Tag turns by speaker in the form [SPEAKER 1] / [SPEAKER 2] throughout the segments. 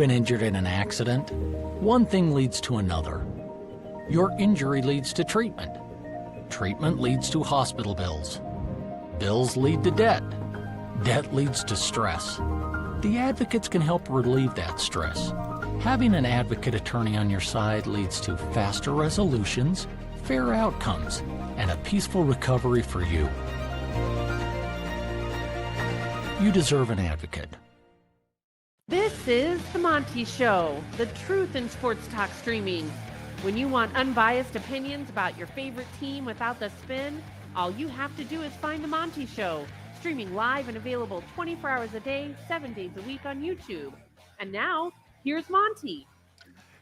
[SPEAKER 1] been injured in an accident, one thing leads to another. Your injury leads to treatment. Treatment leads to hospital bills. Bills lead to debt. Debt leads to stress. The advocates can help relieve that stress. Having an advocate attorney on your side leads to faster resolutions, fair outcomes, and a peaceful recovery for you. You deserve an advocate.
[SPEAKER 2] This is The Monty Show, the truth in sports talk streaming. When you want unbiased opinions about your favorite team without the spin, all you have to do is find The Monty Show, streaming live and available 24 hours a day, 7 days a week on YouTube. And now, here's Monty.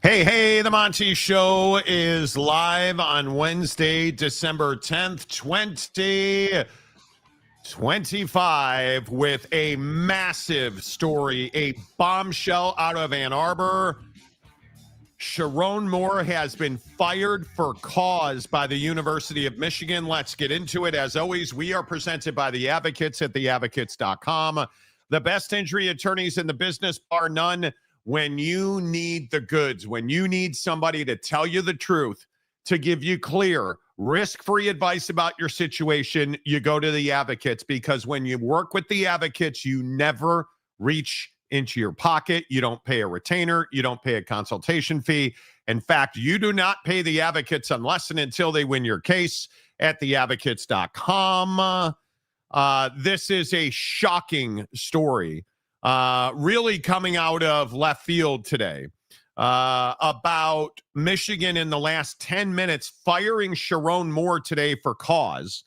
[SPEAKER 3] Hey, The Monty Show is live on Wednesday, December 10th, 2025, with a massive story, a bombshell out of Ann Arbor. Sherrone Moore has been fired for cause by the University of Michigan. Let's get into it. As always, we are presented by The Advocates at theadvocates.com. The best injury attorneys in the business, bar none. When you need the goods, when you need somebody to tell you the truth, to give you clear, risk-free advice about your situation, you go to The Advocates, because when you work with The Advocates, you never reach into your pocket. You don't pay a retainer. You don't pay a consultation fee. In fact, you do not pay The Advocates unless and until they win your case at theadvocates.com. This is a shocking story, really coming out of left field today, about Michigan in the last 10 minutes firing Sherrone Moore today for cause.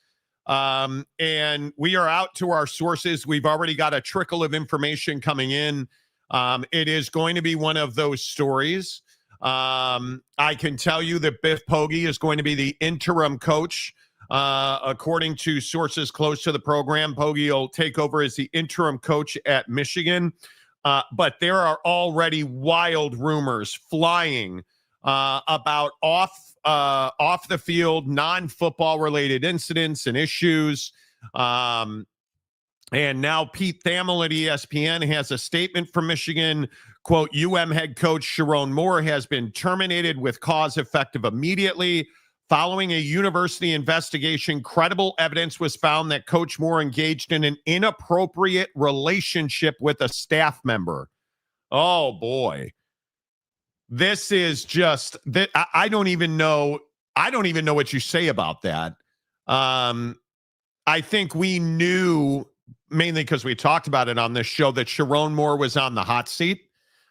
[SPEAKER 3] And we are out to our sources. We've already got a trickle of information coming in. It is going to be one of those stories. I can tell you that Biff Poggi is going to be the interim coach. According to sources close to the program, Poggi will take over as the interim coach at Michigan. But there are already wild rumors flying about off the field, non-football related incidents and issues. And now Pete Thamel at ESPN has a statement from Michigan. Quote, head coach Sherrone Moore has been terminated with cause effective immediately. Following a university investigation, credible evidence was found that Coach Moore engaged in an inappropriate relationship with a staff member. Oh, boy. This is just that. I don't even know what you say about that. I think we knew, mainly because we talked about it on this show, that Sherrone Moore was on the hot seat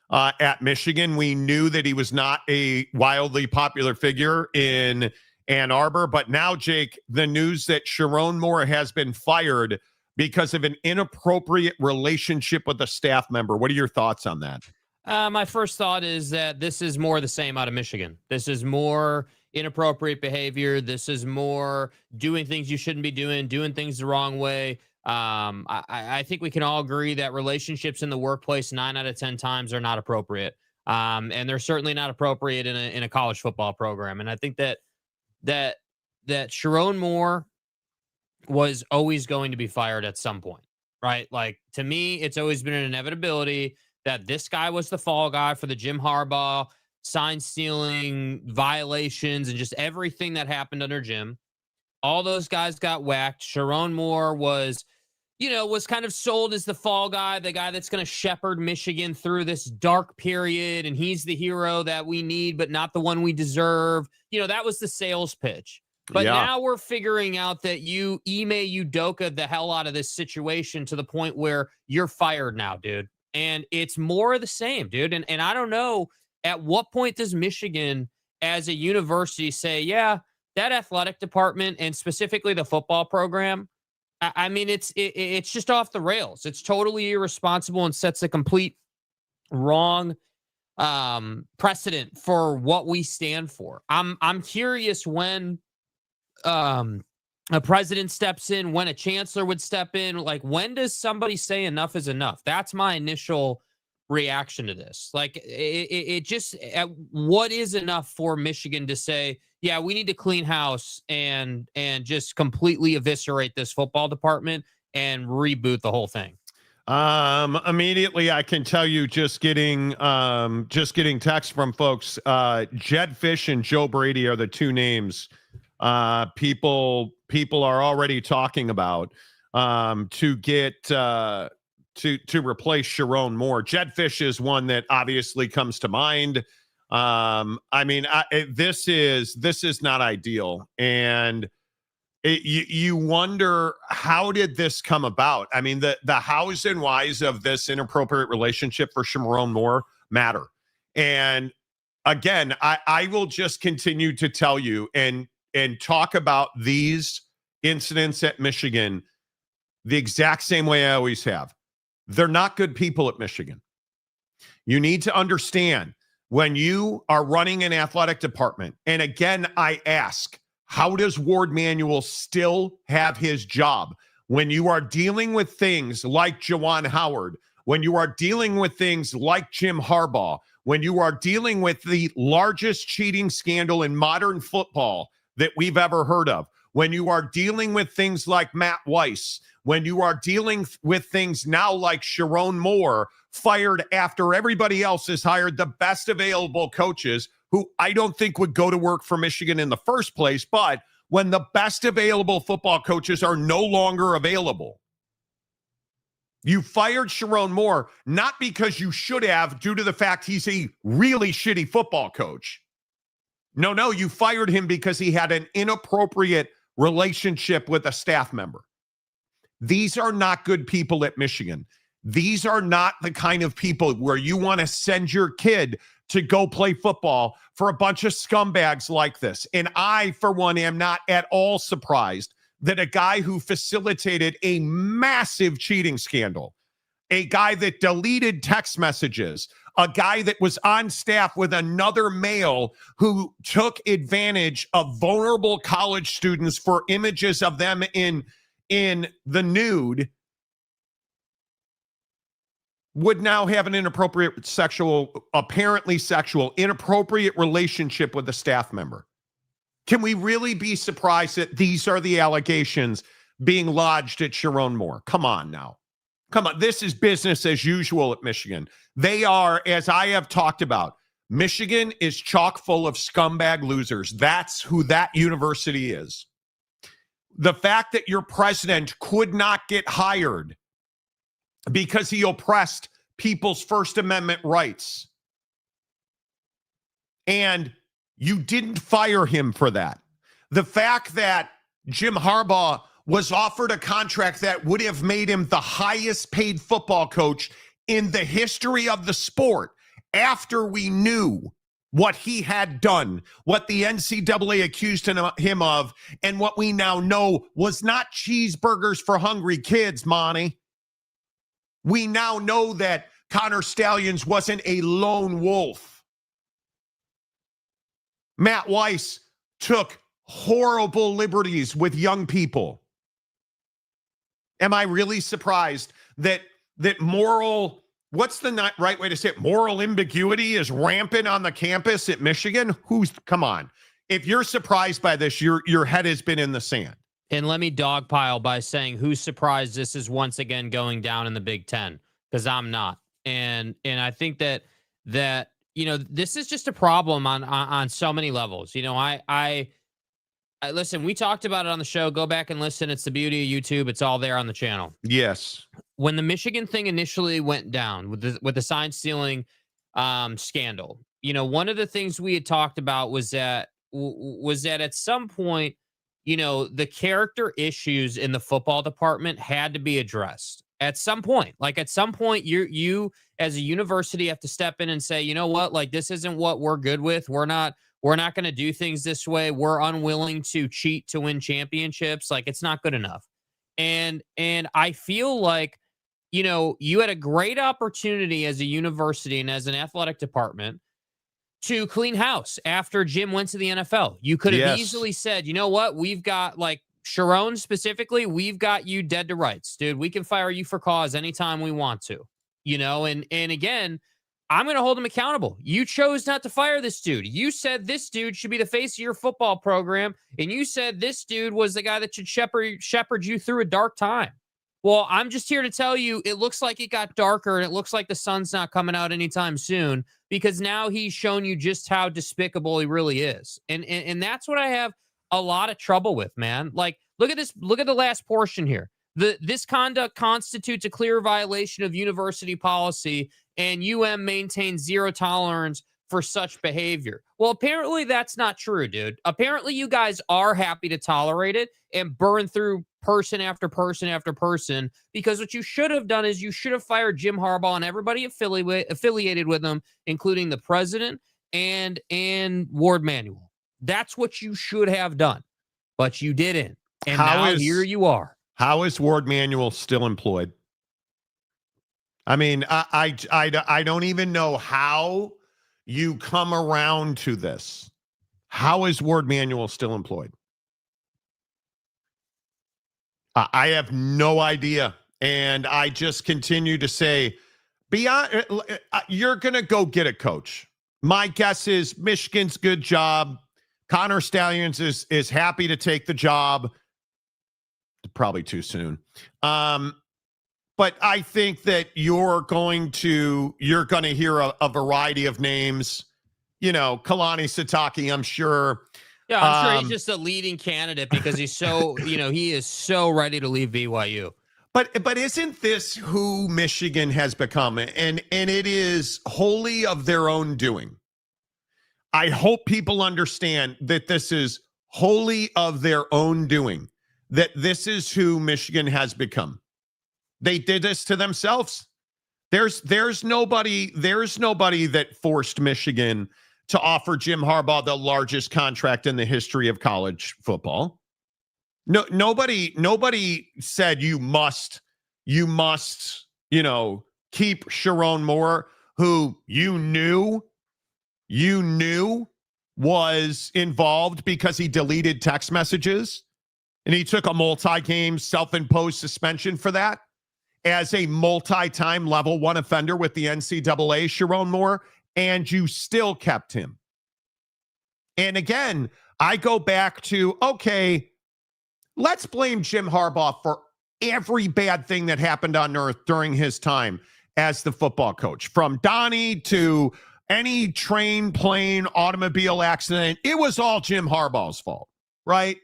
[SPEAKER 3] at Michigan. We knew that he was not a wildly popular figure in Ann Arbor. But now, Jake, the news that Sherrone Moore has been fired because of an inappropriate relationship with a staff member. What are your thoughts on that?
[SPEAKER 4] My first thought is that this is more the same out of Michigan. This is more inappropriate behavior. This is more doing things you shouldn't be doing things the wrong way. I think we can all agree that relationships in the workplace 9 out of 10 times are not appropriate. And they're certainly not appropriate in a college football program. And I think that Sherrone Moore was always going to be fired at some point, right? Like, to me, it's always been an inevitability that this guy was the fall guy for the Jim Harbaugh sign stealing violations and just everything that happened under Jim. All those guys got whacked. Sherrone Moore was kind of sold as the fall guy, the guy that's going to shepherd Michigan through this dark period, and he's the hero that we need, but not the one we deserve. That was the sales pitch. But now we're figuring out that you Ime Udoka the hell out of this situation to the point where you're fired now, dude. And it's more of the same, dude. And I don't know, at what point does Michigan as a university say, yeah, that athletic department and specifically the football program, I mean, it's just off the rails. It's totally irresponsible and sets a complete wrong precedent for what we stand for. I'm curious when a president steps in, when a chancellor would step in. Like, when does somebody say enough is enough? That's my initial reaction to this. Like, it just, what is enough for Michigan to say, yeah, we need to clean house and just completely eviscerate this football department and reboot the whole thing?
[SPEAKER 3] Immediately I can tell you, just getting text from folks. Jed Fish and Joe Brady are the two names people are already talking about to get to replace Sherrone Moore. Jed Fish is one that obviously comes to mind. This is not ideal, and you wonder, how did this come about? I mean, the hows and whys of this inappropriate relationship for Sherrone Moore matter. And again, I will just continue to tell you and talk about these incidents at Michigan the exact same way I always have. They're not good people at Michigan. You need to understand, when you are running an athletic department, and again, I ask, how does Ward Manuel still have his job when you are dealing with things like Juwan Howard, when you are dealing with things like Jim Harbaugh, when you are dealing with the largest cheating scandal in modern football that we've ever heard of, when you are dealing with things like Matt Weiss, when you are dealing with things now like Sherrone Moore, fired after everybody else has hired the best available coaches who I don't think would go to work for Michigan in the first place, but when the best available football coaches are no longer available. You fired Sherrone Moore, not because you should have, due to the fact he's a really shitty football coach. No, you fired him because he had an inappropriate relationship with a staff member. These are not good people at Michigan. These are not the kind of people where you want to send your kid to go play football for a bunch of scumbags like this. And I, for one, am not at all surprised that a guy who facilitated a massive cheating scandal, a guy that deleted text messages, a guy that was on staff with another male who took advantage of vulnerable college students for images of them in the nude, would now have an inappropriate inappropriate relationship with a staff member. Can we really be surprised that these are the allegations being lodged at Sherrone Moore? Come on now. Come on. This is business as usual at Michigan. They are, as I have talked about, Michigan is chock full of scumbag losers. That's who that university is. The fact that your president could not get hired because he oppressed people's First Amendment rights, and you didn't fire him for that. The fact that Jim Harbaugh was offered a contract that would have made him the highest paid football coach in the history of the sport after we knew what he had done, what the NCAA accused him of, and what we now know was not cheeseburgers for hungry kids, Monty. We now know that Connor Stalions wasn't a lone wolf. Matt Weiss took horrible liberties with young people. Am I really surprised that moral, what's the right way to say it? Moral ambiguity is rampant on the campus at Michigan? Come on. If you're surprised by this, your head has been in the sand.
[SPEAKER 4] And let me dogpile by saying, who's surprised this is once again going down in the Big Ten? Because I'm not. And I think that this is just a problem on so many levels. I listen, we talked about it on the show. Go back and listen. It's the beauty of YouTube. It's all there on the channel.
[SPEAKER 3] Yes.
[SPEAKER 4] When the Michigan thing initially went down with the sign stealing scandal, one of the things we had talked about was that at some point, the character issues in the football department had to be addressed at some point. Like at some point, you as a university have to step in and say, you know what, like this isn't what we're good with. We're not going to do things this way. We're unwilling to cheat to win championships. Like it's not good enough. And I feel like, you had a great opportunity as a university and as an athletic department to clean house after Jim went to the NFL. You could have easily said, you know what, we've got like Sherrone specifically, we've got you dead to rights, dude. We can fire you for cause anytime we want to, and again, I'm going to hold him accountable. You chose not to fire this dude. You said this dude should be the face of your football program, and you said this dude was the guy that should shepherd you through a dark time. Well, I'm just here to tell you, it looks like it got darker, and it looks like the sun's not coming out anytime soon, because now he's shown you just how despicable he really is. And that's what I have a lot of trouble with, man. Like, look at this. Look at the last portion here. This conduct constitutes a clear violation of university policy, and UM maintains zero tolerance for such behavior. Well, apparently that's not true, dude. Apparently you guys are happy to tolerate it and burn through person after person after person, because what you should have done is you should have fired Jim Harbaugh and everybody affiliated with him, including the president and Ward Manuel. That's what you should have done, but you didn't. And here you are.
[SPEAKER 3] How is Ward Manuel still employed? I mean, I don't even know how you come around to this. How is Ward Manuel still employed? I have no idea. And I just continue to say, you're going to go get a coach. My guess is Michigan's good job. Connor Stallions is happy to take the job. Probably too soon. But I think that you're going to hear a variety of names. You know, Kalani Sitake, I'm sure.
[SPEAKER 4] Yeah, I'm sure he's just a leading candidate because he's so, he is so ready to leave BYU.
[SPEAKER 3] But isn't this who Michigan has become? And it is wholly of their own doing. I hope people understand that this is wholly of their own doing, that this is who Michigan has become. They did this to themselves. There's nobody that forced Michigan to offer Jim Harbaugh the largest contract in the history of college football. No, nobody said you must, keep Sherrone Moore, who you knew was involved because he deleted text messages and he took a multi-game self-imposed suspension for that as a multi-time level 1 offender with the NCAA, Sherrone Moore, and you still kept him. And again, I go back to, okay, let's blame Jim Harbaugh for every bad thing that happened on earth during his time as the football coach. From Donnie to any train, plane, automobile accident, it was all Jim Harbaugh's fault, right?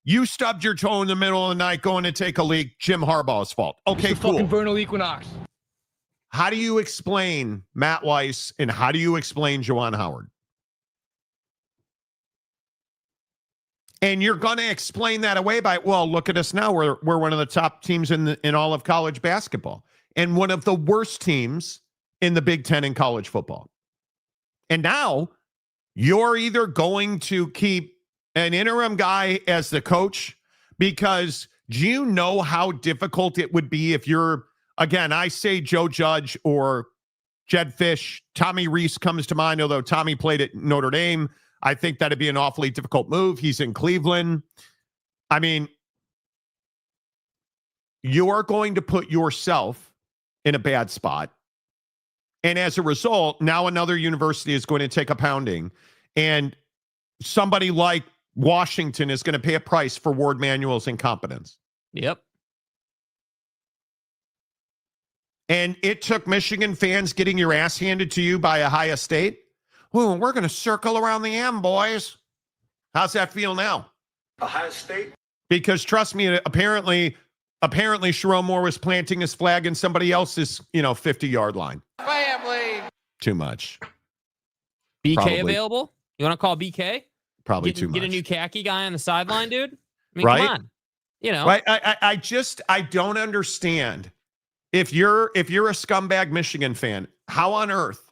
[SPEAKER 3] You stubbed your toe in the middle of the night going to take a leak, Jim Harbaugh's fault. Okay, cool.
[SPEAKER 5] Fucking vernal equinox.
[SPEAKER 3] How do you explain Matt Weiss and how do you explain Juwan Howard? And you're going to explain that away by, well, look at us now. We're one of the top teams in all of college basketball and one of the worst teams in the Big Ten in college football. And now you're either going to keep an interim guy as the coach, because do you know how difficult it would be if you're, again, I say Joe Judge or Jed Fish. Tommy Reese comes to mind, although Tommy played at Notre Dame. I think that'd be an awfully difficult move. He's in Cleveland. I mean, you're going to put yourself in a bad spot. And as a result, now another university is going to take a pounding. And somebody like Washington is going to pay a price for Ward Manuel's incompetence.
[SPEAKER 4] Yep.
[SPEAKER 3] And it took Michigan fans getting your ass handed to you by Ohio State. Well, we're going to circle around the M, boys. How's that feel now?
[SPEAKER 5] Ohio State.
[SPEAKER 3] Because trust me, apparently Sherrone Moore was planting his flag in somebody else's, 50-yard line.
[SPEAKER 5] Family.
[SPEAKER 3] Too much.
[SPEAKER 4] BK
[SPEAKER 3] Probably.
[SPEAKER 4] Available? You want to call BK?
[SPEAKER 3] Probably too much.
[SPEAKER 4] Get a new khaki guy on the sideline, dude? I mean,
[SPEAKER 3] right?
[SPEAKER 4] Come on.
[SPEAKER 3] Right? I don't understand. If you're a scumbag Michigan fan, how on earth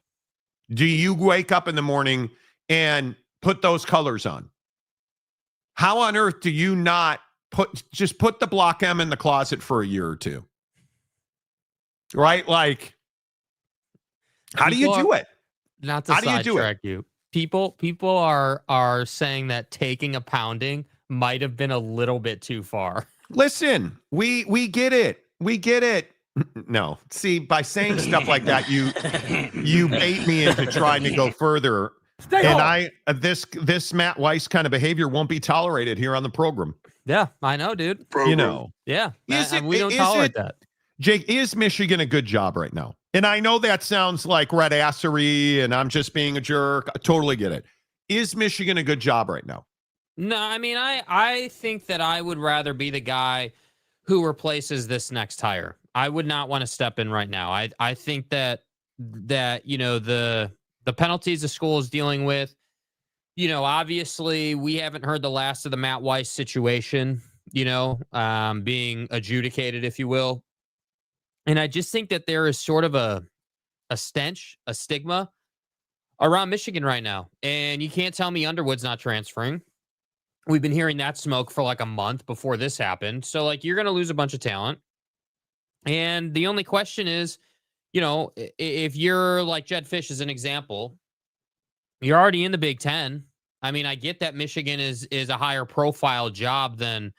[SPEAKER 3] do you wake up in the morning and put those colors on? How on earth do you not put the block M in the closet for a year or two? Right? Like, how do you do it?
[SPEAKER 4] Not to sidetrack you. People are saying that taking a pounding might have been a little bit too far. Listen,
[SPEAKER 3] we get it. We get it. No. See, by saying stuff like that, you bait me into trying to go further. This Matt Weiss kind of behavior won't be tolerated here on the program.
[SPEAKER 4] Yeah, I know, dude.
[SPEAKER 3] You know,
[SPEAKER 4] Yeah,
[SPEAKER 3] is it?
[SPEAKER 4] we don't
[SPEAKER 3] Is
[SPEAKER 4] tolerate
[SPEAKER 3] it?
[SPEAKER 4] that.
[SPEAKER 3] Jake, is Michigan a good job right now? And I know that sounds like red assery and I'm just being a jerk. I totally get it. Is Michigan a good job right now?
[SPEAKER 4] No, I mean, I think that I would rather be the guy who replaces this next hire. I would not want to step in right now. I think that the penalties the school is dealing with, obviously we haven't heard the last of the Matt Weiss situation, being adjudicated, if you will. And I just think that there is sort of a stench, a stigma around Michigan right now. And you can't tell me Underwood's not transferring. We've been hearing that smoke for like a month before this happened. So, like, you're going to lose a bunch of talent. And the only question is, if you're like Jed Fish as an example, you're already in the Big Ten. I mean, I get that Michigan is a higher profile job than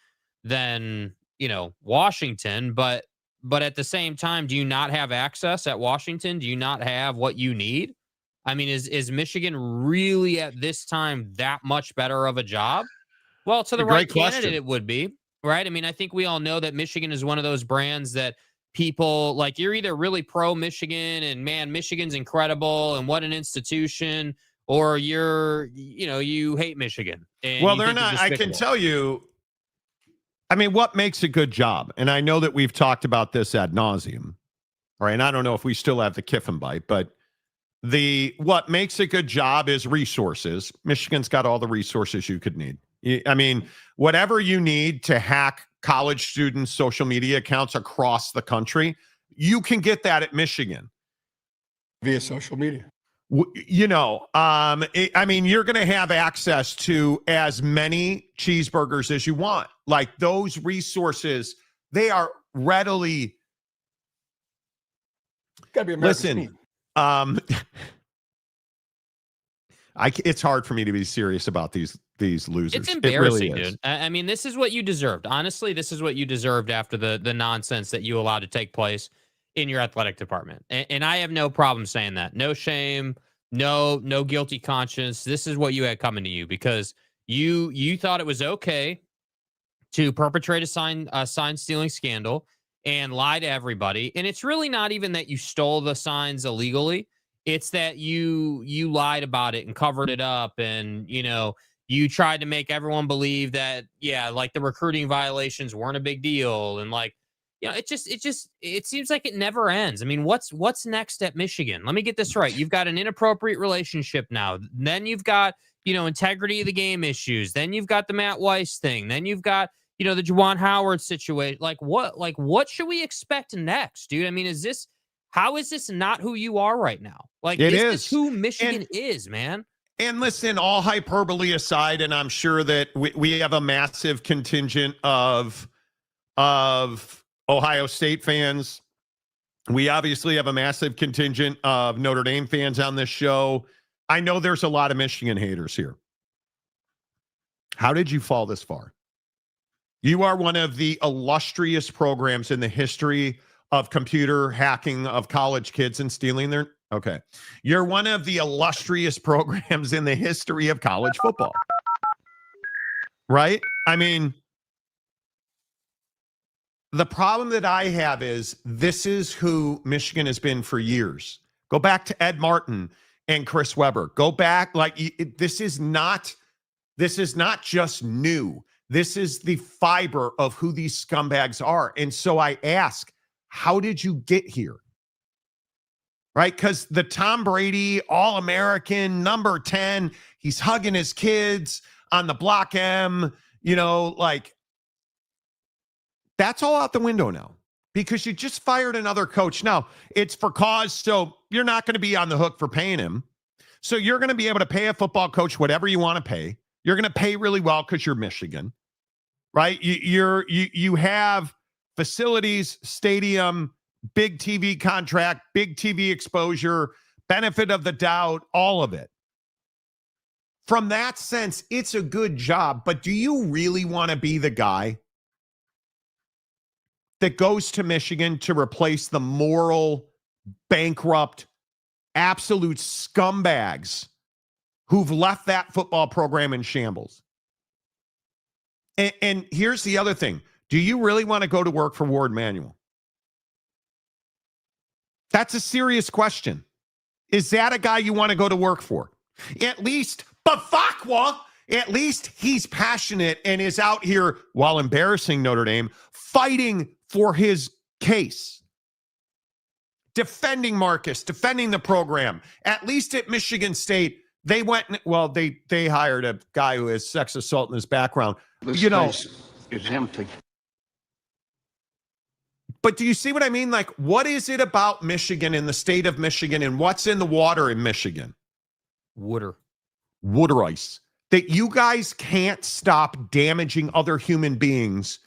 [SPEAKER 4] Washington, but at the same time, do you not have access at Washington? Do you not have what you need? I mean, is Michigan really at this time that much better of a job? Well, to the right candidate, it would be, right? I mean, I think we all know that Michigan is one of those brands that people like. You're either really pro Michigan and man, Michigan's incredible and what an institution, or you hate Michigan. And
[SPEAKER 3] Well, they're not. I can tell you. I mean, what makes a good job? And I know that we've talked about this ad nauseum, right? And I don't know if we still have the Kiffin bite, but what makes a good job is resources. Michigan's got all the resources you could need. I mean, whatever you need to hack college students' social media accounts across the country, you can get that at Michigan
[SPEAKER 5] via social media.
[SPEAKER 3] I mean, you're going to have access to as many cheeseburgers as you want. Like, those resources, they are readily.
[SPEAKER 5] Gotta be America's
[SPEAKER 3] Listen, it's hard for me to be serious about these losers.
[SPEAKER 4] It's embarrassing,
[SPEAKER 3] it really is.
[SPEAKER 4] Dude. I mean, this is what you deserved. Honestly, this is what you deserved after the nonsense that you allowed to take place in your athletic department. And I have no problem saying that. No shame, no guilty conscience. This is what you had coming to you, because you thought it was okay to perpetrate a sign stealing scandal and lie to everybody. And it's really not even that you stole the signs illegally. It's that you lied about it and covered it up, and you tried to make everyone believe that, like, the recruiting violations weren't a big deal. And like, it seems like it never ends. I mean, what's next at Michigan? Let me get this right. You've got an inappropriate relationship now. Then you've got, integrity of the game issues. Then you've got the Matt Weiss thing. Then you've got, the Juwan Howard situation. What should we expect next, dude? I mean, how is this not who you are right now? Like, this is who Michigan is, man.
[SPEAKER 3] And listen, all hyperbole aside, and I'm sure that we have a massive contingent of Ohio State fans. We obviously have a massive contingent of Notre Dame fans on this show. I know there's a lot of Michigan haters here. How did you fall this far? You are one of the illustrious programs in the history of computer hacking of college kids and stealing their. Okay. You're one of the illustrious programs in the history of college football. Right? I mean, the problem that I have is this is who Michigan has been for years. Go back to Ed Martin and Chris Webber. Go back. This is not just new. This is the fiber of who these scumbags are. And so I ask, how did you get here? Right? Because the Tom Brady All-American number 10, he's hugging his kids on the Block M, that's all out the window now, because you just fired another coach. Now, it's for cause, so you're not going to be on the hook for paying him. So you're going to be able to pay a football coach whatever you want to pay. You're going to pay really well because you're Michigan, right? You have facilities, stadium, big TV contract, big TV exposure, benefit of the doubt, all of it. From that sense, it's a good job. But do you really want to be the guy that goes to Michigan to replace the moral, bankrupt, absolute scumbags who've left that football program in shambles? And here's the other thing. Do you really want to go to work for Ward Manuel? That's a serious question. Is that a guy you want to go to work for? At least, Bafakwa, at least he's passionate and is out here, while embarrassing Notre Dame, fighting for his case. Defending Marcus, defending the program. At least at Michigan State, they went, they hired a guy who has sex assault in his background.
[SPEAKER 5] This place is empty.
[SPEAKER 3] But do you see what I mean? Like, what is it about Michigan and the state of Michigan and what's in the water in Michigan?
[SPEAKER 4] Water
[SPEAKER 3] ice. That you guys can't stop damaging other human beings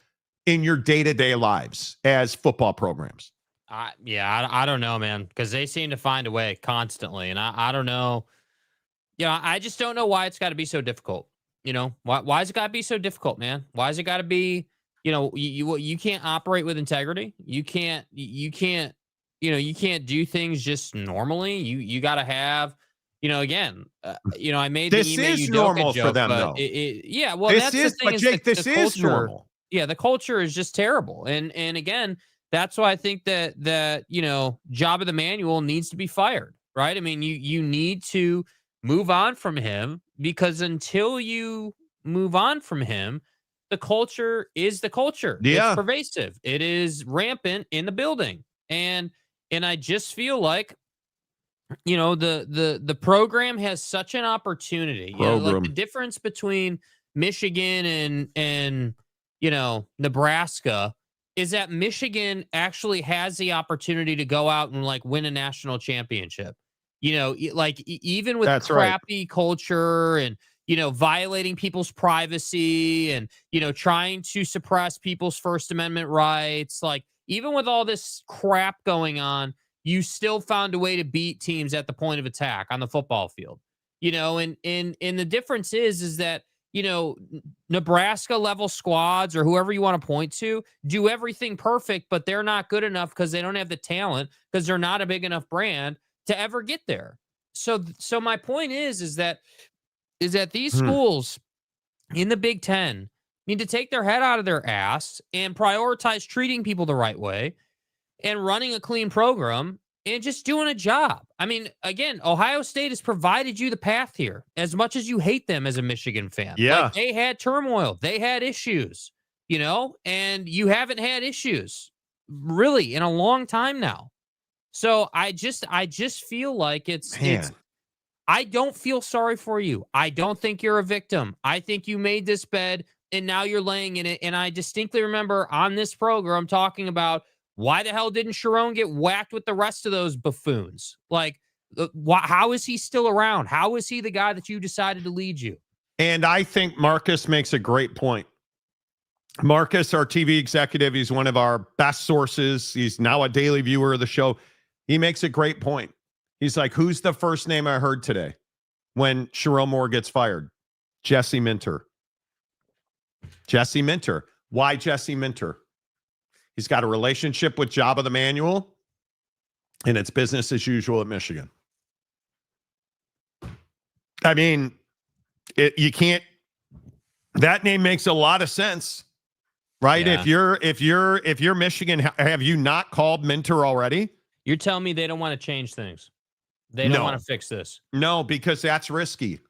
[SPEAKER 3] in your day-to-day lives as football programs.
[SPEAKER 4] I don't know, man, because they seem to find a way constantly. And I don't know. I just don't know why it's got to be so difficult. Why has it got to be so difficult, man? Why has it got to be, you can't operate with integrity. You can't do things just normally. You got to have, I made the
[SPEAKER 3] this
[SPEAKER 4] Ime
[SPEAKER 3] is
[SPEAKER 4] Udoka
[SPEAKER 3] normal
[SPEAKER 4] joke,
[SPEAKER 3] for them,
[SPEAKER 4] but
[SPEAKER 3] though.
[SPEAKER 4] That's the thing.
[SPEAKER 3] But Jake, this is
[SPEAKER 4] culture,
[SPEAKER 3] normal.
[SPEAKER 4] Yeah, the culture is just terrible. And again, that's why I think that Job of the Manual needs to be fired, right? I mean, you need to move on from him, because until you move on from him, the culture is the culture.
[SPEAKER 3] Yeah.
[SPEAKER 4] It's pervasive. It is rampant in the building. And I just feel like, the program has such an opportunity. Like the difference between Michigan and Nebraska is that Michigan actually has the opportunity to go out and like win a national championship. Even with
[SPEAKER 3] That's
[SPEAKER 4] crappy culture and, violating people's privacy and, trying to suppress people's First Amendment rights. Like, even with all this crap going on, you still found a way to beat teams at the point of attack on the football field. And the difference is that, Nebraska level squads or whoever you want to point to do everything perfect, but they're not good enough because they don't have the talent, because they're not a big enough brand to ever get there. So my point is that these schools in the Big Ten need to take their head out of their ass and prioritize treating people the right way and running a clean program and just doing a job. I mean, again, Ohio State has provided you the path here, as much as you hate them as a Michigan fan.
[SPEAKER 3] Yeah.
[SPEAKER 4] Like, they had turmoil. They had issues, and you haven't had issues really in a long time now. So I just feel like it's I don't feel sorry for you. I don't think you're a victim. I think you made this bed and now you're laying in it. And I distinctly remember on this program talking about, why the hell didn't Sherrone get whacked with the rest of those buffoons? Like, how is he still around? How is he the guy that you decided to lead you?
[SPEAKER 3] And I think Marcus makes a great point. Marcus, our TV executive, he's one of our best sources. He's now a daily viewer of the show. He makes a great point. He's like, who's the first name I heard today when Sherrone Moore gets fired? Jesse Minter. Jesse Minter. Why Jesse Minter? He's got a relationship with Job of the Manual, and it's business as usual at Michigan. I mean, you can't. That name makes a lot of sense, right?
[SPEAKER 4] Yeah.
[SPEAKER 3] If you're Michigan, have you not called Minter already?
[SPEAKER 4] You're telling me they don't want to change things. They don't want to fix this.
[SPEAKER 3] No, because that's risky.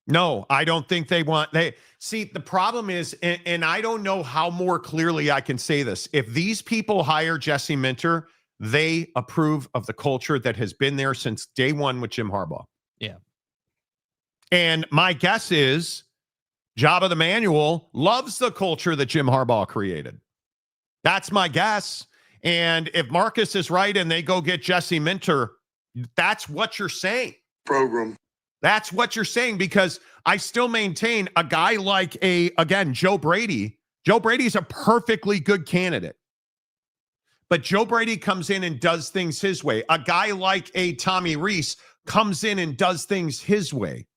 [SPEAKER 3] No, I don't think they want. See, the problem is, and I don't know how more clearly I can say this. If these people hire Jesse Minter, they approve of the culture that has been there since day one with Jim Harbaugh.
[SPEAKER 4] Yeah.
[SPEAKER 3] And my guess is Job of the Manual loves the culture that Jim Harbaugh created. That's my guess. And if Marcus is right and they go get Jesse Minter, that's what you're saying.
[SPEAKER 5] Program.
[SPEAKER 3] That's what you're saying, because I still maintain a guy like Joe Brady. Joe Brady's a perfectly good candidate. But Joe Brady comes in and does things his way. A guy like a Tommy Rees comes in and does things his way.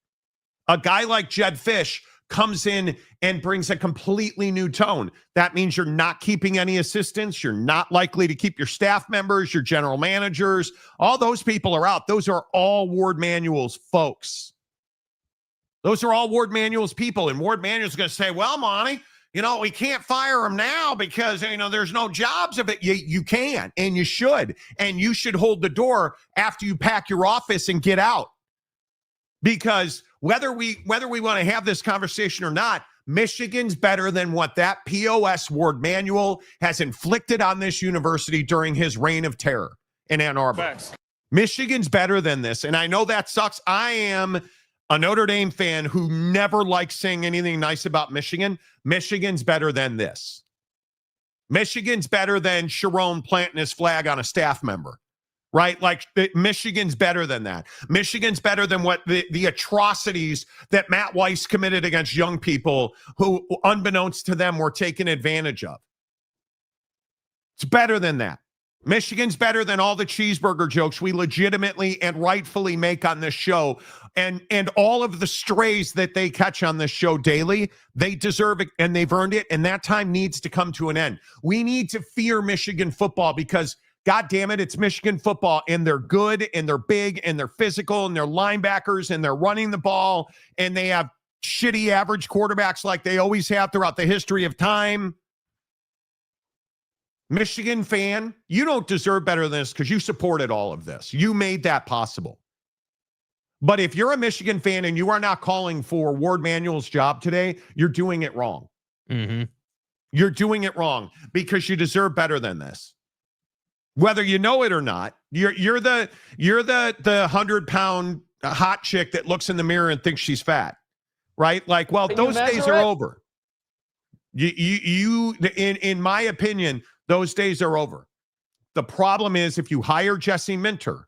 [SPEAKER 3] A guy like Jed Fish comes in and brings a completely new tone. That means you're not keeping any assistants. You're not likely to keep your staff members, your general managers. All those people are out. Those are all Ward Manual's folks. Those are all Ward Manual's people. And Ward Manual's going to say, well, Monty, we can't fire him now because, there's no jobs of it. You can, and you should. And you should hold the door after you pack your office and get out. Because whether we want to have this conversation or not, Michigan's better than what that POS Ward Manuel has inflicted on this university during his reign of terror in Ann Arbor.
[SPEAKER 6] Facts.
[SPEAKER 3] Michigan's better than this. And I know that sucks. I am a Notre Dame fan who never likes saying anything nice about Michigan. Michigan's better than this. Michigan's better than Sherrone planting his flag on a staff member, right? Like Michigan's better than that. Michigan's better than what the atrocities that Matt Weiss committed against young people who, unbeknownst to them, were taken advantage of. It's better than that. Michigan's better than all the cheeseburger jokes we legitimately and rightfully make on this show. And all of the strays that they catch on this show daily, they deserve it and they've earned it. And that time needs to come to an end. We need to fear Michigan football because, God damn it, it's Michigan football. And they're good and they're big and they're physical and they're linebackers and they're running the ball. And they have shitty average quarterbacks like they always have throughout the history of time. Michigan fan, you don't deserve better than this because you supported all of this. You made that possible. But if you're a Michigan fan and you are not calling for Ward Manuel's job today, you're doing it wrong.
[SPEAKER 4] Mm-hmm.
[SPEAKER 3] You're doing it wrong because you deserve better than this. Whether you know it or not, you're the 100-pound hot chick that looks in the mirror and thinks she's fat, right? Like, well, those days are over. In my opinion, those days are over. The problem is if you hire Jesse Minter,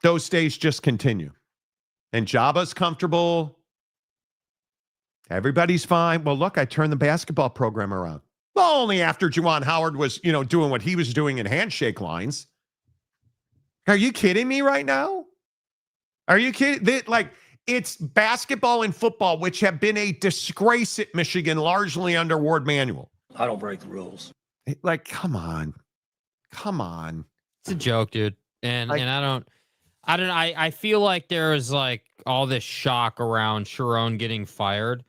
[SPEAKER 3] those days just continue. And Java's comfortable. Everybody's fine. Well, look, I turned the basketball program around. Well, only after Juwan Howard was, doing what he was doing in handshake lines. Are you kidding me right now? Are you kidding? It's basketball and football, which have been a disgrace at Michigan, largely under Ward Manuel.
[SPEAKER 6] I don't break the rules.
[SPEAKER 3] Come on.
[SPEAKER 4] It's a joke, dude. And I feel like there's all this shock around Sherrone getting fired.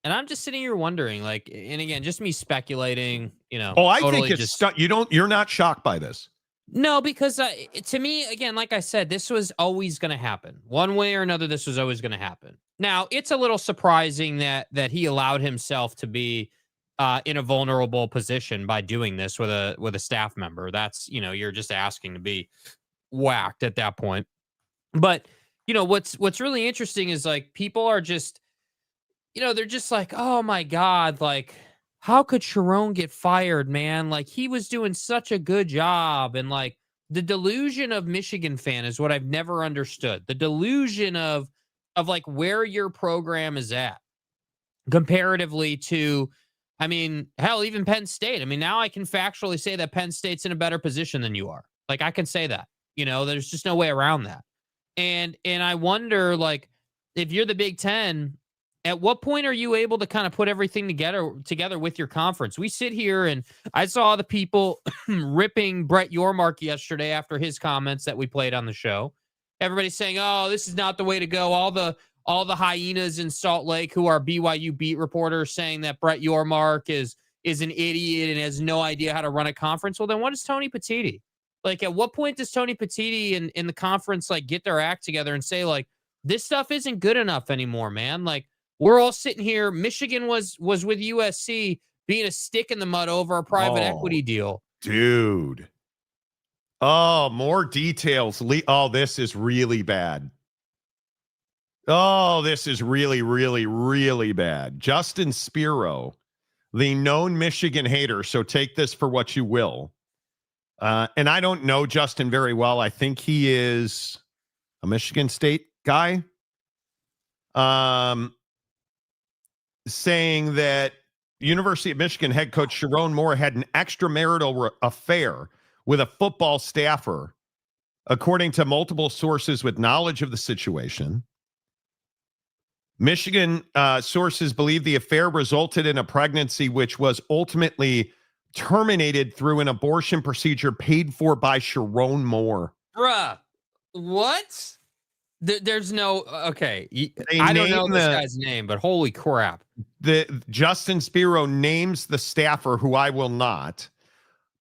[SPEAKER 4] And I'm just sitting here wondering, and again, just me speculating,
[SPEAKER 3] Oh, I think it's you're not shocked by this.
[SPEAKER 4] No, because to me, again, like I said, this was always going to happen. One way or another, this was always going to happen. Now, it's a little surprising that he allowed himself to be in a vulnerable position by doing this with a staff member. That's, you're just asking to be whacked at that point. But, what's really interesting is people are just, they're just oh my God, how could Sherrone get fired, man? He was doing such a good job. And the delusion of Michigan fan is what I've never understood. The delusion of where your program is at comparatively to, hell, even Penn State. Now I can factually say that Penn State's in a better position than you are. I can say that, there's just no way around that. And I wonder, if you're the Big Ten, at what point are you able to kind of put everything together with your conference? We sit here and I saw the people ripping Brett Yormark yesterday after his comments that we played on the show. Everybody's saying, "Oh, this is not the way to go." All the hyenas in Salt Lake who are BYU beat reporters saying that Brett Yormark is an idiot and has no idea how to run a conference. Well, then what is Tony Petitti? At what point does Tony Petitti in the conference get their act together and say this stuff isn't good enough anymore, man? We're all sitting here. Michigan was with USC being a stick in the mud over a private equity deal.
[SPEAKER 3] Dude. Oh, more details. Oh, this is really bad. Oh, this is really, really, really bad. Justin Spiro, the known Michigan hater, so take this for what you will. And I don't know Justin very well. I think he is a Michigan State guy. Saying that University of Michigan head coach Sherrone Moore had an extramarital affair with a football staffer, according to multiple sources with knowledge of the situation. Michigan sources believe the affair resulted in a pregnancy which was ultimately terminated through an abortion procedure paid for by Sherrone Moore.
[SPEAKER 4] Bruh, what? There's no okay.
[SPEAKER 3] They
[SPEAKER 4] I don't know
[SPEAKER 3] name
[SPEAKER 4] this guy's name, but holy crap!
[SPEAKER 3] The Justin Spiro names the staffer, who I will not,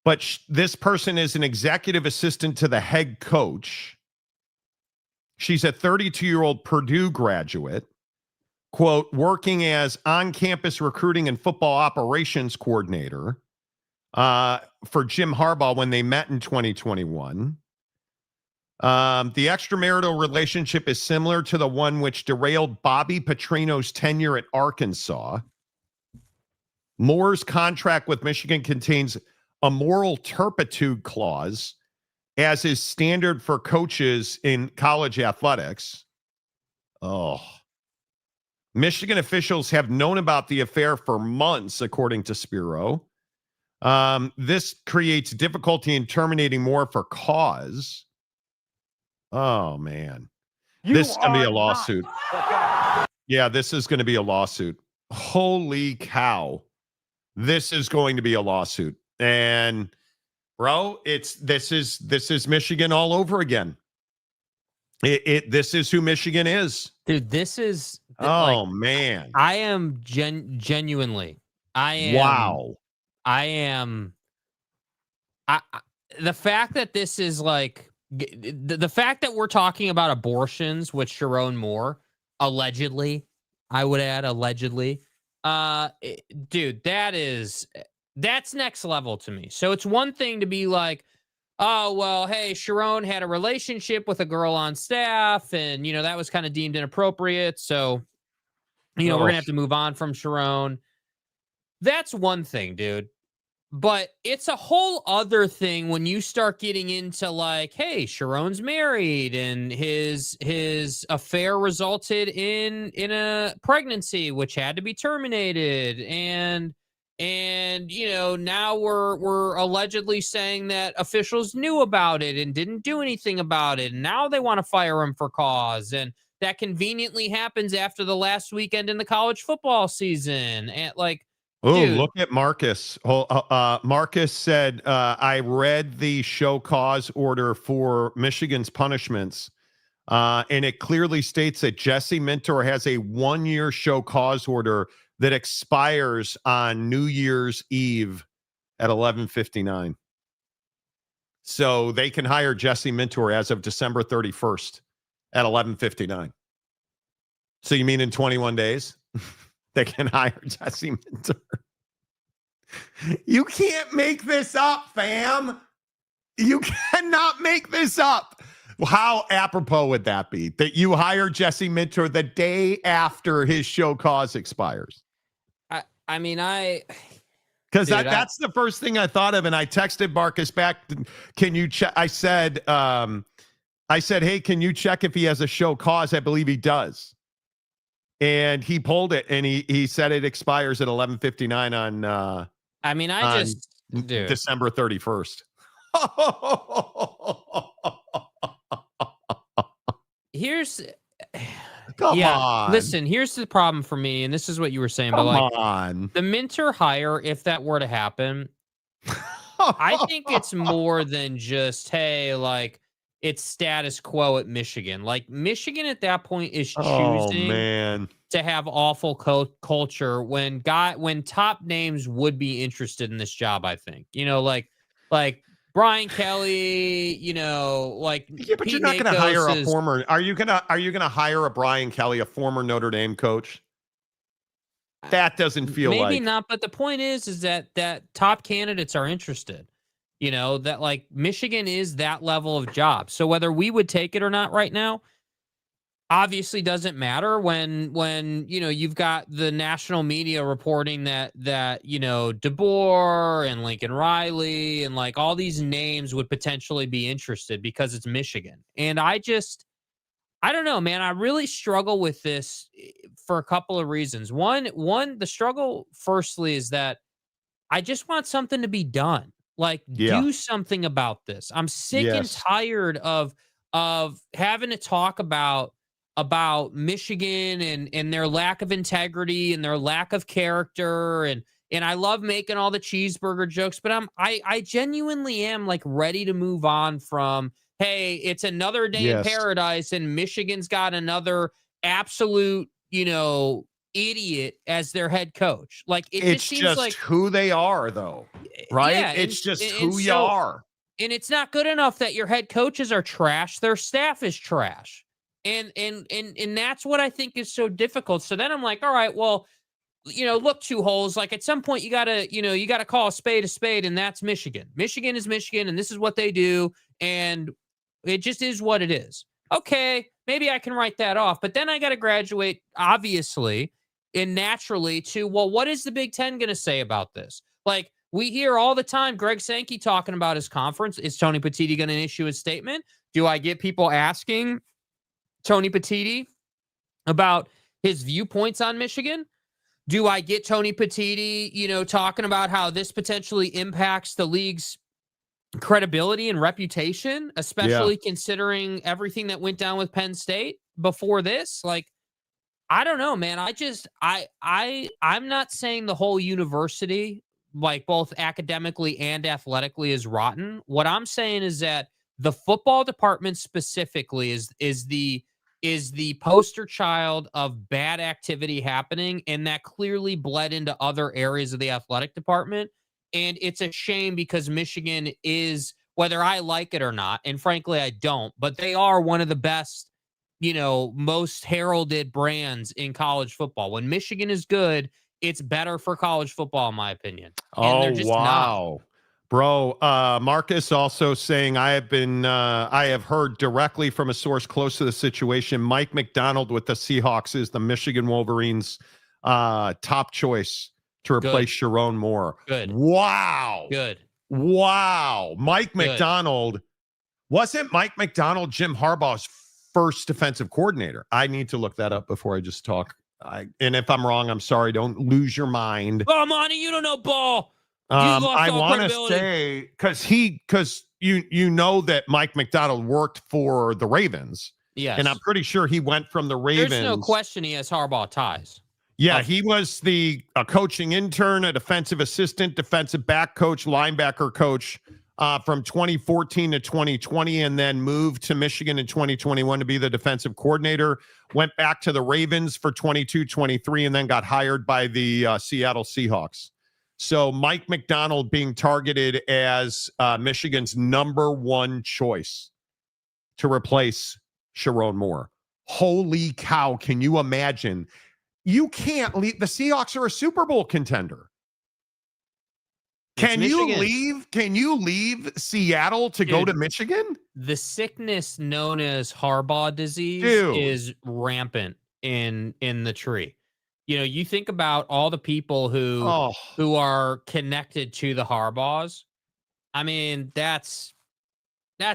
[SPEAKER 3] but this person is an executive assistant to the head coach. She's a 32-year-old Purdue graduate, quote, working as on-campus recruiting and football operations coordinator for Jim Harbaugh when they met in 2021. The extramarital relationship is similar to the one which derailed Bobby Petrino's tenure at Arkansas. Moore's contract with Michigan contains a moral turpitude clause, as is standard for coaches in college athletics. Oh. Michigan officials have known about the affair for months, according to Spiro. This creates difficulty in terminating Moore for cause. Oh, man. This is going to be a lawsuit. Yeah, this is going to be a lawsuit. Holy cow. This is going to be a lawsuit. And, bro, this is Michigan all over again. This is who Michigan is.
[SPEAKER 4] Dude, this is...
[SPEAKER 3] Oh, man.
[SPEAKER 4] I am genuinely...
[SPEAKER 3] Wow.
[SPEAKER 4] The fact that this is like... The fact that we're talking about abortions with Sherrone Moore, allegedly, I would add, allegedly, dude, that's next level to me. So it's one thing to be like, oh, well, hey, Sherrone had a relationship with a girl on staff, and, that was kind of deemed inappropriate, so, we're going to have to move on from Sherrone. That's one thing, dude. But it's a whole other thing when you start getting into like, hey, Sherrone's married and his affair resulted in a pregnancy which had to be terminated, and now we're allegedly saying that officials knew about it and didn't do anything about it, and now they want to fire him for cause, and that conveniently happens after the last weekend in the college football season, and like.
[SPEAKER 3] Oh,
[SPEAKER 4] dude.
[SPEAKER 3] Look at Marcus. Marcus said, I read the show cause order for Michigan's punishments, and it clearly states that Jesse Minter has a 1-year show cause order that expires on New Year's Eve at 11:59. So they can hire Jesse Minter as of December 31st at 11:59. So you mean in 21 days? They can hire Jesse Minter. You can't make this up, fam. You cannot make this up. How apropos would that be? That you hire Jesse Minter the day after his show cause expires? Because that's the first thing I thought of, and I texted Marcus back. Can you check? I said, hey, can you check if he has a show cause? I believe he does. And he pulled it, and he said it expires at 11:59 on December 31st. Come on.
[SPEAKER 4] Listen, here's the problem for me, and this is what you were saying.
[SPEAKER 3] Come on.
[SPEAKER 4] The Minter hire, if that were to happen, I think it's more than just, hey, like, it's status quo at Michigan. Like, Michigan at that point is choosing to have awful culture when top names would be interested in this job, I think. Like Brian Kelly, like
[SPEAKER 3] yeah, but you're not going to hire a former. Are you going to hire a Brian Kelly, a former Notre Dame coach? That doesn't feel
[SPEAKER 4] maybe not, but the point is that top candidates are interested. That like Michigan is that level of job. So whether we would take it or not right now, obviously doesn't matter when you've got the national media reporting that DeBoer and Lincoln Riley and like all these names would potentially be interested because it's Michigan. And I don't know, man. I really struggle with this for a couple of reasons. One, the struggle firstly is that I just want something to be done. Like, do something about this. I'm sick and tired of having to talk about Michigan and their lack of integrity and their lack of character. And I love making all the cheeseburger jokes, but I genuinely am like ready to move on from hey, it's another day in
[SPEAKER 3] Yes.
[SPEAKER 4] paradise and Michigan's got another absolute, idiot as their head coach. Like it
[SPEAKER 3] It's
[SPEAKER 4] just seems
[SPEAKER 3] just
[SPEAKER 4] like,
[SPEAKER 3] who they are, though, right?
[SPEAKER 4] yeah,
[SPEAKER 3] It's just
[SPEAKER 4] and
[SPEAKER 3] who you
[SPEAKER 4] so
[SPEAKER 3] are.
[SPEAKER 4] and it's not good enough that your head coaches are trash, their staff is trash. And that's what I think is so difficult. So then I'm like, all right, well, look, two holes. Like at some point you gotta call a spade, and that's Michigan. Michigan is Michigan, and this is what they do, and it just is what it is. Okay, maybe I can write that off, but then I gotta graduate, obviously, and naturally to, well, what is the Big Ten gonna say about this? Like we hear all the time Greg Sankey talking about his conference. Is Tony Petitti gonna issue a statement? Do I get people asking Tony Petitti about his viewpoints on Michigan? Do I get Tony Petitti, talking about how this potentially impacts the league's credibility and reputation,
[SPEAKER 3] Yeah.
[SPEAKER 4] especially considering everything that went down with Penn State before this? Like, I don't know, man. I'm not saying the whole university, like both academically and athletically, is rotten. What I'm saying is that the football department specifically is the poster child of bad activity happening, and that clearly bled into other areas of the athletic department. And it's a shame because Michigan is, whether I like it or not, and frankly I don't, but they are one of the best, most heralded brands in college football. When Michigan is good, it's better for college football, in my opinion. And they're just not.
[SPEAKER 3] Wow. Bro, Marcus also saying I have heard directly from a source close to the situation. Mike McDonald with the Seahawks is the Michigan Wolverines top choice to replace Sherrone Moore.
[SPEAKER 4] Good.
[SPEAKER 3] Wow.
[SPEAKER 4] Good.
[SPEAKER 3] Wow. Mike McDonald. Wasn't Mike McDonald Jim Harbaugh's first defensive coordinator? I need to look that up before I just talk. And if I'm wrong, I'm sorry. Don't lose your mind.
[SPEAKER 4] Oh, Monty, you don't know ball.
[SPEAKER 3] I want to say because you know that Mike McDonald worked for the Ravens.
[SPEAKER 4] Yes.
[SPEAKER 3] And I'm pretty sure he went from the Ravens.
[SPEAKER 4] There's no question he has Harbaugh ties.
[SPEAKER 3] Yeah, he was a coaching intern, a defensive assistant, defensive back coach, linebacker coach from 2014 to 2020, and then moved to Michigan in 2021 to be the defensive coordinator. Went back to the Ravens for 22-23, and then got hired by the Seattle Seahawks. So Mike McDonald being targeted as Michigan's number one choice to replace Sherrone Moore. Holy cow, can you imagine? You can't leave. The Seahawks are a Super Bowl contender. Can you leave Seattle to go to Michigan?
[SPEAKER 4] The sickness known as Harbaugh disease is rampant in the tree. You think about all the people who are connected to the Harbaughs. I mean, that's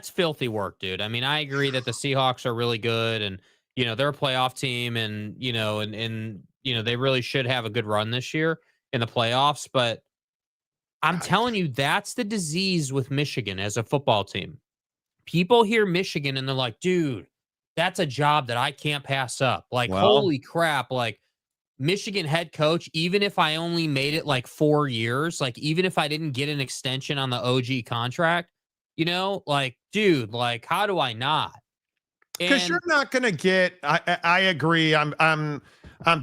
[SPEAKER 4] filthy work, dude. I mean, I agree that the Seahawks are really good, and they're a playoff team, and they really should have a good run this year in the playoffs. But I'm telling you, that's the disease with Michigan as a football team. People hear Michigan and they're like, dude, that's a job that I can't pass up. Like, holy crap. Like, Michigan head coach, even if I only made it like 4 years, like even if I didn't get an extension on the OG contract, like, dude, like, how do I not?
[SPEAKER 3] Because you're not going to get. I agree. I'm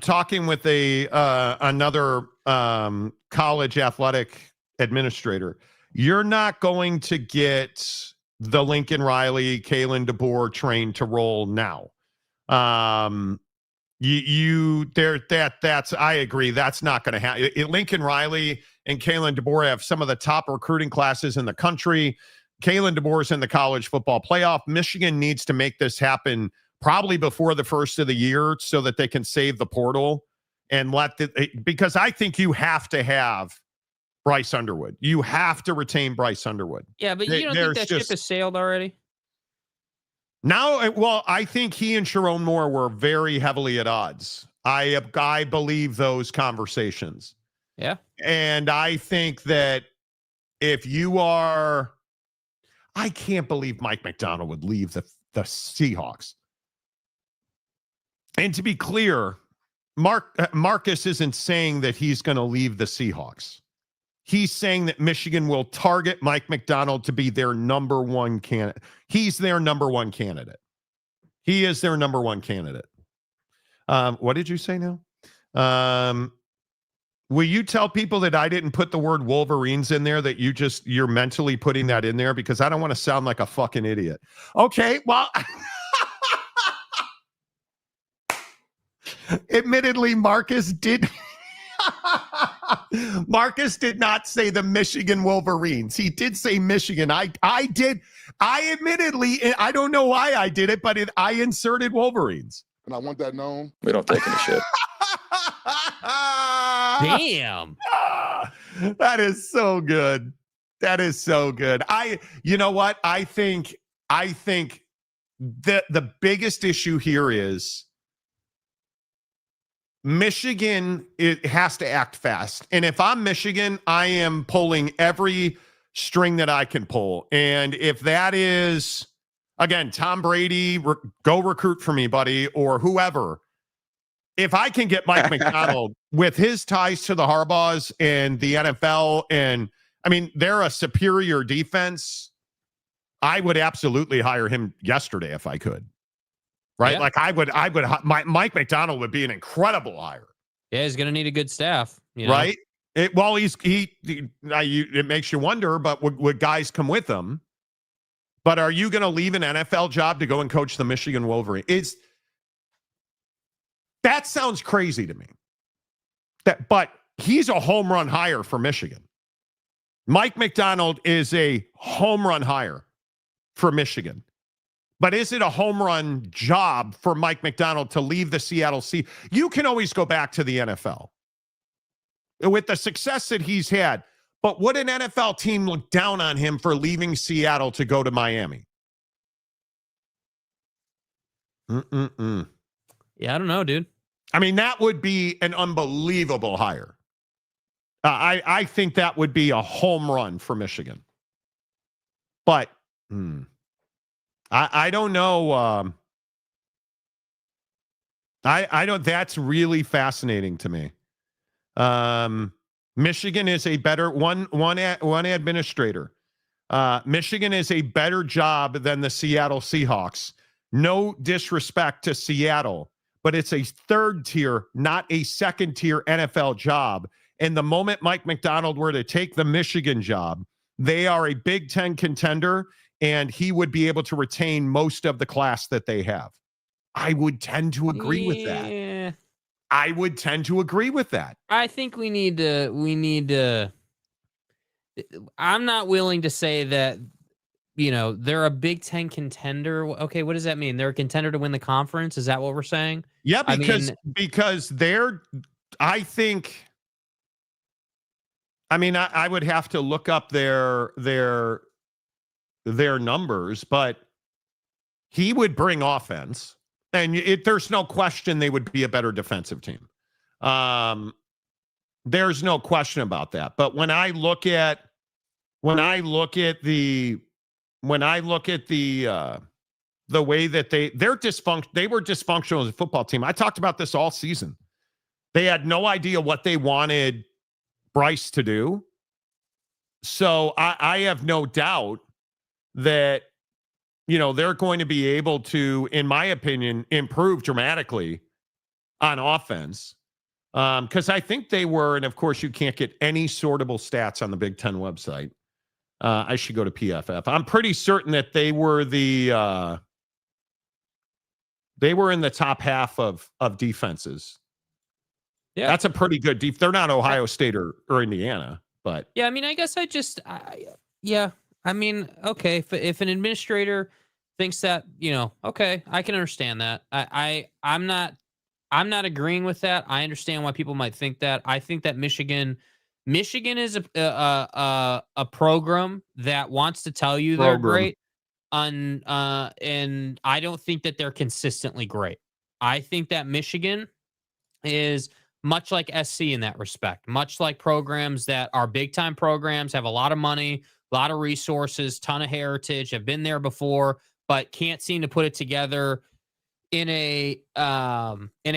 [SPEAKER 3] talking with another college athletic administrator. You're not going to get the Lincoln Riley, Kalen DeBoer train to roll now. That's I agree. That's not going to happen. Lincoln Riley and Kalen DeBoer have some of the top recruiting classes in the country. Kalen DeBoer is in the college football playoff. Michigan needs to make this happen probably before the first of the year so that they can save the portal and because I think you have to have Bryce Underwood. You have to retain Bryce Underwood.
[SPEAKER 4] Yeah, but you don't think that ship has sailed already?
[SPEAKER 3] Now, well, I think he and Sherrone Moore were very heavily at odds. I believe those conversations.
[SPEAKER 4] Yeah.
[SPEAKER 3] And I think that if you are, I can't believe Mike McDonald would leave the Seahawks. And to be clear, Marcus isn't saying that he's going to leave the Seahawks. He's saying that Michigan will target Mike Macdonald to be their number one candidate. He's their number one candidate. He is their number one candidate. What did you say now? Will you tell people that I didn't put the word Wolverines in there, that you're mentally putting that in there? Because I don't want to sound like a fucking idiot. Okay, well, admittedly, Marcus did not say the Michigan Wolverines. He did say Michigan. I did. I admittedly, I don't know why I did it, but I inserted Wolverines.
[SPEAKER 5] And I want that known.
[SPEAKER 6] We don't take any shit.
[SPEAKER 4] Damn.
[SPEAKER 3] That is so good. That is so good. You know what? I think the biggest issue here is Michigan, it has to act fast. And if I'm Michigan, I am pulling every string that I can pull. And if that is, again, Tom Brady, go recruit for me, buddy, or whoever. If I can get Mike Macdonald with his ties to the Harbaughs and the NFL, and I mean, they're a superior defense, I would absolutely hire him yesterday if I could. Right? Yeah. Like Mike Macdonald would be an incredible hire.
[SPEAKER 4] Yeah, he's going to need a good staff. You know?
[SPEAKER 3] Right? It makes you wonder, but would guys come with him? But are you going to leave an NFL job to go and coach the Michigan Wolverines? That sounds crazy to me. But he's a home run hire for Michigan. Mike Macdonald is a home run hire for Michigan. But is it a home run job for Mike Macdonald to leave the Seattle Sea? You can always go back to the NFL with the success that he's had. But would an NFL team look down on him for leaving Seattle to go to Miami?
[SPEAKER 4] Yeah, I don't know, dude.
[SPEAKER 3] I mean, that would be an unbelievable hire. I think that would be a home run for Michigan. But I don't know. I don't. That's really fascinating to me. Michigan is a better one administrator. Michigan is a better job than the Seattle Seahawks. No disrespect to Seattle, but it's a third tier, not a second tier NFL job. And the moment Mike Macdonald were to take the Michigan job, they are a Big Ten contender, and he would be able to retain most of the class that they have. I would tend to agree with that. I would tend to agree with that.
[SPEAKER 4] I think we need to, I'm not willing to say that, you know, they're a Big Ten contender. Okay, what does that mean? They're a contender to win the conference? Is that what we're saying?
[SPEAKER 3] Yeah, because they're, I think, I mean, I would have to look up their numbers, but he would bring offense, and there's no question they would be a better defensive team. There's no question about that. But when I look at the way that they were dysfunctional as a football team. I talked about this all season. They had no idea what they wanted Bryce to do. So I have no doubt that, you know, they're going to be able to, in my opinion, improve dramatically on offense. Because I think they were, and of course you can't get any sortable stats on the Big Ten website. I should go to PFF. I'm pretty certain that they were in the top half of defenses. Yeah, that's a pretty good defense. They're not Ohio State or Indiana, but
[SPEAKER 4] yeah, I mean, I guess I mean, okay, if an administrator thinks that, you know, okay, I can understand that. I'm not agreeing with that. I understand why people might think that. I think that Michigan is a program that wants to tell you they're great, and I don't think that they're consistently great. I think that Michigan is much like SC in that respect, much like programs that are big time programs, have a lot of money, a lot of resources, ton of heritage, have been there before, but can't seem to put it together in a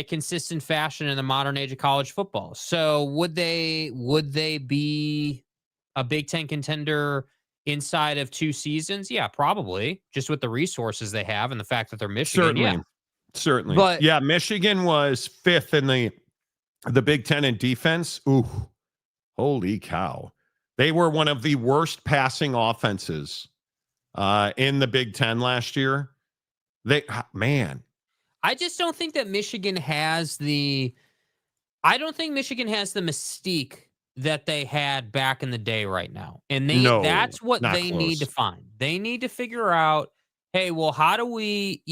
[SPEAKER 4] consistent fashion in the modern age of college football. So would they be a Big Ten contender inside of 2 seasons? Yeah, probably. Just with the resources they have and the fact that they're Michigan. Yeah.
[SPEAKER 3] Certainly.
[SPEAKER 4] But
[SPEAKER 3] Yeah, Michigan was 5th in the Big Ten in defense. Ooh, holy cow. They were one of the worst passing offenses in the Big Ten last year. Man.
[SPEAKER 4] I just don't think that Michigan has I don't think Michigan has the mystique that they had back in the day right now. And
[SPEAKER 3] No,
[SPEAKER 4] that's what
[SPEAKER 3] not
[SPEAKER 4] they need to
[SPEAKER 3] close.
[SPEAKER 4] find. They need to figure out, hey, well, how do we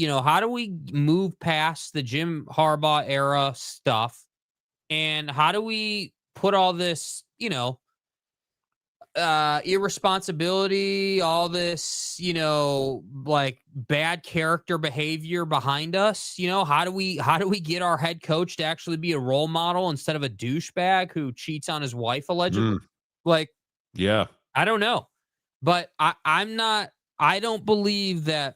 [SPEAKER 4] move past the Jim Harbaugh era stuff? And how do we put all this, irresponsibility, all this, like bad character behavior behind us? How do we get our head coach to actually be a role model instead of a douchebag who cheats on his wife allegedly? Like,
[SPEAKER 3] Yeah.
[SPEAKER 4] I don't know, but I don't believe that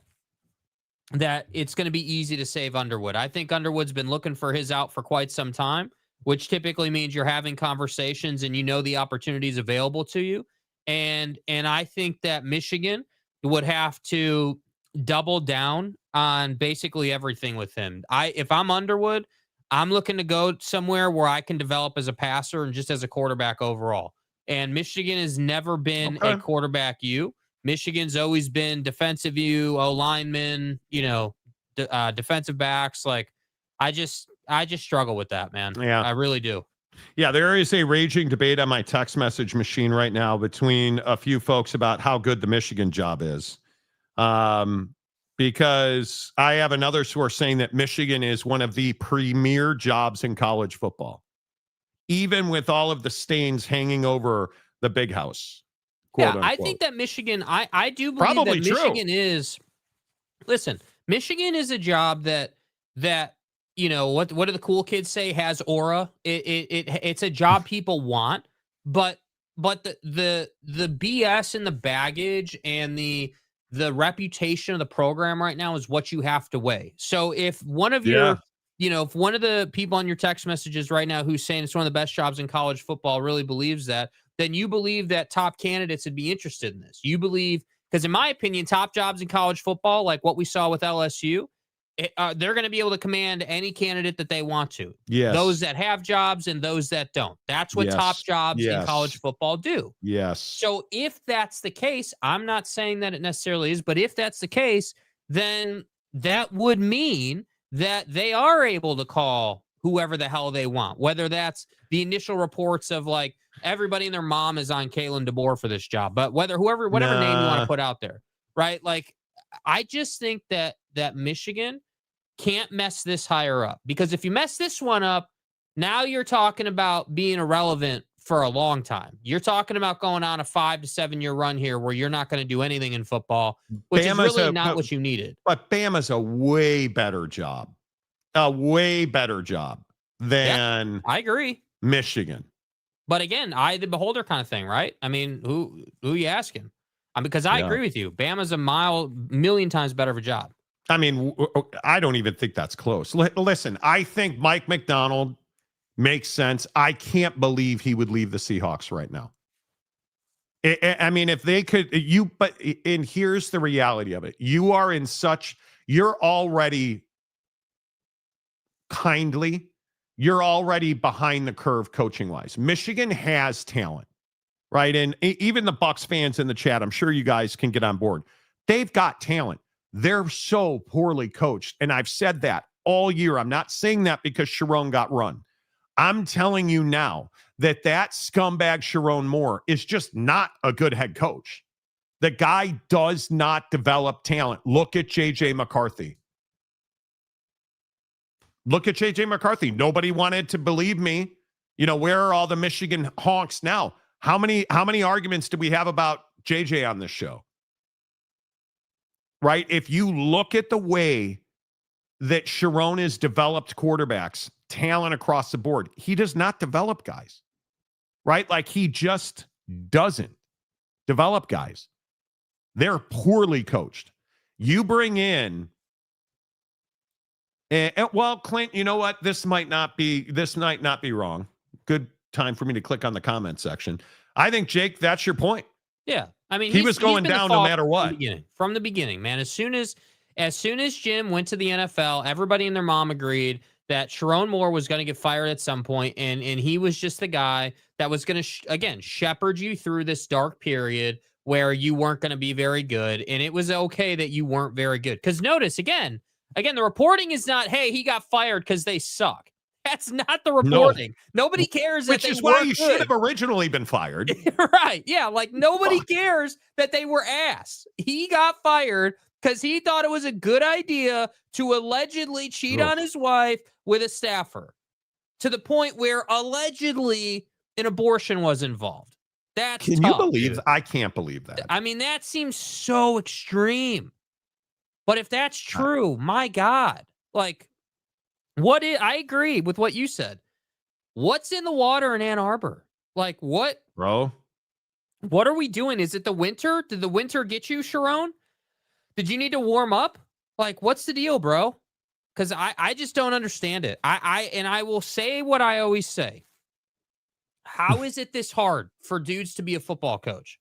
[SPEAKER 4] it's going to be easy to save Underwood. I think Underwood's been looking for his out for quite some time, which typically means you're having conversations and the opportunities available to you. And I think that Michigan would have to double down on basically everything with him. If I'm Underwood, I'm looking to go somewhere where I can develop as a passer and just as a quarterback overall. And Michigan has never been a quarterback U. Michigan's always been defensive U, O-linemen, defensive backs. Like, I just struggle with that, man.
[SPEAKER 3] Yeah.
[SPEAKER 4] I really do.
[SPEAKER 3] Yeah, there is a raging debate on my text message machine right now between a few folks about how good the Michigan job is. Because I have another source saying that Michigan is one of the premier jobs in college football, even with all of the stains hanging over the big house.
[SPEAKER 4] Yeah, I think that Michigan, I do believe
[SPEAKER 3] Probably
[SPEAKER 4] that
[SPEAKER 3] true.
[SPEAKER 4] Michigan is, listen, Michigan is a job that what do the cool kids say, has aura. It's a job people want, but the BS and the baggage and the reputation of the program right now is what you have to weigh. So if one of if one of the people on your text messages right now who's saying it's one of the best jobs in college football really believes that, then you believe that top candidates would be interested in this. You believe, because in my opinion, top jobs in college football, like what we saw with LSU, they're going to be able to command any candidate that they want to.
[SPEAKER 3] Yes.
[SPEAKER 4] Those that have jobs and those that don't. That's what top jobs in college football do.
[SPEAKER 3] Yes.
[SPEAKER 4] So if that's the case, I'm not saying that it necessarily is, but if that's the case, then that would mean that they are able to call whoever the hell they want, whether that's the initial reports of like everybody and their mom is on Kalen DeBoer for this job, but whatever name you want to put out there, right? Like, I just think that Michigan can't mess this hire up, because if you mess this one up, now you're talking about being irrelevant for a long time. You're talking about going on a 5 to 7 year run here where you're not going to do anything in football, which is really not what you needed.
[SPEAKER 3] But Bama's a way better job than
[SPEAKER 4] I agree.
[SPEAKER 3] Michigan.
[SPEAKER 4] But again, eye of the beholder kind of thing, right? I mean, who you asking? Because I agree with you. Bama's a million times better of a job.
[SPEAKER 3] I mean, I don't even think that's close. Listen, I think Mike McDonald makes sense. I can't believe he would leave the Seahawks right now. I mean, if they could, and here's the reality of it. You're already behind the curve coaching wise. Michigan has talent, right? And even the Bucs fans in the chat, I'm sure you guys can get on board. They've got talent. They're so poorly coached. And I've said that all year. I'm not saying that because Sherrone got run. I'm telling you now that scumbag Sherrone Moore is just not a good head coach. The guy does not develop talent. Look at J.J. McCarthy. Nobody wanted to believe me. Where are all the Michigan honks now? How many arguments do we have about JJ on this show? Right? If you look at the way that Sherrone has developed quarterbacks, talent across the board, he does not develop guys. Right? Like, he just doesn't develop guys. They're poorly coached. You bring in well, Clint, you know what? This might not be wrong. Good time for me to click on the comment section. I think, Jake, that's your point.
[SPEAKER 4] Yeah. I mean,
[SPEAKER 3] he was going
[SPEAKER 4] been the
[SPEAKER 3] down no
[SPEAKER 4] fall
[SPEAKER 3] matter what.
[SPEAKER 4] From the beginning, man. As soon as Jim went to the NFL, everybody and their mom agreed that Sherrone Moore was going to get fired at some point, and he was just the guy that was going to, again, shepherd you through this dark period where you weren't going to be very good, and it was okay that you weren't very good. Because notice, again, the reporting is not, hey, he got fired because they suck. That's not the reporting. No. Nobody cares that
[SPEAKER 3] Which
[SPEAKER 4] they
[SPEAKER 3] is why you
[SPEAKER 4] good.
[SPEAKER 3] should have originally been fired.
[SPEAKER 4] Right. Yeah. Like nobody cares that they were ass. He got fired because he thought it was a good idea to allegedly cheat on his wife with a staffer to the point where allegedly an abortion was involved. That's
[SPEAKER 3] Can
[SPEAKER 4] tough,
[SPEAKER 3] you believe?
[SPEAKER 4] dude.
[SPEAKER 3] I can't believe that.
[SPEAKER 4] I mean, that seems so extreme. But if that's true, my God, like I agree with what you said. What's in the water in Ann Arbor? Like what?
[SPEAKER 3] Bro.
[SPEAKER 4] What are we doing? Is it the winter? Did the winter get you, Sherrone? Did you need to warm up? Like, what's the deal, bro? Because I just don't understand it. I will say what I always say. How is it this hard for dudes to be a football coach?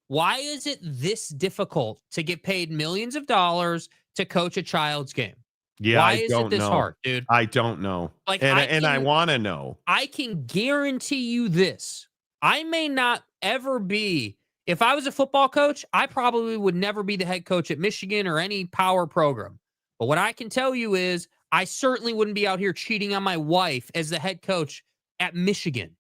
[SPEAKER 4] Why is it this difficult to get paid millions of dollars to coach a child's game?
[SPEAKER 3] Yeah,
[SPEAKER 4] Why
[SPEAKER 3] I
[SPEAKER 4] is
[SPEAKER 3] don't
[SPEAKER 4] it this
[SPEAKER 3] know.
[SPEAKER 4] hard, dude?
[SPEAKER 3] I don't know.
[SPEAKER 4] Like,
[SPEAKER 3] I want to know.
[SPEAKER 4] I can guarantee you this. I may not ever be, if I was a football coach, I probably would never be the head coach at Michigan or any power program. But what I can tell you is I certainly wouldn't be out here cheating on my wife as the head coach at Michigan.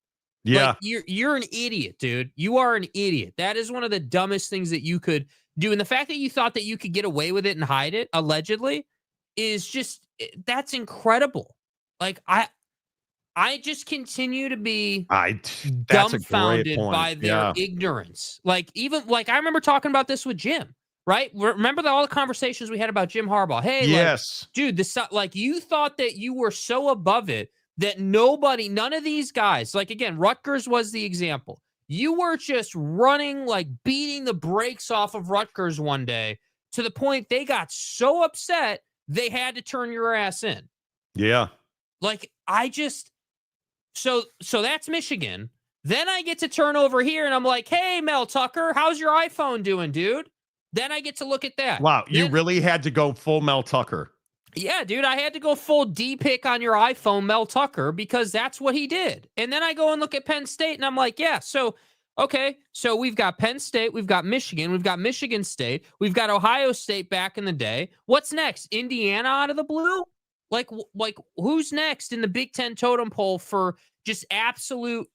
[SPEAKER 3] Yeah.
[SPEAKER 4] Like, you're an idiot, dude. You are an idiot. That is one of the dumbest things that you could do. And the fact that you thought that you could get away with it and hide it, allegedly, is just, that's incredible. Like, I just continue to be dumbfounded by their ignorance. Like, even like I remember talking about this with Jim, right? Remember all the conversations we had about Jim Harbaugh? Hey,
[SPEAKER 3] yes,
[SPEAKER 4] dude, like you thought that you were so above it that none of these guys, like again, Rutgers was the example. You were just running, like beating the brakes off of Rutgers one day to the point they got so upset they had to turn your ass in.
[SPEAKER 3] Yeah.
[SPEAKER 4] Like So that's Michigan. Then I get to turn over here and I'm like, hey, Mel Tucker, how's your iPhone doing, dude? Then I get to look at that.
[SPEAKER 3] Wow, you really had to go full Mel Tucker.
[SPEAKER 4] Yeah, dude, I had to go full D-pick on your iPhone, Mel Tucker, because that's what he did. And then I go and look at Penn State and I'm like, yeah, so we've got Penn State, we've got Michigan, we've got Michigan State, we've got Ohio State back in the day. What's next? Indiana out of the blue? Like who's next in the Big Ten totem pole for just absolute,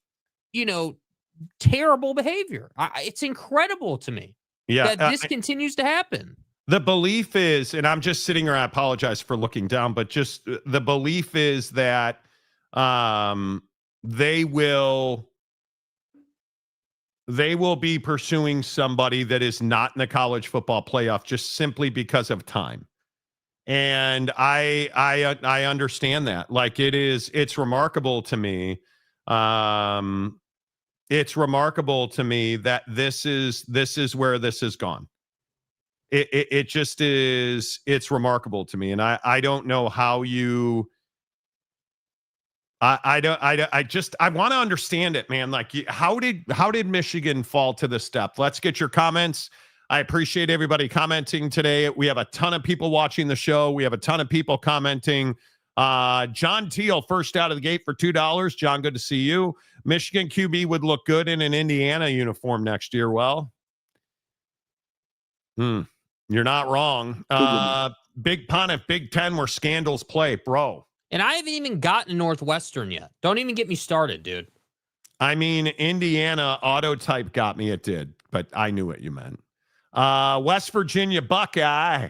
[SPEAKER 4] terrible behavior? It's incredible to me that this continues to happen.
[SPEAKER 3] The belief is, and I'm just sitting here, I apologize for looking down, but just the belief is that they will be pursuing somebody that is not in the college football playoff just simply because of time. And I understand that. Like it's remarkable to me. It's remarkable to me that this is where this has gone. It just is. It's remarkable to me. And I don't know how you, I want to understand it, man. Like how did Michigan fall to this step? Let's get your comments. I appreciate everybody commenting today. We have a ton of people watching the show. We have a ton of people commenting. John Teal, first out of the gate for $2. John, good to see you. Michigan QB would look good in an Indiana uniform next year. Well, you're not wrong. Big pun at Big Ten where scandals play, bro.
[SPEAKER 4] And I haven't even gotten Northwestern yet. Don't even get me started, dude.
[SPEAKER 3] I mean, Indiana autotype got me. It did, but I knew what you meant. West Virginia Buckeye.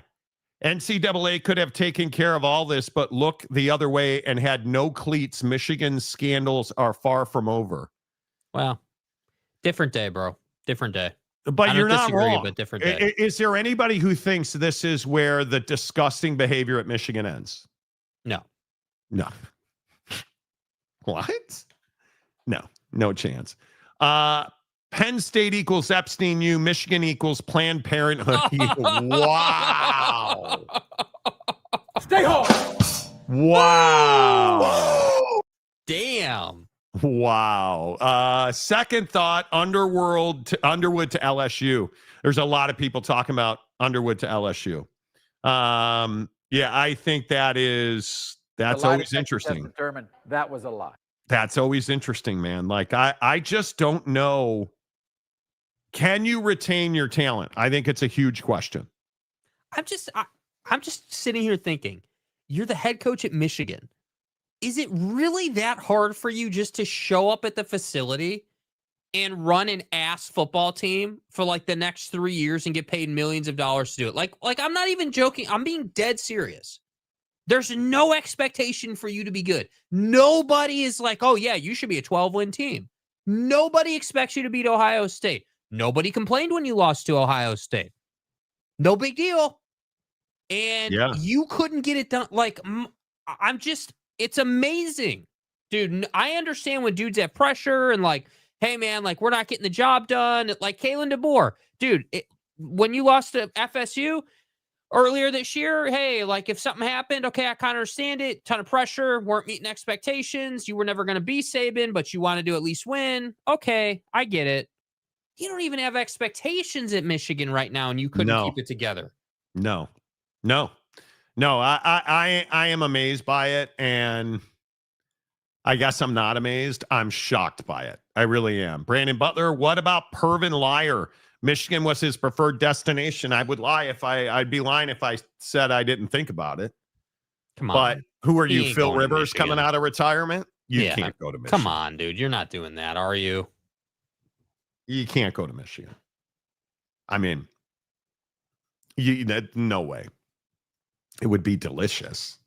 [SPEAKER 3] NCAA could have taken care of all this, but look the other way and had no cleats. Michigan's scandals are far from over.
[SPEAKER 4] Well, different day, bro. Different day.
[SPEAKER 3] But you're not wrong.
[SPEAKER 4] But different day.
[SPEAKER 3] Is there anybody who thinks this is where the disgusting behavior at Michigan ends?
[SPEAKER 4] No.
[SPEAKER 3] What? No chance. Penn State equals Epstein U. Michigan equals Planned Parenthood. Wow.
[SPEAKER 5] Stay home.
[SPEAKER 3] Wow.
[SPEAKER 4] Damn.
[SPEAKER 3] Wow. Second thought, Underwood to LSU. There's a lot of people talking about Underwood to LSU. Yeah, I think that's always interesting.
[SPEAKER 6] Determined that was a lie.
[SPEAKER 3] That's always interesting, man. Like I just don't know. Can you retain your talent? I think it's a huge question.
[SPEAKER 4] I'm just sitting here thinking, you're the head coach at Michigan. Is it really that hard for you just to show up at the facility and run an ass football team for like the next 3 years and get paid millions of dollars to do it? Like I'm not even joking. I'm being dead serious. There's no expectation for you to be good. Nobody is like, oh yeah, you should be a 12-win team. Nobody expects you to beat Ohio State. Nobody complained when you lost to Ohio State. No big deal. And you couldn't get it done. Like, it's amazing. Dude, I understand when dudes have pressure and like, hey man, like we're not getting the job done. Like Kalen DeBoer, dude, when you lost to FSU earlier this year, hey, like if something happened, okay, I kind of understand it. Ton of pressure, weren't meeting expectations. You were never going to be Saban, but you wanted to at least win. Okay, I get it. You don't even have expectations at Michigan right now, and you couldn't keep it together.
[SPEAKER 3] No. I am amazed by it, and I guess I'm not amazed. I'm shocked by it. I really am. Brandon Butler, what about Pervin Liar? Michigan was his preferred destination. I'd be lying if I said I didn't think about it.
[SPEAKER 4] Come on.
[SPEAKER 3] But who are you, Phil Rivers, coming out of retirement? You can't go to Michigan.
[SPEAKER 4] Come on, dude. You're not doing that, are you?
[SPEAKER 3] You can't go to Michigan. I mean, no way. It would be delicious.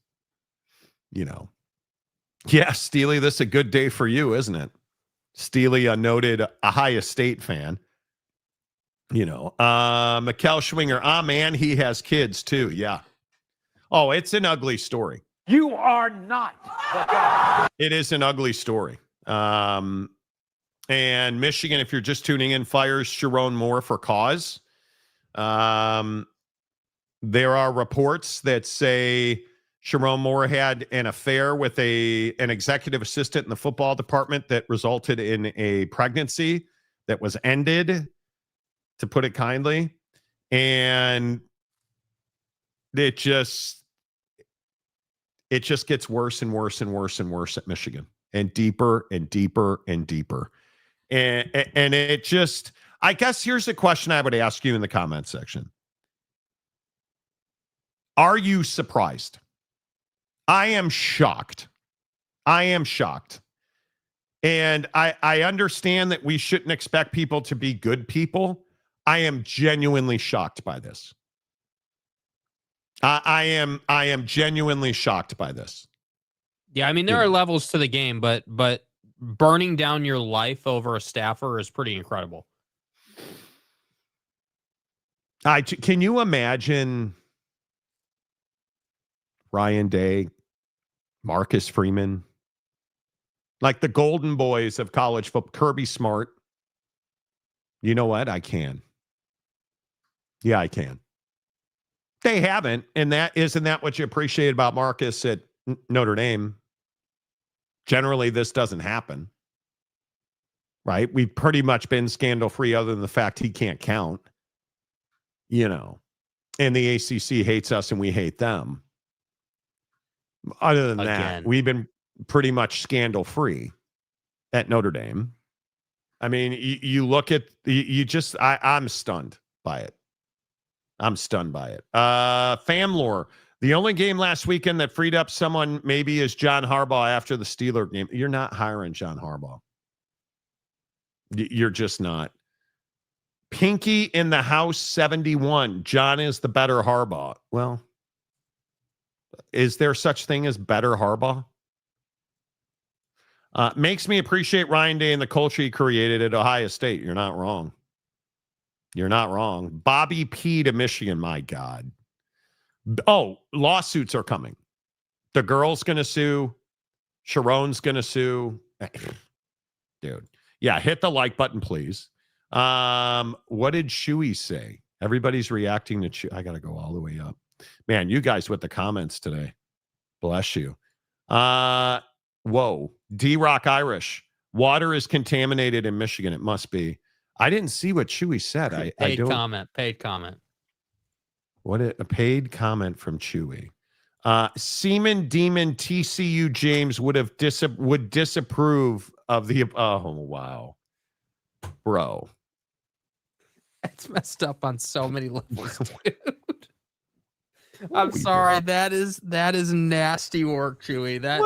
[SPEAKER 3] Yeah, Steely, this is a good day for you, isn't it? Steely, a noted Ohio State fan. Mikkel Schwinger, man, he has kids too. Yeah. Oh, it's an ugly story.
[SPEAKER 6] You are not the guy.
[SPEAKER 3] It is an ugly story. And Michigan, if you're just tuning in, fires Sherrone Moore for cause. There are reports that say Sherrone Moore had an affair with an executive assistant in the football department that resulted in a pregnancy that was ended, to put it kindly. And it just gets worse and worse and worse and worse at Michigan, and deeper and deeper and deeper. And it just, I guess here's the question I would ask you in the comment section. Are you surprised? I am shocked. And I understand that we shouldn't expect people to be good people. I am genuinely shocked by this. I am genuinely shocked by this.
[SPEAKER 4] Yeah, I mean, there are levels to the game, but burning down your life over a staffer is pretty incredible.
[SPEAKER 3] Can you imagine Ryan Day, Marcus Freeman, like the golden boys of college football, Kirby Smart? You know what? I can. Yeah, I can. They haven't, and isn't that what you appreciate about Marcus at Notre Dame? Generally, this doesn't happen, right? We've pretty much been scandal-free other than the fact he can't count, and the ACC hates us and we hate them. Other than that, we've been pretty much scandal-free at Notre Dame. I mean, you look at, I'm stunned by it. Famlore, the only game last weekend that freed up someone maybe is John Harbaugh after the Steeler game. You're not hiring John Harbaugh. You're just not. Pinky in the house 71. John is the better Harbaugh. Well, is there such thing as better Harbaugh? Makes me appreciate Ryan Day and the culture he created at Ohio State. You're not wrong. Bobby P to Michigan. My God. Oh, lawsuits are coming. The girl's going to sue. Sherrone's going to sue. Dude. Yeah, hit the like button, please. What did Chewy say? Everybody's reacting to Chewy. I got to go all the way up. Man, you guys with the comments today. Bless you. Whoa. D-Rock Irish. Water is contaminated in Michigan. It must be. I didn't see what Chewy said. I don't.
[SPEAKER 4] Paid comment.
[SPEAKER 3] What a paid comment from Chewy. Seaman Demon TCU James would disapprove of the. Oh wow, bro.
[SPEAKER 4] That's messed up on so many levels, dude. I'm sorry. That is nasty work, Chewy. That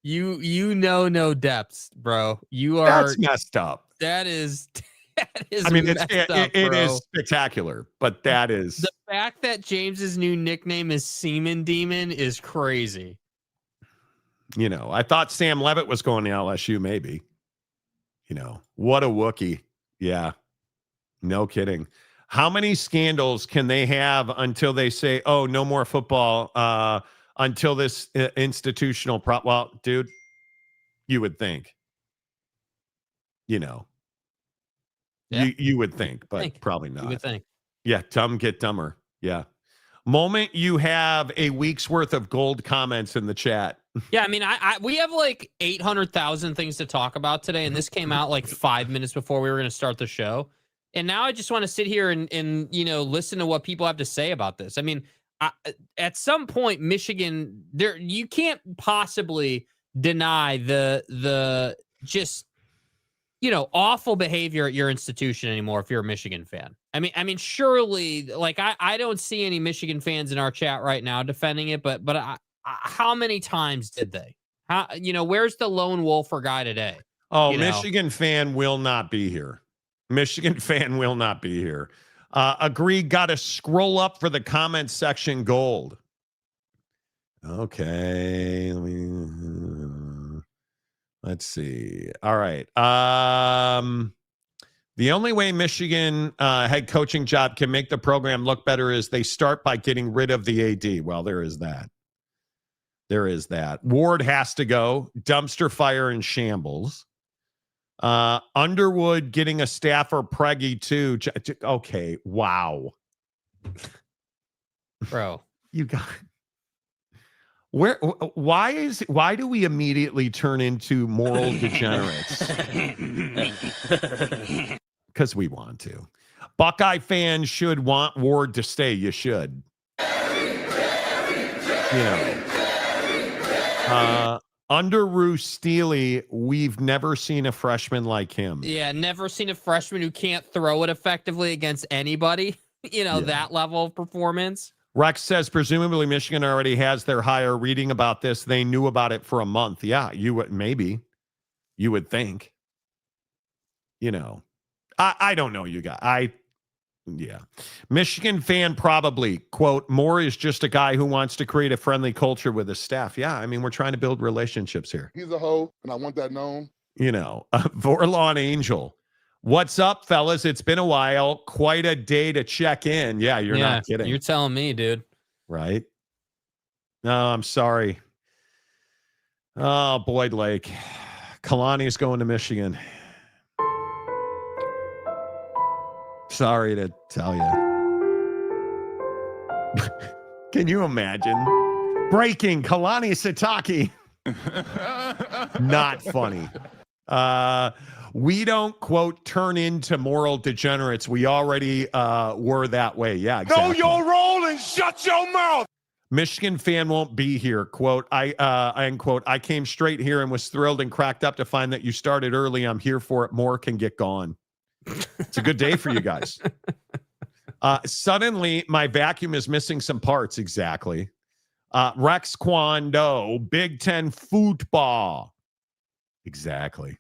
[SPEAKER 4] you know no depths, bro.
[SPEAKER 3] That's messed up.
[SPEAKER 4] That is
[SPEAKER 3] I mean,
[SPEAKER 4] messed up,
[SPEAKER 3] it is spectacular, but that is
[SPEAKER 4] the fact that James's new nickname is Seaman Demon is crazy.
[SPEAKER 3] You know, I thought Sam Levitt was going to LSU, maybe. You know, what a Wookiee. Yeah. No kidding. How many scandals can they have until they say, oh, no more football until this institutional well, dude, you would think. You know. Yeah. You would think, but probably not.
[SPEAKER 4] You would think.
[SPEAKER 3] Yeah, dumb get dumber. Yeah. Moment you have a week's worth of gold comments in the chat.
[SPEAKER 4] Yeah, I mean, we have like 800,000 things to talk about today, and this came out like 5 minutes before we were going to start the show. And now I just want to sit here and you know, listen to what people have to say about this. I mean, at some point, Michigan, you can't possibly deny the just, you know, awful behavior at your institution anymore if you're a Michigan fan. I mean, surely, like I don't see any Michigan fans in our chat right now defending it, but how many times did they? How, you know, where's the lone wolfer guy today?
[SPEAKER 3] Oh, Michigan fan will not be here. Michigan fan will not be here. Agree. Got to scroll up for the comment section gold. Okay. Let's see. All right. The only way Michigan head coaching job can make the program look better is they start by getting rid of the AD. Well, there is that. There is that. Ward has to go. Dumpster fire in shambles. Underwood getting a staffer preggy too. Okay. Wow.
[SPEAKER 4] Bro.
[SPEAKER 3] You got why do we immediately turn into moral degenerates? Because we want to. Buckeye fans should want Ward to stay. You should. You know. Under Roos Steely, we've never seen a freshman like him.
[SPEAKER 4] Yeah, never seen a freshman who can't throw it effectively against anybody. You know, that level of performance.
[SPEAKER 3] Rex says, presumably Michigan already has their hire. Reading about this, they knew about it for a month. Yeah, you would think. You know, I don't know, you guys. Yeah. Michigan fan probably, quote, Moore is just a guy who wants to create a friendly culture with his staff. Yeah, I mean, we're trying to build relationships here.
[SPEAKER 7] He's a hoe, and I want that known.
[SPEAKER 3] You know, Vorlon Angel. What's up, fellas? It's been a while. Quite a day to check in. Yeah, you're not kidding.
[SPEAKER 4] You're telling me, dude.
[SPEAKER 3] Right? No, I'm sorry. Oh, Boyd Lake. Kalani's going to Michigan. Sorry to tell you. Can you imagine? Breaking Kalani Sitake. Not funny. We don't, quote, turn into moral degenerates. We already were that way. Yeah, exactly.
[SPEAKER 7] Know your role and shut your mouth.
[SPEAKER 3] Michigan fan won't be here. Quote, unquote, I came straight here and was thrilled and cracked up to find that you started early. I'm here for it. More can get gone. It's a good day for you guys. Suddenly, my vacuum is missing some parts. Exactly. Rex Kwando, Big Ten football. Exactly.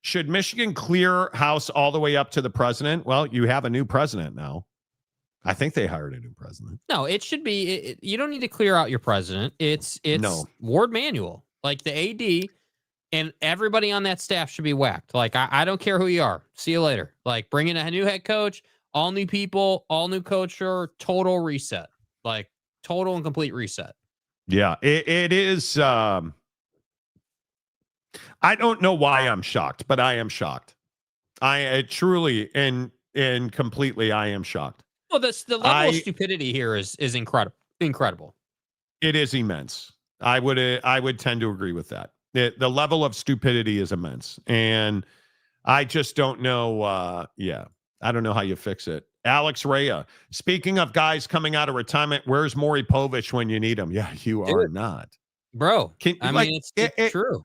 [SPEAKER 3] Should Michigan clear house all the way up to the president? Well, you have a new president now. I think they hired a new president.
[SPEAKER 4] No, it should be. You don't need to clear out your president. It's Ward Manuel, like the AD, and everybody on that staff should be whacked. Like I don't care who you are. See you later. Like bring in a new head coach, all new people, all new culture, total reset. Like total and complete reset.
[SPEAKER 3] Yeah, it is. I don't know why I'm shocked, but I am shocked. I truly and completely I am shocked.
[SPEAKER 4] Well, the level of stupidity here is incredible. Incredible.
[SPEAKER 3] It is immense. I would tend to agree with that. The level of stupidity is immense. And I just don't know. I don't know how you fix it. Alex Rea, speaking of guys coming out of retirement, where's Maury Povich when you need him? Yeah, you are not.
[SPEAKER 4] Bro, I
[SPEAKER 3] like,
[SPEAKER 4] mean, it's true.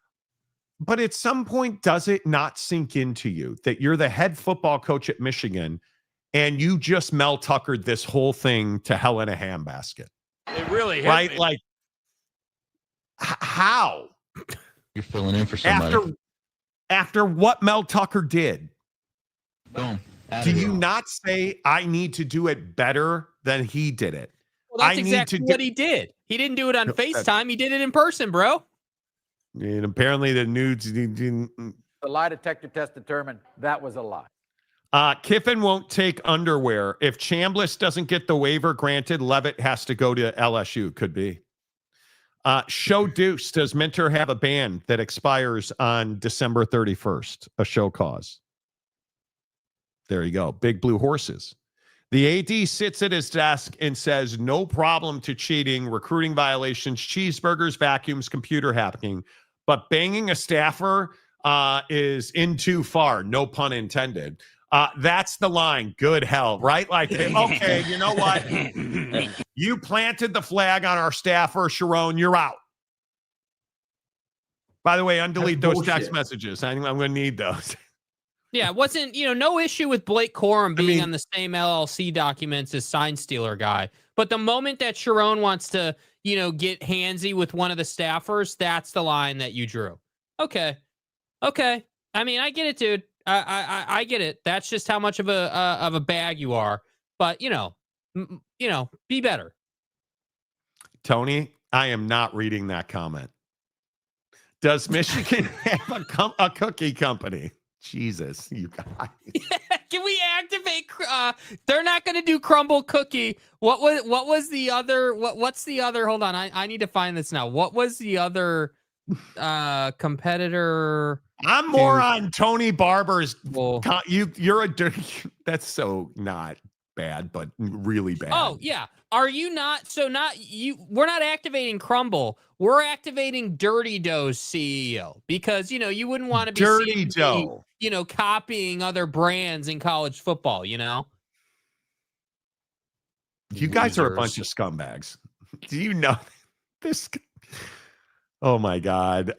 [SPEAKER 3] But at some point, does it not sink into you that you're the head football coach at Michigan and you just Mel Tuckered this whole thing to hell in a handbasket?
[SPEAKER 6] It really hit
[SPEAKER 3] right?
[SPEAKER 6] me.
[SPEAKER 3] Like, how?
[SPEAKER 8] You're filling in for somebody.
[SPEAKER 3] After what Mel Tucker did,
[SPEAKER 8] Boom.
[SPEAKER 3] do you not say, I need to do it better than he did it?
[SPEAKER 4] Well, that's exactly what he did. He didn't do it on FaceTime. He did it in person, bro.
[SPEAKER 3] And apparently the nudes didn't.
[SPEAKER 6] The lie detector test determined that was a lie.
[SPEAKER 3] Kiffin won't take underwear. If Chambliss doesn't get the waiver granted, Levitt has to go to LSU. Could be. Show Deuce. Does Minter have a ban that expires on December 31st? A show cause. There you go. Big blue horses. The AD sits at his desk and says, no problem to cheating, recruiting violations, cheeseburgers, vacuums, computer hacking. But banging a staffer is in too far. No pun intended. That's the line. Good hell, right? Like, okay, you know what? You planted the flag on our staffer, Sherrone. You're out. By the way, undelete those text messages. I'm going to need those.
[SPEAKER 4] Yeah, it wasn't, no issue with Blake Corum being on the same LLC documents as Sign Stealer guy. But the moment that Sherrone wants to, get handsy with one of the staffers, that's the line that you drew. Okay. I mean, I get it, dude. I get it. That's just how much of a bag you are. But, be better.
[SPEAKER 3] Tony, I am not reading that comment. Does Michigan have a cookie company? Jesus, you guys.
[SPEAKER 4] Can we activate? They're not going to do crumble cookie. What was the other? What's the other? Hold on, I need to find this now. What was the other competitor?
[SPEAKER 3] I'm more on Tony Barber's. You're a dirty. That's so not bad, but really bad.
[SPEAKER 4] Oh yeah, are you not? So not you. We're not activating crumble. We're activating Dirty Dough's CEO because you wouldn't want to be
[SPEAKER 3] Dirty Dough.
[SPEAKER 4] Copying other brands in college football. You
[SPEAKER 3] guys are a bunch of scumbags. Do you know this? Oh my God.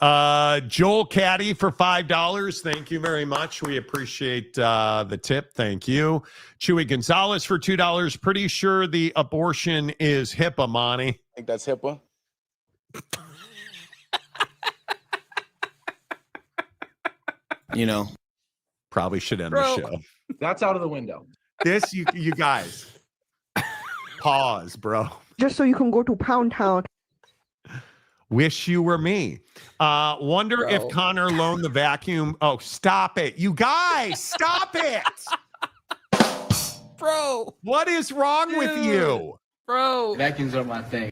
[SPEAKER 3] Joel Caddy for $5. Thank you very much. We appreciate the tip. Thank you. Chewy Gonzalez for $2. Pretty sure the abortion is HIPAA, Monty.
[SPEAKER 7] I think that's HIPAA.
[SPEAKER 3] Probably should end the show.
[SPEAKER 9] That's out of the window.
[SPEAKER 3] This, you guys. Pause, bro.
[SPEAKER 10] Just so you can go to Pound Town.
[SPEAKER 3] Wish you were me. Wonder if Connor loaned the vacuum. Oh, stop it. You guys, stop it.
[SPEAKER 4] Bro.
[SPEAKER 3] What is wrong with you?
[SPEAKER 4] Bro.
[SPEAKER 9] Vacuums are my thing.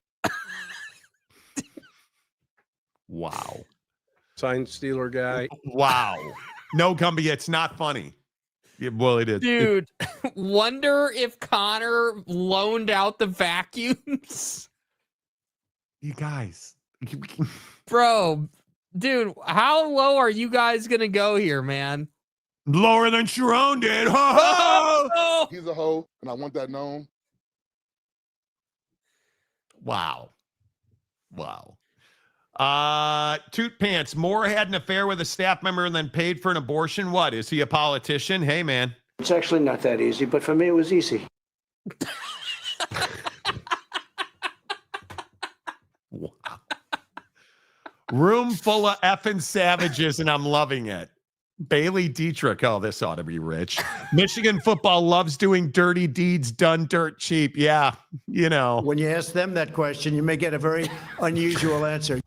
[SPEAKER 3] Wow.
[SPEAKER 11] Sign stealer guy.
[SPEAKER 3] Wow. No, Gumby, it's not funny. Well, it is.
[SPEAKER 4] Dude, wonder if Connor loaned out the vacuums.
[SPEAKER 3] You guys.
[SPEAKER 4] Bro, dude, how low are you guys going to go here, man?
[SPEAKER 3] Lower than Sherrone did.
[SPEAKER 7] He's a hoe, and I want that known.
[SPEAKER 3] Wow. Toot Pants. Moore had an affair with a staff member and then paid for an abortion. What? Is he a politician? Hey, man.
[SPEAKER 12] It's actually not that easy, but for me, it was easy.
[SPEAKER 3] Wow. Room full of effing savages, and I'm loving it. Bailey Dietrich. Oh, this ought to be rich. Michigan football loves doing dirty deeds done dirt cheap. Yeah,
[SPEAKER 12] When you ask them that question, you may get a very unusual answer.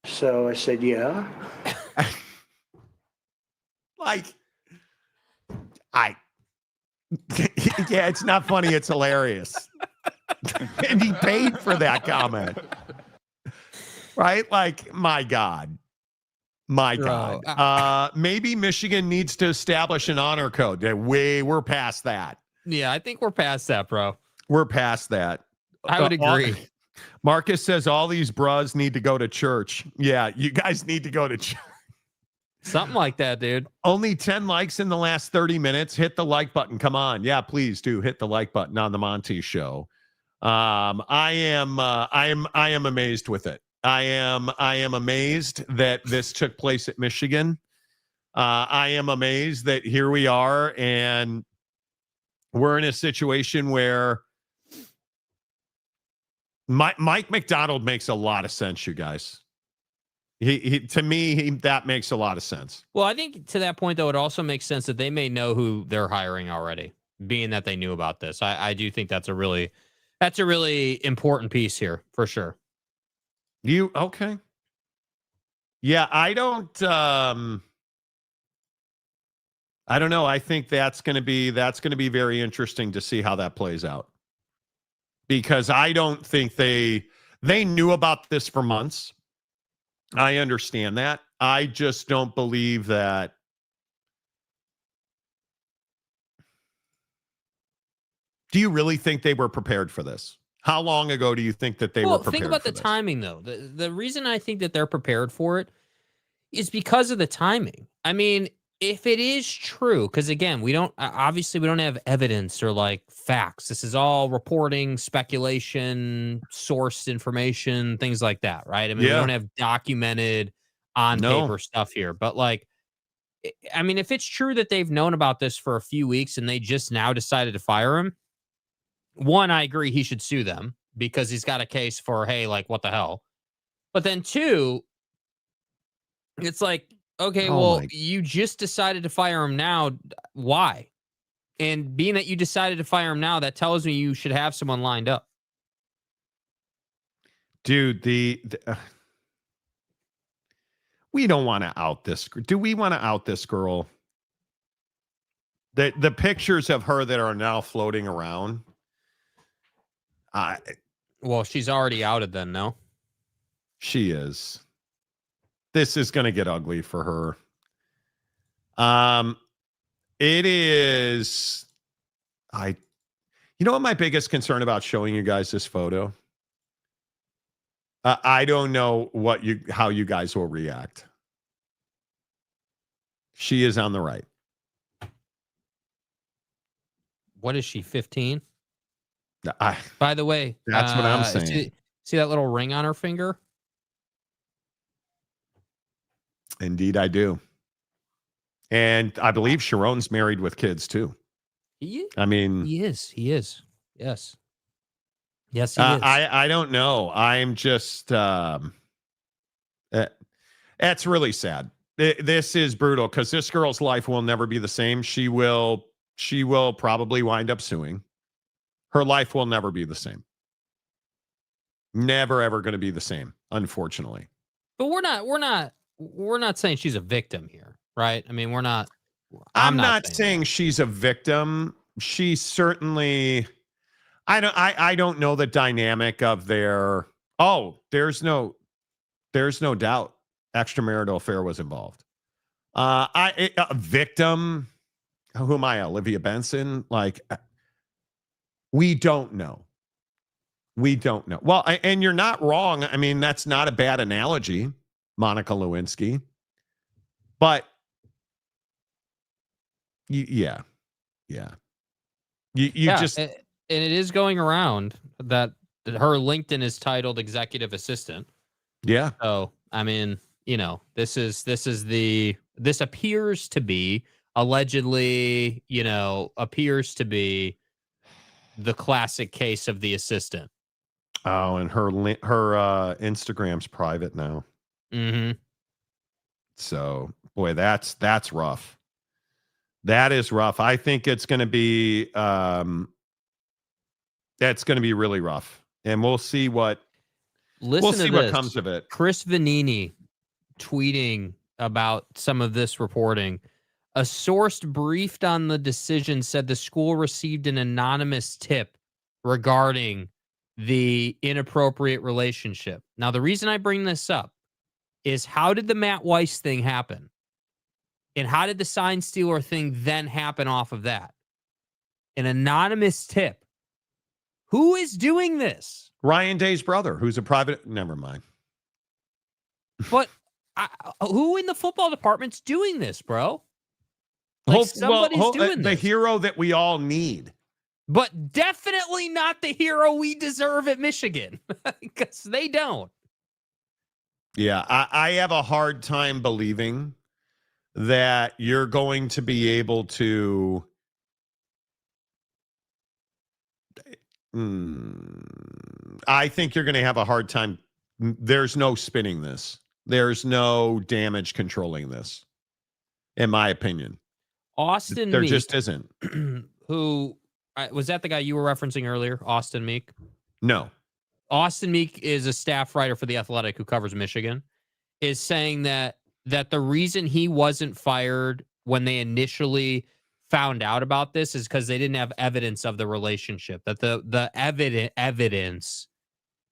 [SPEAKER 12] So I said, yeah.
[SPEAKER 3] Yeah, it's not funny. It's hilarious. And he paid for that comment. Right? Like, my God. Maybe Michigan needs to establish an honor code. We're past that.
[SPEAKER 4] Yeah, I think we're past that, bro.
[SPEAKER 3] We're past that.
[SPEAKER 4] I would agree.
[SPEAKER 3] Marcus says all these bras need to go to church. Yeah, you guys need to go to church.
[SPEAKER 4] Something like that, dude.
[SPEAKER 3] Only 10 likes in the last 30 minutes. Hit the like button. Come on. Yeah, please do hit the like button on the Monty Show. I am amazed with it. I am amazed that this took place at Michigan. I am amazed that here we are and we're in a situation where Mike McDonald makes a lot of sense, you guys. To me, that makes a lot of sense.
[SPEAKER 4] Well, I think to that point, though, it also makes sense that they may know who they're hiring already, being that they knew about this. I do think that's a really important piece here for sure.
[SPEAKER 3] Okay? Yeah, I don't know. I think that's going to be very interesting to see how that plays out. Because I don't think they knew about this for months. I understand that. I just don't believe that. Do you really think they were prepared for this? How long ago do you think that they were prepared for this?
[SPEAKER 4] Think about the timing, though. The reason I think that they're prepared for it is because of the timing. I mean, if it is true, because again, we don't have evidence or like facts. This is all reporting, speculation, sourced information, things like that, right? I mean, we don't have documented on paper stuff here, but like, I mean, if it's true that they've known about this for a few weeks and they just now decided to fire him, one, I agree he should sue them because he's got a case for, hey, like, what the hell? But then two, it's like, okay, you just decided to fire him now. Why? And being that you decided to fire him now, that tells me you should have someone lined up.
[SPEAKER 3] Dude, we don't want to out this. Do we want to out this girl? The pictures of her that are now floating around.
[SPEAKER 4] Well, she's already outed then, no?
[SPEAKER 3] She is. This is going to get ugly for her. It is. You know what my biggest concern about showing you guys this photo? I don't know how you guys will react. She is on the right.
[SPEAKER 4] What is she, 15?
[SPEAKER 3] By
[SPEAKER 4] the way,
[SPEAKER 3] that's what I'm saying.
[SPEAKER 4] See that little ring on her finger?
[SPEAKER 3] Indeed, I do. And I believe Sherrone's married with kids too.
[SPEAKER 4] He is. Yes. Yes, he is.
[SPEAKER 3] I don't know. I'm just that's really sad. This is brutal because this girl's life will never be the same. She will probably wind up suing. Her life will never be the same. Never ever going to be the same, unfortunately.
[SPEAKER 4] But we're not saying she's a victim here, right? I mean,
[SPEAKER 3] I'm not saying she's a victim. She certainly. I don't know the dynamic of their. Oh, there's no doubt extramarital affair was involved. A victim. Who am I? Olivia Benson? Like, we don't know. We don't know. Well, and you're not wrong. I mean, that's not a bad analogy, Monica Lewinsky. But yeah. You just.
[SPEAKER 4] And it is going around that her LinkedIn is titled executive assistant.
[SPEAKER 3] Yeah.
[SPEAKER 4] So, I mean, this appears to be allegedly, appears to be the classic case of the assistant.
[SPEAKER 3] Oh, and her Instagram's private now.
[SPEAKER 4] Mm-hmm.
[SPEAKER 3] So, boy, that's rough. That is rough. I think it's going to be that's going to be really rough, and we'll see what what comes of it.
[SPEAKER 4] Chris Vanini tweeting about some of this reporting. A source briefed on the decision said the school received an anonymous tip regarding the inappropriate relationship. Now, the reason I bring this up is how did the Matt Weiss thing happen? And how did the sign stealer thing then happen off of that? An anonymous tip. Who is doing this?
[SPEAKER 3] Ryan Day's brother, who's a private. Never mind.
[SPEAKER 4] But who in the football department's doing this, bro? Like somebody's doing
[SPEAKER 3] the
[SPEAKER 4] this.
[SPEAKER 3] hero that we all need.
[SPEAKER 4] But definitely not the hero we deserve at Michigan, because they don't.
[SPEAKER 3] Yeah, I have a hard time believing that you're going to be able to. I think you're going to have a hard time. There's no spinning this. There's no damage controlling this, in my opinion.
[SPEAKER 4] Austin
[SPEAKER 3] there
[SPEAKER 4] Meek,
[SPEAKER 3] just isn't.
[SPEAKER 4] Who was that? The guy you were referencing earlier, Austin Meek?
[SPEAKER 3] No.
[SPEAKER 4] Austin Meek is a staff writer for The Athletic who covers Michigan, is saying that the reason he wasn't fired when they initially found out about this is because they didn't have evidence of the relationship, that the evidence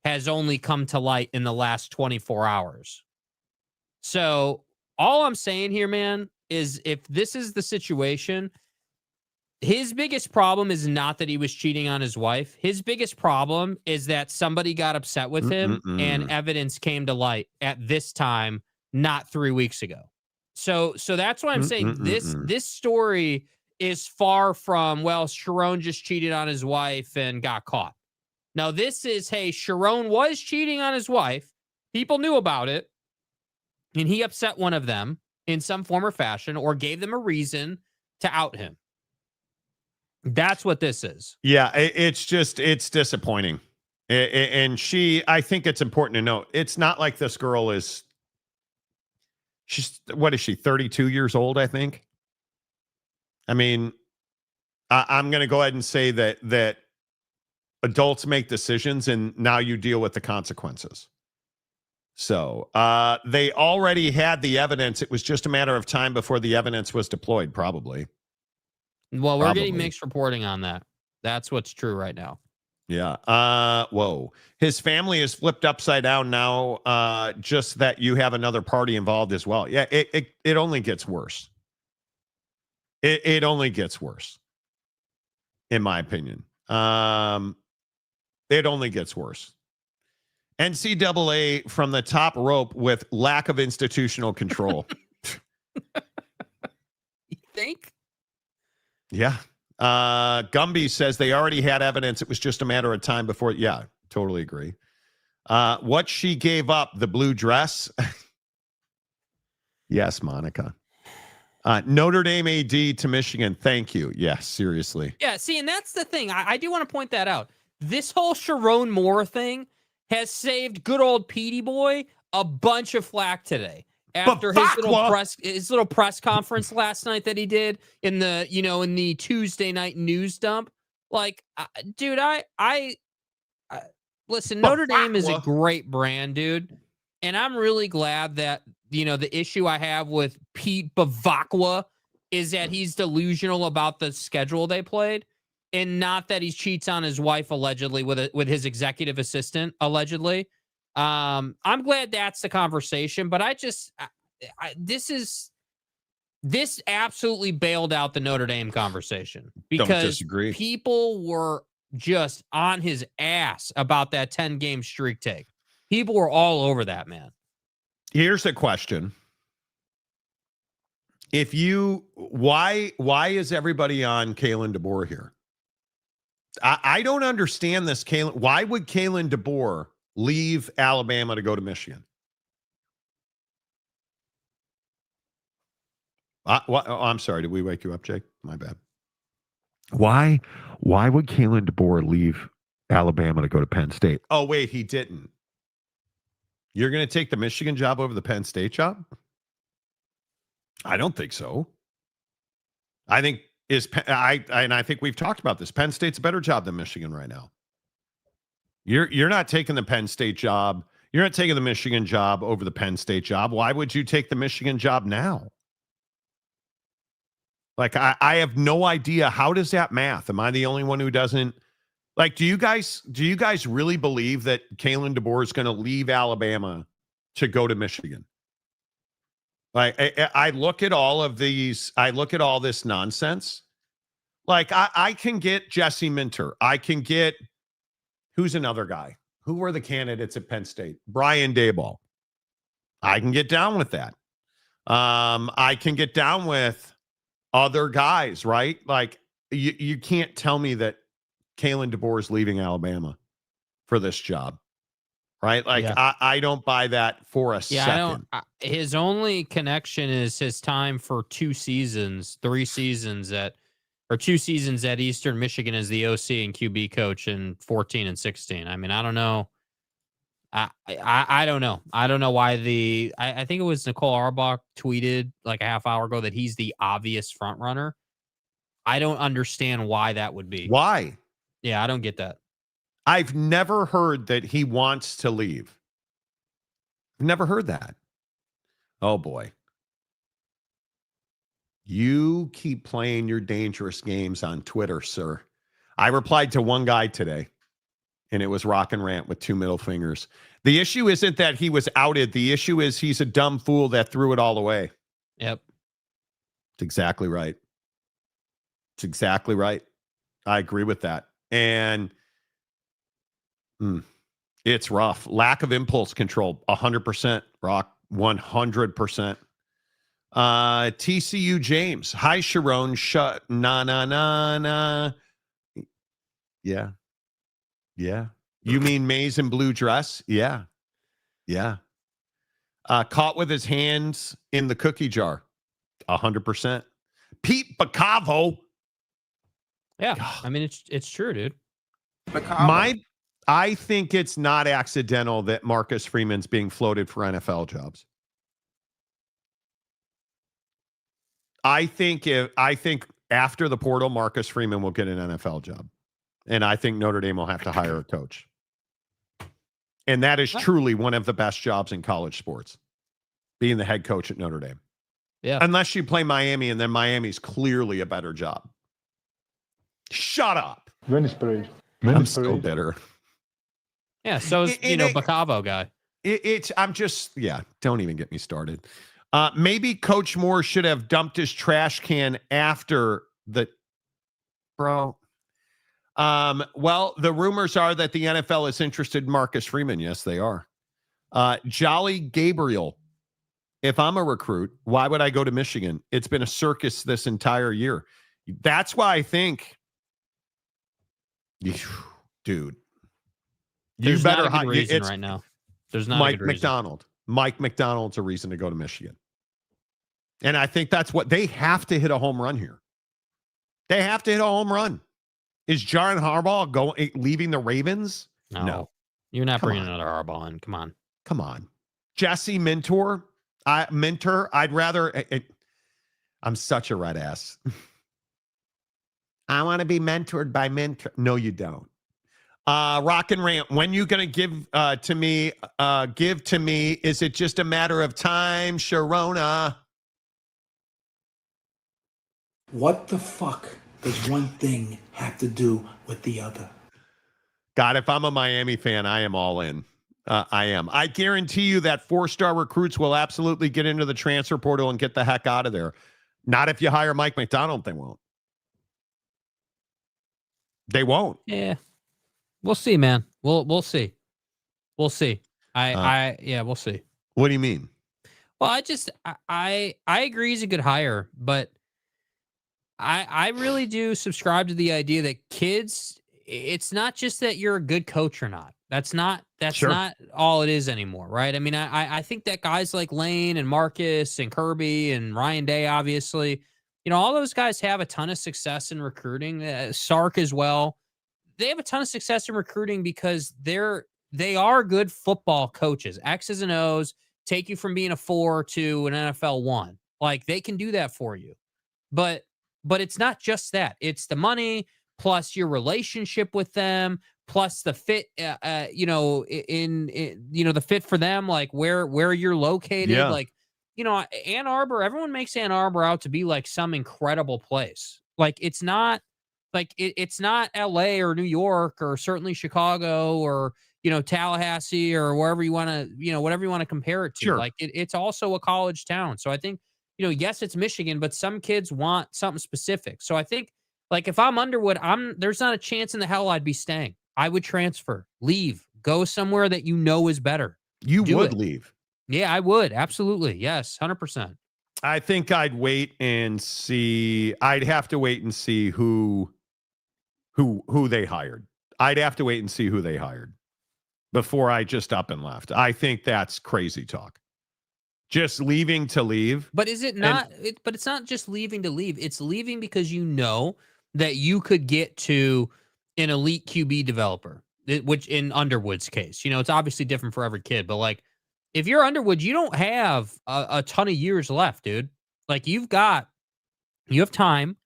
[SPEAKER 4] has only come to light in the last 24 hours. So all I'm saying here, man, is if this is the situation, his biggest problem is not that he was cheating on his wife. His biggest problem is that somebody got upset with him and evidence came to light at this time, not 3 weeks ago. So that's why I'm saying this story is far from, well, Sherrone just cheated on his wife and got caught. Now this is, hey, Sherrone was cheating on his wife. People knew about it. And he upset one of them in some form or fashion or gave them a reason to out him. That's what this is.
[SPEAKER 3] Yeah, it's disappointing. And I think it's important to note, it's not like this girl what is she, 32 years old, I think? I mean, I'm going to go ahead and say that adults make decisions and now you deal with the consequences. So they already had the evidence. It was just a matter of time before the evidence was deployed, probably.
[SPEAKER 4] Well, we're getting mixed reporting on that. That's what's true right now.
[SPEAKER 3] Yeah. Whoa. His family is flipped upside down now. Just that you have another party involved as well. Yeah. It only gets worse. It only gets worse, in my opinion. It only gets worse. NCAA from the top rope with lack of institutional control.
[SPEAKER 4] You think?
[SPEAKER 3] Yeah. Gumby says they already had evidence. It was just a matter of time before. Yeah, totally agree. What she gave up, the blue dress. Yes, Monica. Notre Dame AD to Michigan. Thank you. Yes, seriously.
[SPEAKER 4] Yeah, see, and that's the thing. I do want to point that out. This whole Sherrone Moore thing has saved good old Petey Boy a bunch of flack today. After his little press conference last night that he did in the Tuesday night news dump, like, dude, I listen. Notre Dame is a great brand, dude, and I'm really glad that the issue I have with Pete Bavacqua is that he's delusional about the schedule they played, and not that he cheats on his wife allegedly with his executive assistant allegedly. I'm glad that's the conversation, but this absolutely bailed out the Notre Dame conversation because people were just on his ass about that 10-game streak take. People were all over that, man.
[SPEAKER 3] Here's the question. Why is everybody on Kalen DeBoer here? I don't understand this. Why would Kalen DeBoer leave Alabama to go to Michigan? I'm sorry. Did we wake you up, Jake? My bad. Why would Kalen DeBoer leave Alabama to go to Penn State? Oh, wait, he didn't. You're going to take the Michigan job over the Penn State job? I don't think so. I think I think we've talked about this. Penn State's a better job than Michigan right now. You're not taking the Penn State job. You're not taking the Michigan job over the Penn State job. Why would you take the Michigan job now? Like, I have no idea. How does that math? Am I the only one who doesn't? Like, do you guys really believe that Kalen DeBoer is going to leave Alabama to go to Michigan? Like, I look at all of these. I look at all this nonsense. Like, I can get Jesse Minter. I can get, who's another guy Who were the candidates at Penn State? Brian Daboll. I can get down with that. I can get down with other guys, right? Like you can't tell me that Kalen DeBoer is leaving Alabama for this job, right? Like I don't buy that for a second.
[SPEAKER 4] His only connection is his time for 2 seasons at Eastern Michigan as the OC and QB coach in 14 and 16. I mean, I don't know. I don't know. I don't know why I think it was Nicole Auerbach tweeted like a half hour ago that he's the obvious front runner. I don't understand why that would be.
[SPEAKER 3] Why?
[SPEAKER 4] Yeah, I don't get that.
[SPEAKER 3] I've never heard that he wants to leave. I've never heard that. Oh boy. You keep playing your dangerous games on Twitter, sir. I replied to one guy today, and it was rock and rant with 2 middle fingers. The issue isn't that he was outed. The issue is he's a dumb fool that threw it all away.
[SPEAKER 4] Yep.
[SPEAKER 3] It's exactly right. It's exactly right. I agree with that. And it's rough. Lack of impulse control, 100%. Rock, 100%. TCU James. Hi, Sherrone. Na. Yeah. Yeah. You mean maize and blue dress? Yeah. Yeah. Caught with his hands in the cookie jar. 100%. Pete Bacavo.
[SPEAKER 4] Yeah. I mean, it's true, dude.
[SPEAKER 3] I think it's not accidental that Marcus Freeman's being floated for NFL jobs. I think after the portal, Marcus Freeman will get an NFL job. And I think Notre Dame will have to hire a coach. And that is truly one of the best jobs in college sports, being the head coach at Notre Dame.
[SPEAKER 4] Yeah.
[SPEAKER 3] Unless you play Miami, and then Miami's clearly a better job. Shut up. I'm still bitter.
[SPEAKER 4] Yeah, so is, Bacavo guy.
[SPEAKER 3] Don't even get me started. Maybe Coach Moore should have dumped his trash can after the bro. Well, the rumors are that the NFL is interested in Marcus Freeman. Yes, they are. Jolly Gabriel. If I'm a recruit, why would I go to Michigan? It's been a circus this entire year. That's why I think, dude,
[SPEAKER 4] There's not a good reason right now. There's not
[SPEAKER 3] Mike McDonald. Mike McDonald's a reason to go to Michigan. And I think that's what they have to hit a home run here. They have to hit a home run. Is John Harbaugh leaving the Ravens? No.
[SPEAKER 4] You're not bringing another Harbaugh in. Come on. Jesse
[SPEAKER 3] Minter. I'd rather. I'm such a red ass. I want to be mentored by Minter. No, you don't. Rock and rant. When you going to give to me? Give to me. Is it just a matter of time, Sharona?
[SPEAKER 13] What the fuck does one thing have to do with the other?
[SPEAKER 3] God, if I'm a Miami fan, I am all in. I am. I guarantee you that 4-star recruits will absolutely get into the transfer portal and get the heck out of there. Not if you hire Mike McDonald, they won't. They won't.
[SPEAKER 4] Yeah. We'll see, man. We'll see. We'll see. We'll see.
[SPEAKER 3] What do you mean?
[SPEAKER 4] Well, I agree he's a good hire, but I really do subscribe to the idea that kids, it's not just that you're a good coach or not. That's not all it is anymore, right? I mean, I think that guys like Lane and Marcus and Kirby and Ryan Day, obviously, all those guys have a ton of success in recruiting. Sark as well. They have a ton of success in recruiting because they are good football coaches. X's and O's take you from being a 4 to an NFL 1. Like, they can do that for you. But it's not just that. It's the money plus your relationship with them, plus the fit, in the fit for them, like where you're located.
[SPEAKER 3] Yeah.
[SPEAKER 4] Like, Ann Arbor, everyone makes Ann Arbor out to be like some incredible place. Like, it's not like it's not LA or New York or certainly Chicago or, Tallahassee or wherever you want to, whatever you want to compare it to.
[SPEAKER 3] Sure.
[SPEAKER 4] Like, it's also a college town. So I think, yes, it's Michigan, but some kids want something specific. So I think, like, if I'm Underwood, there's not a chance in the hell I'd be staying. I would transfer, leave, Go somewhere that you know is better.
[SPEAKER 3] You
[SPEAKER 4] Do
[SPEAKER 3] would
[SPEAKER 4] it.
[SPEAKER 3] leave.
[SPEAKER 4] Yeah, I would. Absolutely. Yes, 100%.
[SPEAKER 3] I think I'd wait and see. I'd have to wait and see who they hired. I'd have to wait and see who they hired before I just up and left. I think that's crazy talk. Just leaving to leave.
[SPEAKER 4] But is it not? But it's not just leaving to leave. It's leaving because you know that you could get to an elite QB developer, which in Underwood's case, it's obviously different for every kid. But like, if you're Underwood, you don't have a ton of years left, dude. Like you have time,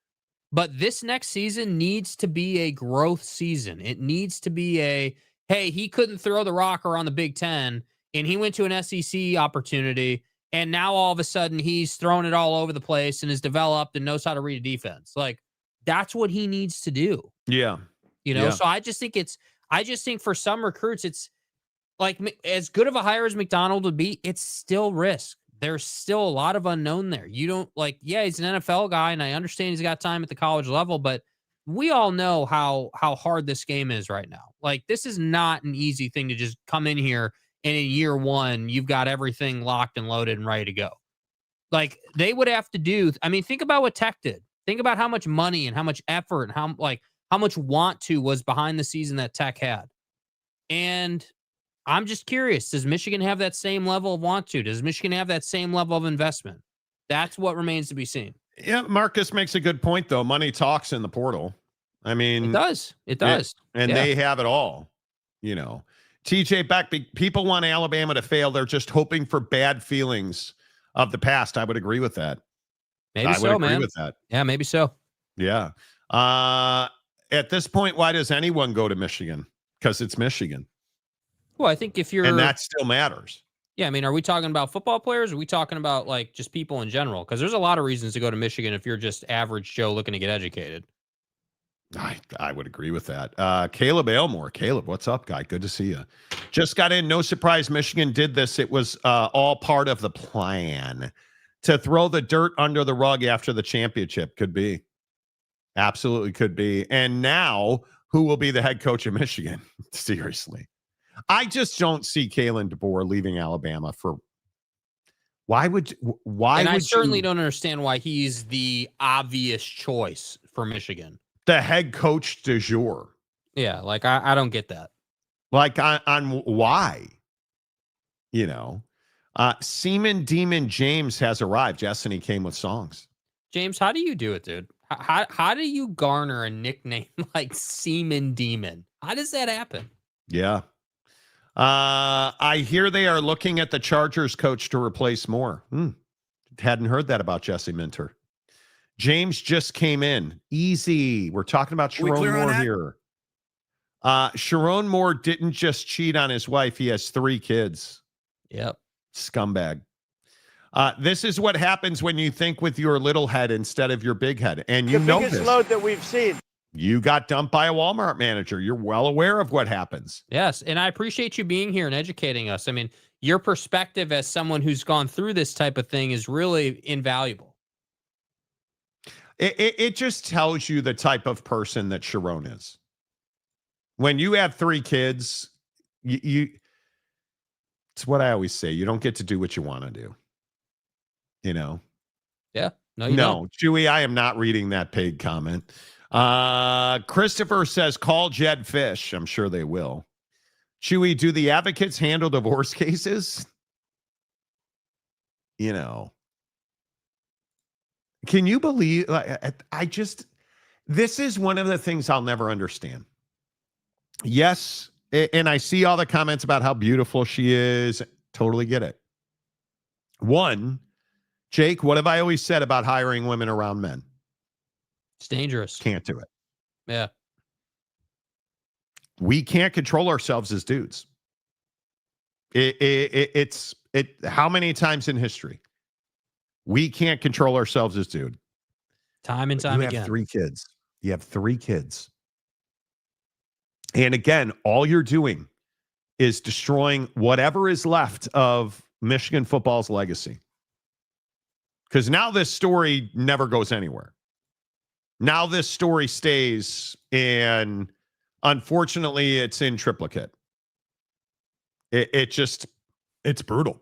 [SPEAKER 4] but this next season needs to be a growth season. It needs to be hey, he couldn't throw the rock around the Big Ten, and he went to an SEC opportunity. And now all of a sudden he's thrown it all over the place and is developed and knows how to read a defense. Like that's what he needs to do.
[SPEAKER 3] Yeah.
[SPEAKER 4] So I just think for some recruits, it's like as good of a hire as McDonald would be, it's still risk. There's still a lot of unknown there. You don't he's an NFL guy and I understand he's got time at the college level, but we all know how hard this game is right now. Like this is not an easy thing to just come in here and in year one, you've got everything locked and loaded and ready to go. Like they would have to do. I mean, think about what Tech did. Think about how much money and how much effort and how much want to was behind the season that Tech had. And I'm just curious, does Michigan have that same level of want to? Does Michigan have that same level of investment? That's what remains to be seen.
[SPEAKER 3] Yeah, Marcus makes a good point, though. Money talks in the portal. I mean,
[SPEAKER 4] it does. It does.
[SPEAKER 3] And they have it all, TJ Beck, people want Alabama to fail. They're just hoping for bad feelings of the past. I would agree with that.
[SPEAKER 4] Maybe so, man.
[SPEAKER 3] I would agree with that.
[SPEAKER 4] Yeah, maybe so.
[SPEAKER 3] Yeah. At this point, why does anyone go to Michigan? Because it's Michigan.
[SPEAKER 4] Well, I think and
[SPEAKER 3] that still matters.
[SPEAKER 4] Yeah, I mean, are we talking about football players? Or are we talking about just people in general? Because there's a lot of reasons to go to Michigan if you're just average Joe looking to get educated.
[SPEAKER 3] I would agree with that. Caleb Aylmore. Caleb, what's up, guy? Good to see you. Just got in. No surprise Michigan did this. It was all part of the plan to throw the dirt under the rug after the championship. Could be. Absolutely could be. And now, who will be the head coach of Michigan? Seriously. I just don't see Kalen DeBoer leaving Alabama for. Why? And
[SPEAKER 4] I certainly don't understand why he's the obvious choice for Michigan.
[SPEAKER 3] The head coach du jour.
[SPEAKER 4] Yeah, I don't get that.
[SPEAKER 3] On why? Seaman Demon James has arrived. Yes, and he came with songs.
[SPEAKER 4] James, how do you do it, dude? How do you garner a nickname like Seaman Demon? How does that happen?
[SPEAKER 3] Yeah. I hear they are looking at the Chargers coach to replace Moore. Hadn't heard that about Jesse Minter. James just came in. Easy. We're talking about Sherrone Moore here. Sherrone Moore didn't just cheat on his wife. He has 3 kids.
[SPEAKER 4] Yep.
[SPEAKER 3] Scumbag. This is what happens when you think with your little head instead of your big head. And you know this.
[SPEAKER 12] The biggest load that we've seen.
[SPEAKER 3] You got dumped by a Walmart manager. You're well aware of what happens.
[SPEAKER 4] Yes, and I appreciate you being here and educating us. I mean, your perspective as someone who's gone through this type of thing is really invaluable.
[SPEAKER 3] It just tells you the type of person that Sherrone is. When you have 3 kids, it's what I always say. You don't get to do what you want to do.
[SPEAKER 4] Yeah. No, you don't.
[SPEAKER 3] Chewy, I am not reading that paid comment. Christopher says, call Jed Fish. I'm sure they will. Chewy, do the advocates handle divorce cases? Can you believe? This is one of the things I'll never understand. Yes, and I see all the comments about how beautiful she is. Totally get it. One, Jake, what have I always said about hiring women around men?
[SPEAKER 4] It's dangerous.
[SPEAKER 3] Can't do it.
[SPEAKER 4] Yeah.
[SPEAKER 3] We can't control ourselves as dudes. It's how many times in history? We can't control ourselves as dude.
[SPEAKER 4] Time and time again.
[SPEAKER 3] You have 3 kids. You have 3 kids. And again, all you're doing is destroying whatever is left of Michigan football's legacy. Because now this story never goes anywhere. Now this story stays, and unfortunately, it's in triplicate. It's brutal.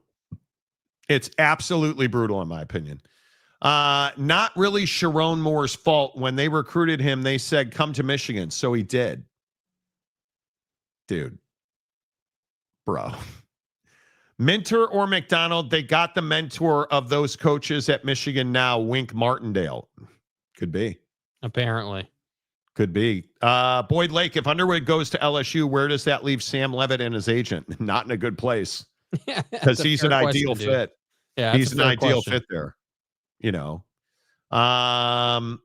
[SPEAKER 3] It's absolutely brutal, in my opinion. Not really Sherrone Moore's fault. When they recruited him, they said, come to Michigan. So he did. Dude. Bro. Minter or McDonald, they got the mentor of those coaches at Michigan now, Wink Martindale. Could be.
[SPEAKER 4] Apparently.
[SPEAKER 3] Could be. Boyd Lake, if Underwood goes to LSU, where does that leave Sam Levitt and his agent? Not in a good place. Because he's an ideal fit.
[SPEAKER 4] Yeah,
[SPEAKER 3] he's an ideal fit there. You know. I'm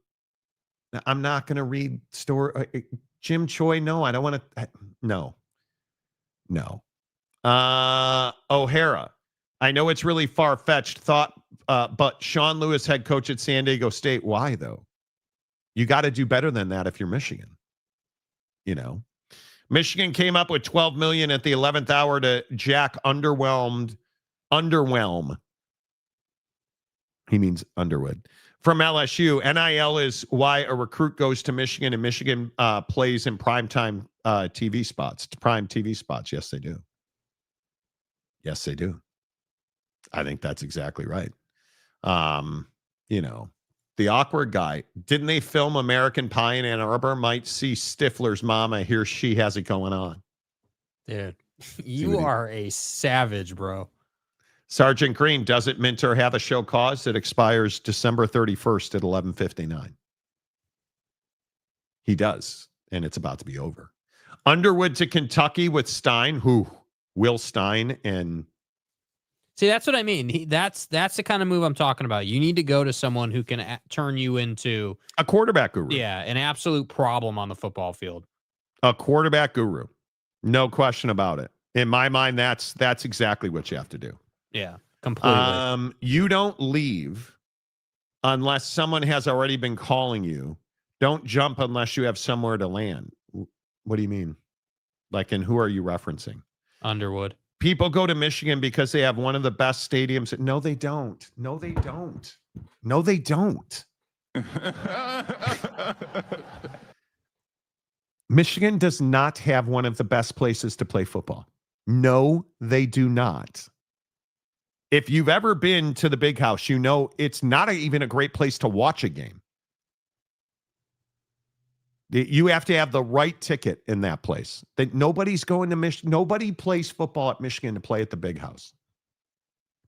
[SPEAKER 3] not going to read story. Jim Choi, no, I don't want to. No. O'Hara, I know it's really far-fetched thought, but Sean Lewis, head coach at San Diego State. Why, though? You got to do better than that if you're Michigan. You know, Michigan came up with $12 million at the 11th hour to Jack Underwhelm. He means Underwood from LSU. NIL is why a recruit goes to Michigan, and Michigan plays in primetime TV spots. Prime TV spots. Yes, they do. Yes, they do. I think that's exactly right. You know, the awkward guy. Didn't they film American Pie in Ann Arbor? Might see Stifler's mom. I hear she has it going on.
[SPEAKER 4] Dude, you are a savage, bro.
[SPEAKER 3] Sergeant Green, doesn't Minter have a show cause that expires December 31st at 11:59? He does, and it's about to be over. Underwood to Kentucky with Stein, Will Stein, and
[SPEAKER 4] see, that's what I mean. That's the kind of move I'm talking about. You need to go to someone who can turn you into
[SPEAKER 3] a quarterback guru.
[SPEAKER 4] Yeah, an absolute problem on the football field.
[SPEAKER 3] A quarterback guru, no question about it. In my mind, that's exactly what you have to do.
[SPEAKER 4] Yeah, completely.
[SPEAKER 3] You don't leave unless someone has already been calling you. Don't jump unless you have somewhere to land. What do you mean? Like, and who are you referencing?
[SPEAKER 4] Underwood.
[SPEAKER 3] People go to Michigan because they have one of the best stadiums. No, they don't. No, they don't. No, they don't. Michigan does not have one of the best places to play football. No, they do not. If you've ever been to the Big House, you know it's not even a great place to watch a game. You have to have the right ticket in that place. That nobody's going to Michigan. Nobody plays football at Michigan to play at the Big House.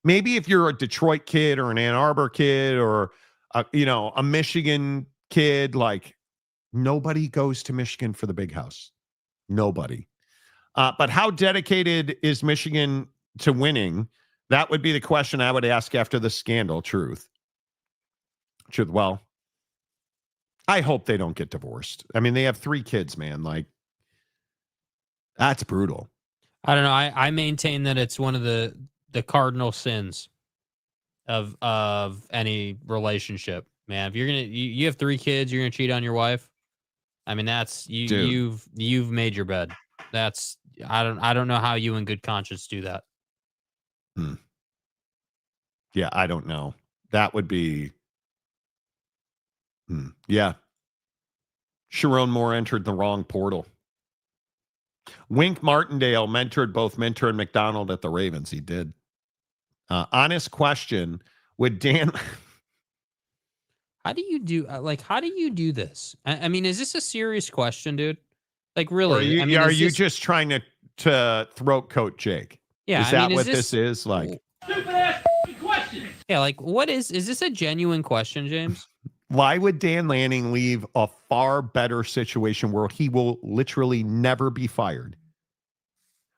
[SPEAKER 3] Maybe if you're a Detroit kid or an Ann Arbor kid or a Michigan kid, like nobody goes to Michigan for the Big House. Nobody. But how dedicated is Michigan to winning? That would be the question I would ask after the scandal. Truth. Well, I hope they don't get divorced. I mean, they have 3 kids, man. Like, that's brutal.
[SPEAKER 4] I don't know. I maintain that it's one of the cardinal sins of any relationship, man. If you're gonna you have 3 kids, you're gonna cheat on your wife. I mean, that's you've made your bed. That's I don't know how you in good conscience do that.
[SPEAKER 3] Yeah, I don't know. That would be. Yeah. Sherrone Moore entered the wrong portal. Wink Martindale mentored both Minter and McDonald at the Ravens. He did. Honest question: would Dan?
[SPEAKER 4] How do you do this? I mean, is this a serious question, dude? Like, really?
[SPEAKER 3] Are you just trying to throat coat Jake?
[SPEAKER 4] Yeah.
[SPEAKER 3] Is that what this is? Like,
[SPEAKER 9] stupid ass question.
[SPEAKER 4] Yeah. Like, what is this a genuine question, James?
[SPEAKER 3] Why would Dan Lanning leave a far better situation where he will literally never be fired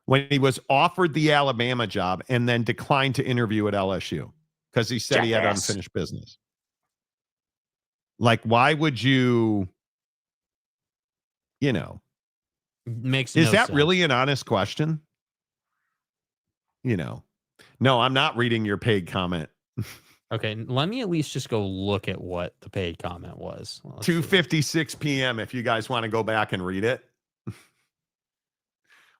[SPEAKER 3] when he was offered the Alabama job and then declined to interview at LSU because he said he had unfinished business? Like, why would you,
[SPEAKER 4] Makes
[SPEAKER 3] is
[SPEAKER 4] no
[SPEAKER 3] that
[SPEAKER 4] sense.
[SPEAKER 3] really an honest question? No, I'm not reading your paid comment.
[SPEAKER 4] Okay, let me at least just go look at what the paid comment was.
[SPEAKER 3] 2:56 p.m. if you guys want to go back and read it.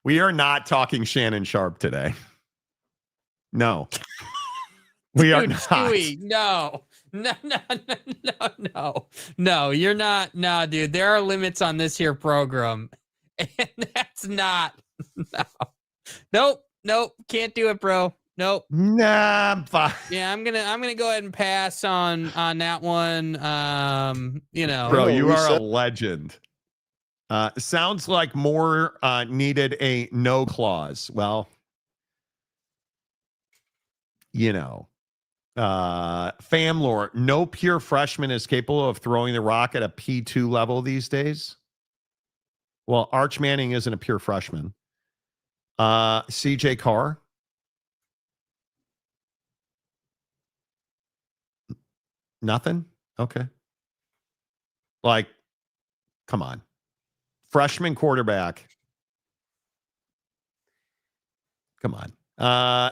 [SPEAKER 3] We are not talking Shannon Sharp today. No. We are not.
[SPEAKER 4] Stewie, no, you're not. No, dude, there are limits on this here program. And that's not. No. Nope. Nope, can't do it, bro. Nope.
[SPEAKER 3] Nah, I'm fine.
[SPEAKER 4] Yeah, I'm gonna go ahead and pass on that one.
[SPEAKER 3] Bro, you are a legend. Sounds like Moore needed a no clause. Well, Famlore, no pure freshman is capable of throwing the rock at a P2 level these days. Well, Arch Manning isn't a pure freshman. CJ Carr. Nothing? Okay. Like, come on. Freshman quarterback. Come on.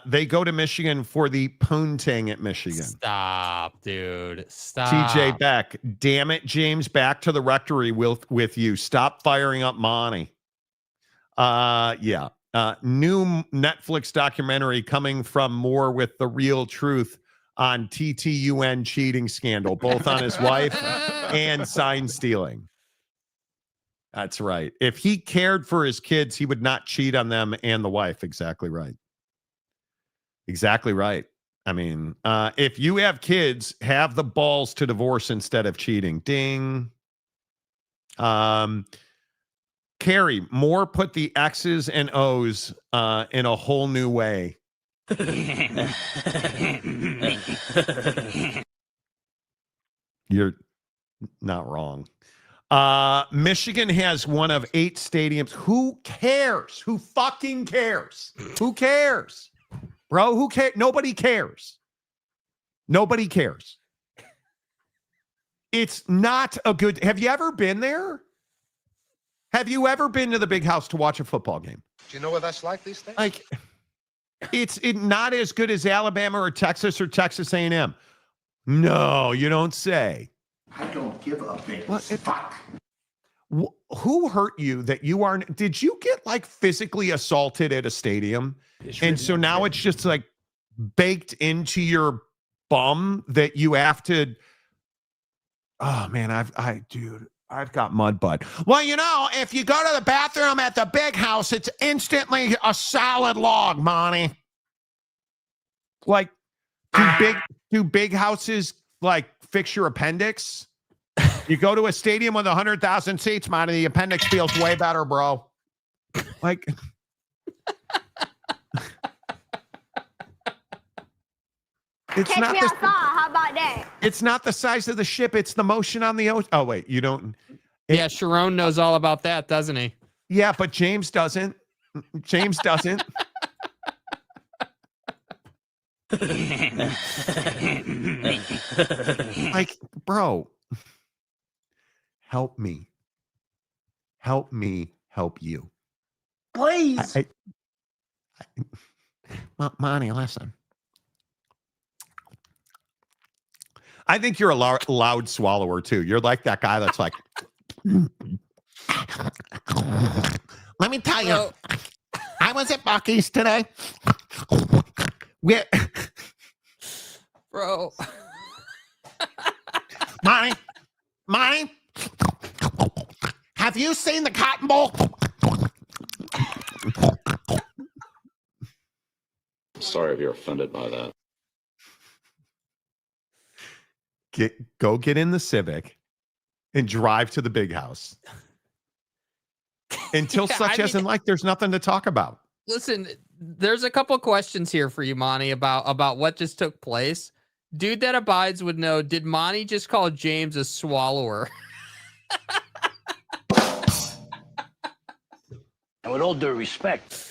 [SPEAKER 3] They go to Michigan for the poontang at Michigan.
[SPEAKER 4] Stop, dude. Stop.
[SPEAKER 3] TJ Beck. Damn it, James. Back to the rectory with you. Stop firing up Monty. Yeah. New Netflix documentary coming from Moore with the real truth on TTUN cheating scandal, both on his wife and sign stealing. That's right. If he cared for his kids, he would not cheat on them and the wife. Exactly right. Exactly right. I mean, if you have kids, have the balls to divorce instead of cheating. Ding. Carrie, Moore put the X's and O's in a whole new way. You're not wrong. Michigan has one of 8 stadiums. Who cares? Who fucking cares? Who cares? Bro, who cares? Nobody cares. Nobody cares. It's not a good... Have you ever been there? Have you ever been to the big house to watch a football game?
[SPEAKER 7] Do you know what that's like these days?
[SPEAKER 3] Like, it's not as good as Alabama or Texas A&M. No, you don't say.
[SPEAKER 13] I don't give a big fuck.
[SPEAKER 3] Who hurt you that you aren't? Did you get like physically assaulted at a stadium? And so now it's just like baked into your bum that you have to. Oh man, I've got mud butt. Well, if you go to the bathroom at the big house, it's instantly a solid log, Monty. Like, do big houses like fix your appendix? You go to a stadium with 100,000 seats, Monty, the appendix feels way better, bro. Like, it's
[SPEAKER 14] Catch
[SPEAKER 3] not
[SPEAKER 14] me outside. How about that?
[SPEAKER 3] It's not the size of the ship. It's the motion on the ocean. Oh, wait, you don't.
[SPEAKER 4] Yeah, Sherrone knows all about that, doesn't he?
[SPEAKER 3] Yeah, but James doesn't. James doesn't. Like, bro, help me. Help me help you.
[SPEAKER 13] Please.
[SPEAKER 3] Monty, listen. I think you're a loud swallower, too. You're like that guy that's like, let me tell you, I was at Buc-ee's today.
[SPEAKER 4] Bro.
[SPEAKER 3] Monty, have you seen the Cotton Bowl?
[SPEAKER 5] Sorry if you're offended by that.
[SPEAKER 3] Go get in the Civic and drive to the big house. Until there's nothing to talk about.
[SPEAKER 4] Listen, there's a couple questions here for you, Monty, about what just took place. Dude that abides would know, did Monty just call James a swallower?
[SPEAKER 9] And with all due respect,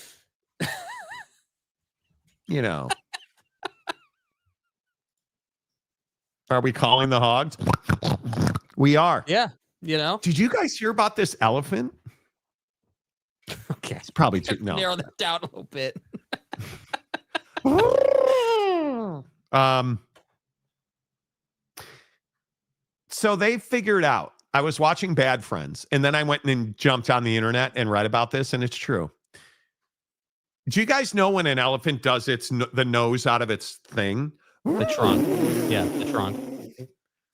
[SPEAKER 3] Are we calling the hogs? We are.
[SPEAKER 4] Yeah.
[SPEAKER 3] Did you guys hear about this elephant?
[SPEAKER 4] Okay.
[SPEAKER 3] It's probably true. No.
[SPEAKER 4] Narrow that down a little bit.
[SPEAKER 3] So they figured out, I was watching Bad Friends, and then I went and jumped on the internet and read about this, and it's true. Do you guys know when an elephant does the nose out of its thing?
[SPEAKER 4] The trunk. Yeah, the trunk.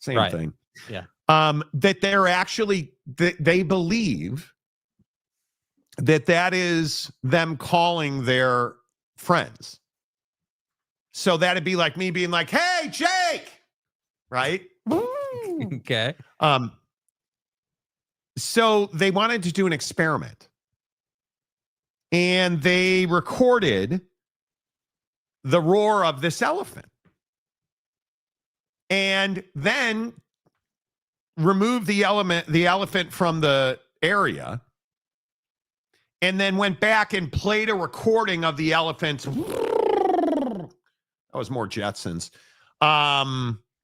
[SPEAKER 3] Same thing.
[SPEAKER 4] Yeah.
[SPEAKER 3] That they're actually, they believe that is them calling their friends. So that'd be like me being like, hey, Jake, right?
[SPEAKER 4] Okay.
[SPEAKER 3] So they wanted to do an experiment. And they recorded the roar of this elephant. And then removed the elephant from the area. And then went back and played a recording of the elephant's. That was more Jetsons.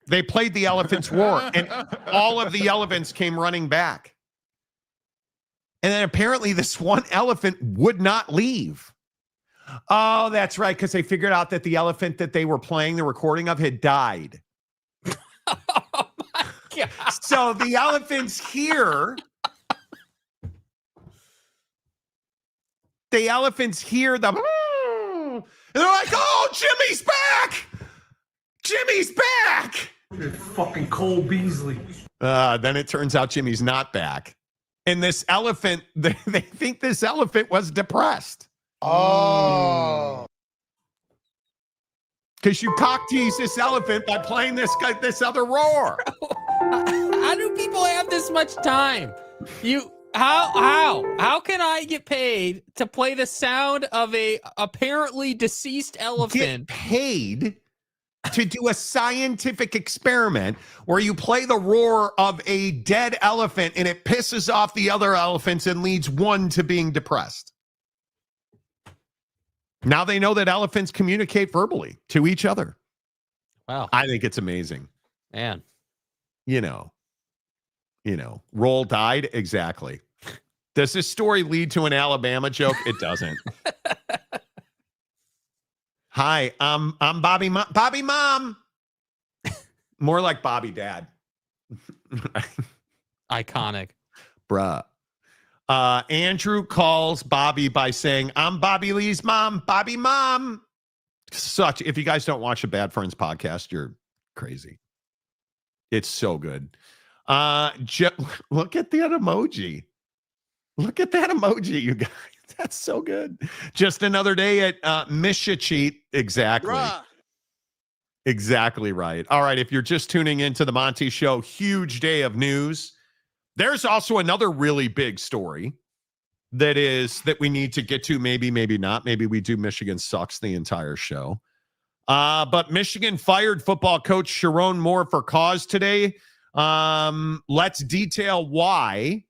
[SPEAKER 3] They played the elephant's roar, and all of the elephants came running back. And then apparently this one elephant would not leave. Oh, that's right, because they figured out that the elephant that they were playing the recording of had died.
[SPEAKER 4] Oh my God.
[SPEAKER 3] So the elephants hear. The elephants hear the. And they're like, oh, Jimmy's back. Jimmy's back.
[SPEAKER 13] Fucking Cole Beasley.
[SPEAKER 3] Then it turns out Jimmy's not back. And this elephant, they think this elephant was depressed.
[SPEAKER 7] Oh.
[SPEAKER 3] Because you cock tease this elephant by playing this other roar.
[SPEAKER 4] How do people have this much time? How can I get paid to play the sound of a apparently deceased elephant?
[SPEAKER 3] Get paid to do a scientific experiment where you play the roar of a dead elephant and it pisses off the other elephants and leads one to being depressed. Now they know that elephants communicate verbally to each other.
[SPEAKER 4] Wow.
[SPEAKER 3] I think it's amazing.
[SPEAKER 4] Man.
[SPEAKER 3] You know, Roll died. Exactly. Does this story lead to an Alabama joke? It doesn't. Hi, I'm Bobby Mom. Bobby Mom. More like Bobby Dad.
[SPEAKER 4] Iconic.
[SPEAKER 3] Bruh. Andrew calls Bobby by saying, I'm Bobby Lee's mom. Bobby Mom. If you guys don't watch the Bad Friends podcast, you're crazy. It's so good. Look at that emoji. Look at that emoji, you guys. That's so good. Just another day at Mishacheat. Exactly.
[SPEAKER 7] Bruh.
[SPEAKER 3] Exactly right. All right. If you're just tuning into the Monty Show, huge day of news. There's also another really big story that we need to get to. Maybe not. Maybe we do Michigan sucks the entire show. But Michigan fired football coach Sherrone Moore for cause today. Let's detail why.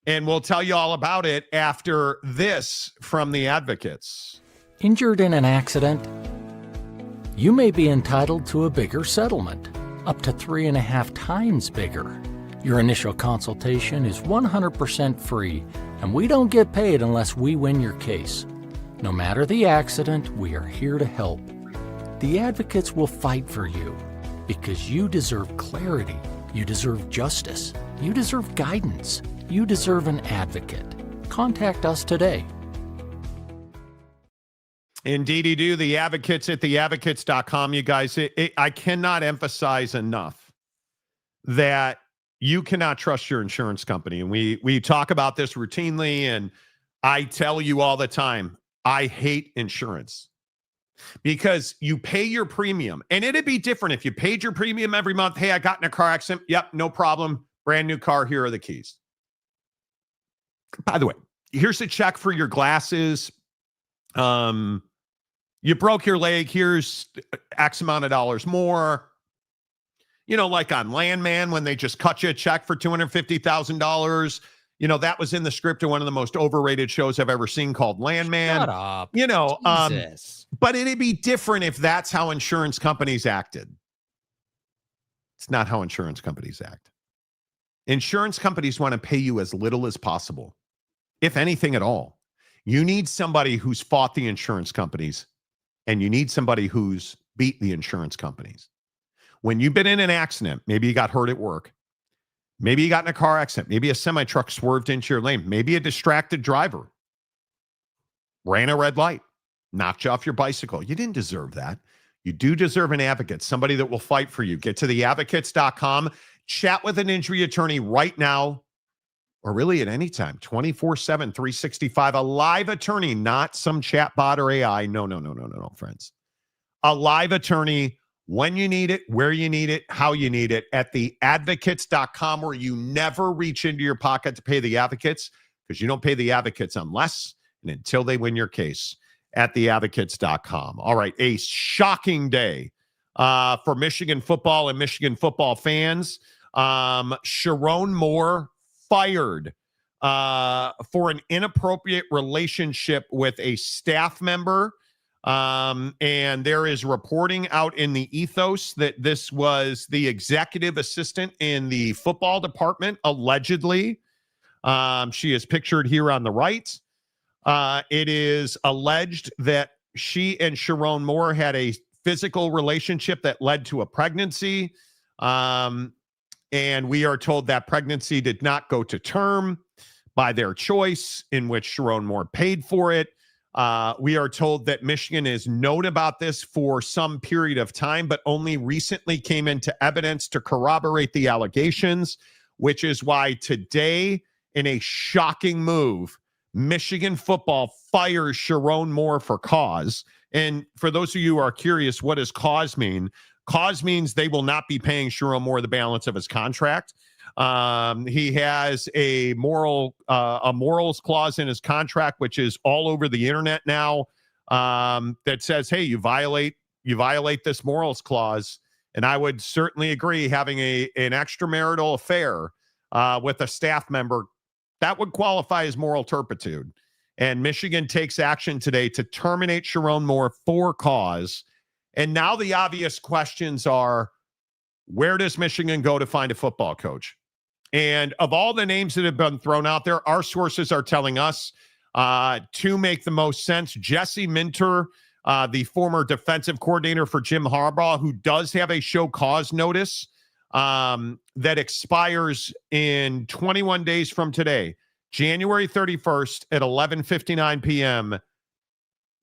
[SPEAKER 3] And we'll tell you all about it after this from the advocates.
[SPEAKER 1] Injured in an accident? You may be entitled to a bigger settlement, up to 3.5 times bigger. Your initial consultation is 100% free, and we don't get paid unless we win your case. No matter the accident, we are here to help. The advocates will fight for you because you deserve clarity. You deserve justice. You deserve guidance. You deserve an advocate. Contact us today.
[SPEAKER 3] Indeed, you do. The advocates at theadvocates.com, you guys. I cannot emphasize enough that you cannot trust your insurance company. And we talk about this routinely, and I tell you all the time, I hate insurance because you pay your premium. And it'd be different if you paid your premium every month. Hey, I got in a car accident. Yep, no problem. Brand new car. Here are the keys. By the way, here's a check for your glasses. You broke your leg. Here's X amount of dollars more. You know, like on Landman, when they just cut you a check for $250,000. You know, that was in the script of one of the most overrated shows I've ever seen called Landman.
[SPEAKER 4] Shut up.
[SPEAKER 3] You know,
[SPEAKER 4] Jesus.
[SPEAKER 3] But it'd be different if that's how insurance companies acted. It's not how insurance companies act. Insurance companies want to pay you as little as possible, if anything at all. You need somebody who's fought the insurance companies, and you need somebody who's beat the insurance companies. When you've been in an accident, maybe you got hurt at work, maybe you got in a car accident, maybe a semi-truck swerved into your lane, maybe a distracted driver ran a red light, knocked you off your bicycle. You didn't deserve that. You do deserve an advocate, somebody that will fight for you. Get to theadvocates.com, chat with an injury attorney right now. or really at any time, 24/7, 365. A live attorney, not some chat bot or AI. No, friends. A live attorney when you need it, where you need it, how you need it at theadvocates.com, where you never reach into your pocket to pay the advocates, because you don't pay the advocates unless and until they win your case at theadvocates.com. All right, a shocking day for Michigan football and Michigan football fans. Sherrone Moore fired for an inappropriate relationship with a staff member. And there is reporting out in the ethos that this was the executive assistant in the football department, allegedly. She is pictured here on the right. It is alleged that she and Sherrone Moore had a physical relationship that led to a pregnancy. And we are told that pregnancy did not go to term by their choice, in which Sherrone Moore paid for it. We are told that Michigan has known about this for some period of time, but only recently came into evidence to corroborate the allegations, which is why today, in a shocking move, Michigan football fires Sherrone Moore for cause. And for those of you who are curious, what does cause mean? Cause means they will not be paying Sherrone Moore the balance of his contract. He has a morals clause in his contract, which is all over the internet now, that says, hey, you violate this morals clause. And I would certainly agree, having an extramarital affair with a staff member, that would qualify as moral turpitude. And Michigan takes action today to terminate Sherrone Moore for cause. And now the obvious questions are, where does Michigan go to find a football coach? And of all the names that have been thrown out there, our sources are telling us to make the most sense. Jesse Minter, the former defensive coordinator for Jim Harbaugh, who does have a show cause notice that expires in 21 days from today, January 31st at 11:59 p.m.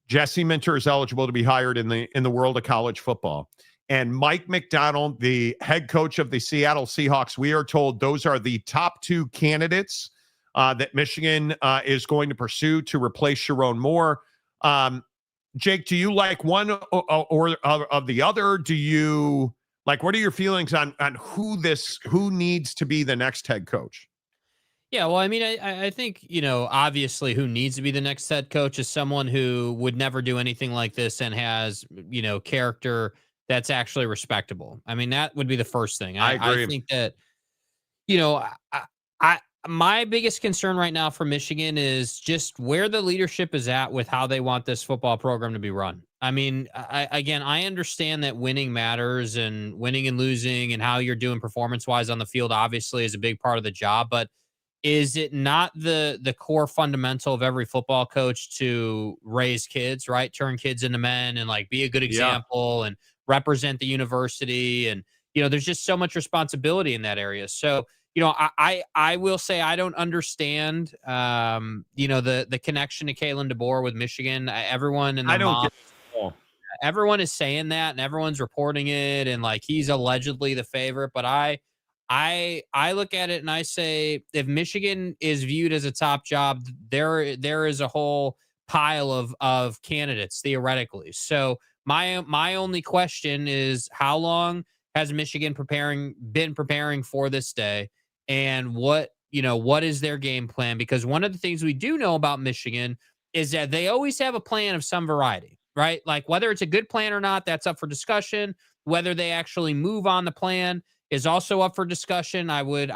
[SPEAKER 3] Jesse Minter is eligible to be hired in the world of college football. And Mike McDonald, the head coach of the Seattle Seahawks, we are told those are the top two candidates that Michigan is going to pursue to replace Sherrone Moore. Jake, do you like one or of the other? Do you like, what are your feelings on who needs to be the next head coach?
[SPEAKER 4] Yeah, well, I mean, I think, obviously who needs to be the next head coach is someone who would never do anything like this and has, character that's actually respectable. I mean, that would be the first thing.
[SPEAKER 3] I agree.
[SPEAKER 4] I think that, my biggest concern right now for Michigan is just where the leadership is at with how they want this football program to be run. I mean, I understand that winning matters, and winning and losing and how you're doing performance-wise on the field obviously is a big part of the job, but is it not the core fundamental of every football coach to raise kids, right? Turn kids into men and be a good example and represent the university. And, there's just so much responsibility in that area. So, I will say I don't understand, the connection to Kalen DeBoer with Michigan. Everyone in the everyone is saying that, and everyone's reporting it, and he's allegedly the favorite. But I look at it and I say, if Michigan is viewed as a top job, there is a whole pile of candidates theoretically. So my only question is, how long has Michigan been preparing for this day, and what is their game plan? Because one of the things we do know about Michigan is that they always have a plan of some variety, right? Whether it's a good plan or not, that's up for discussion. Whether they actually move on the plan is also up for discussion. I would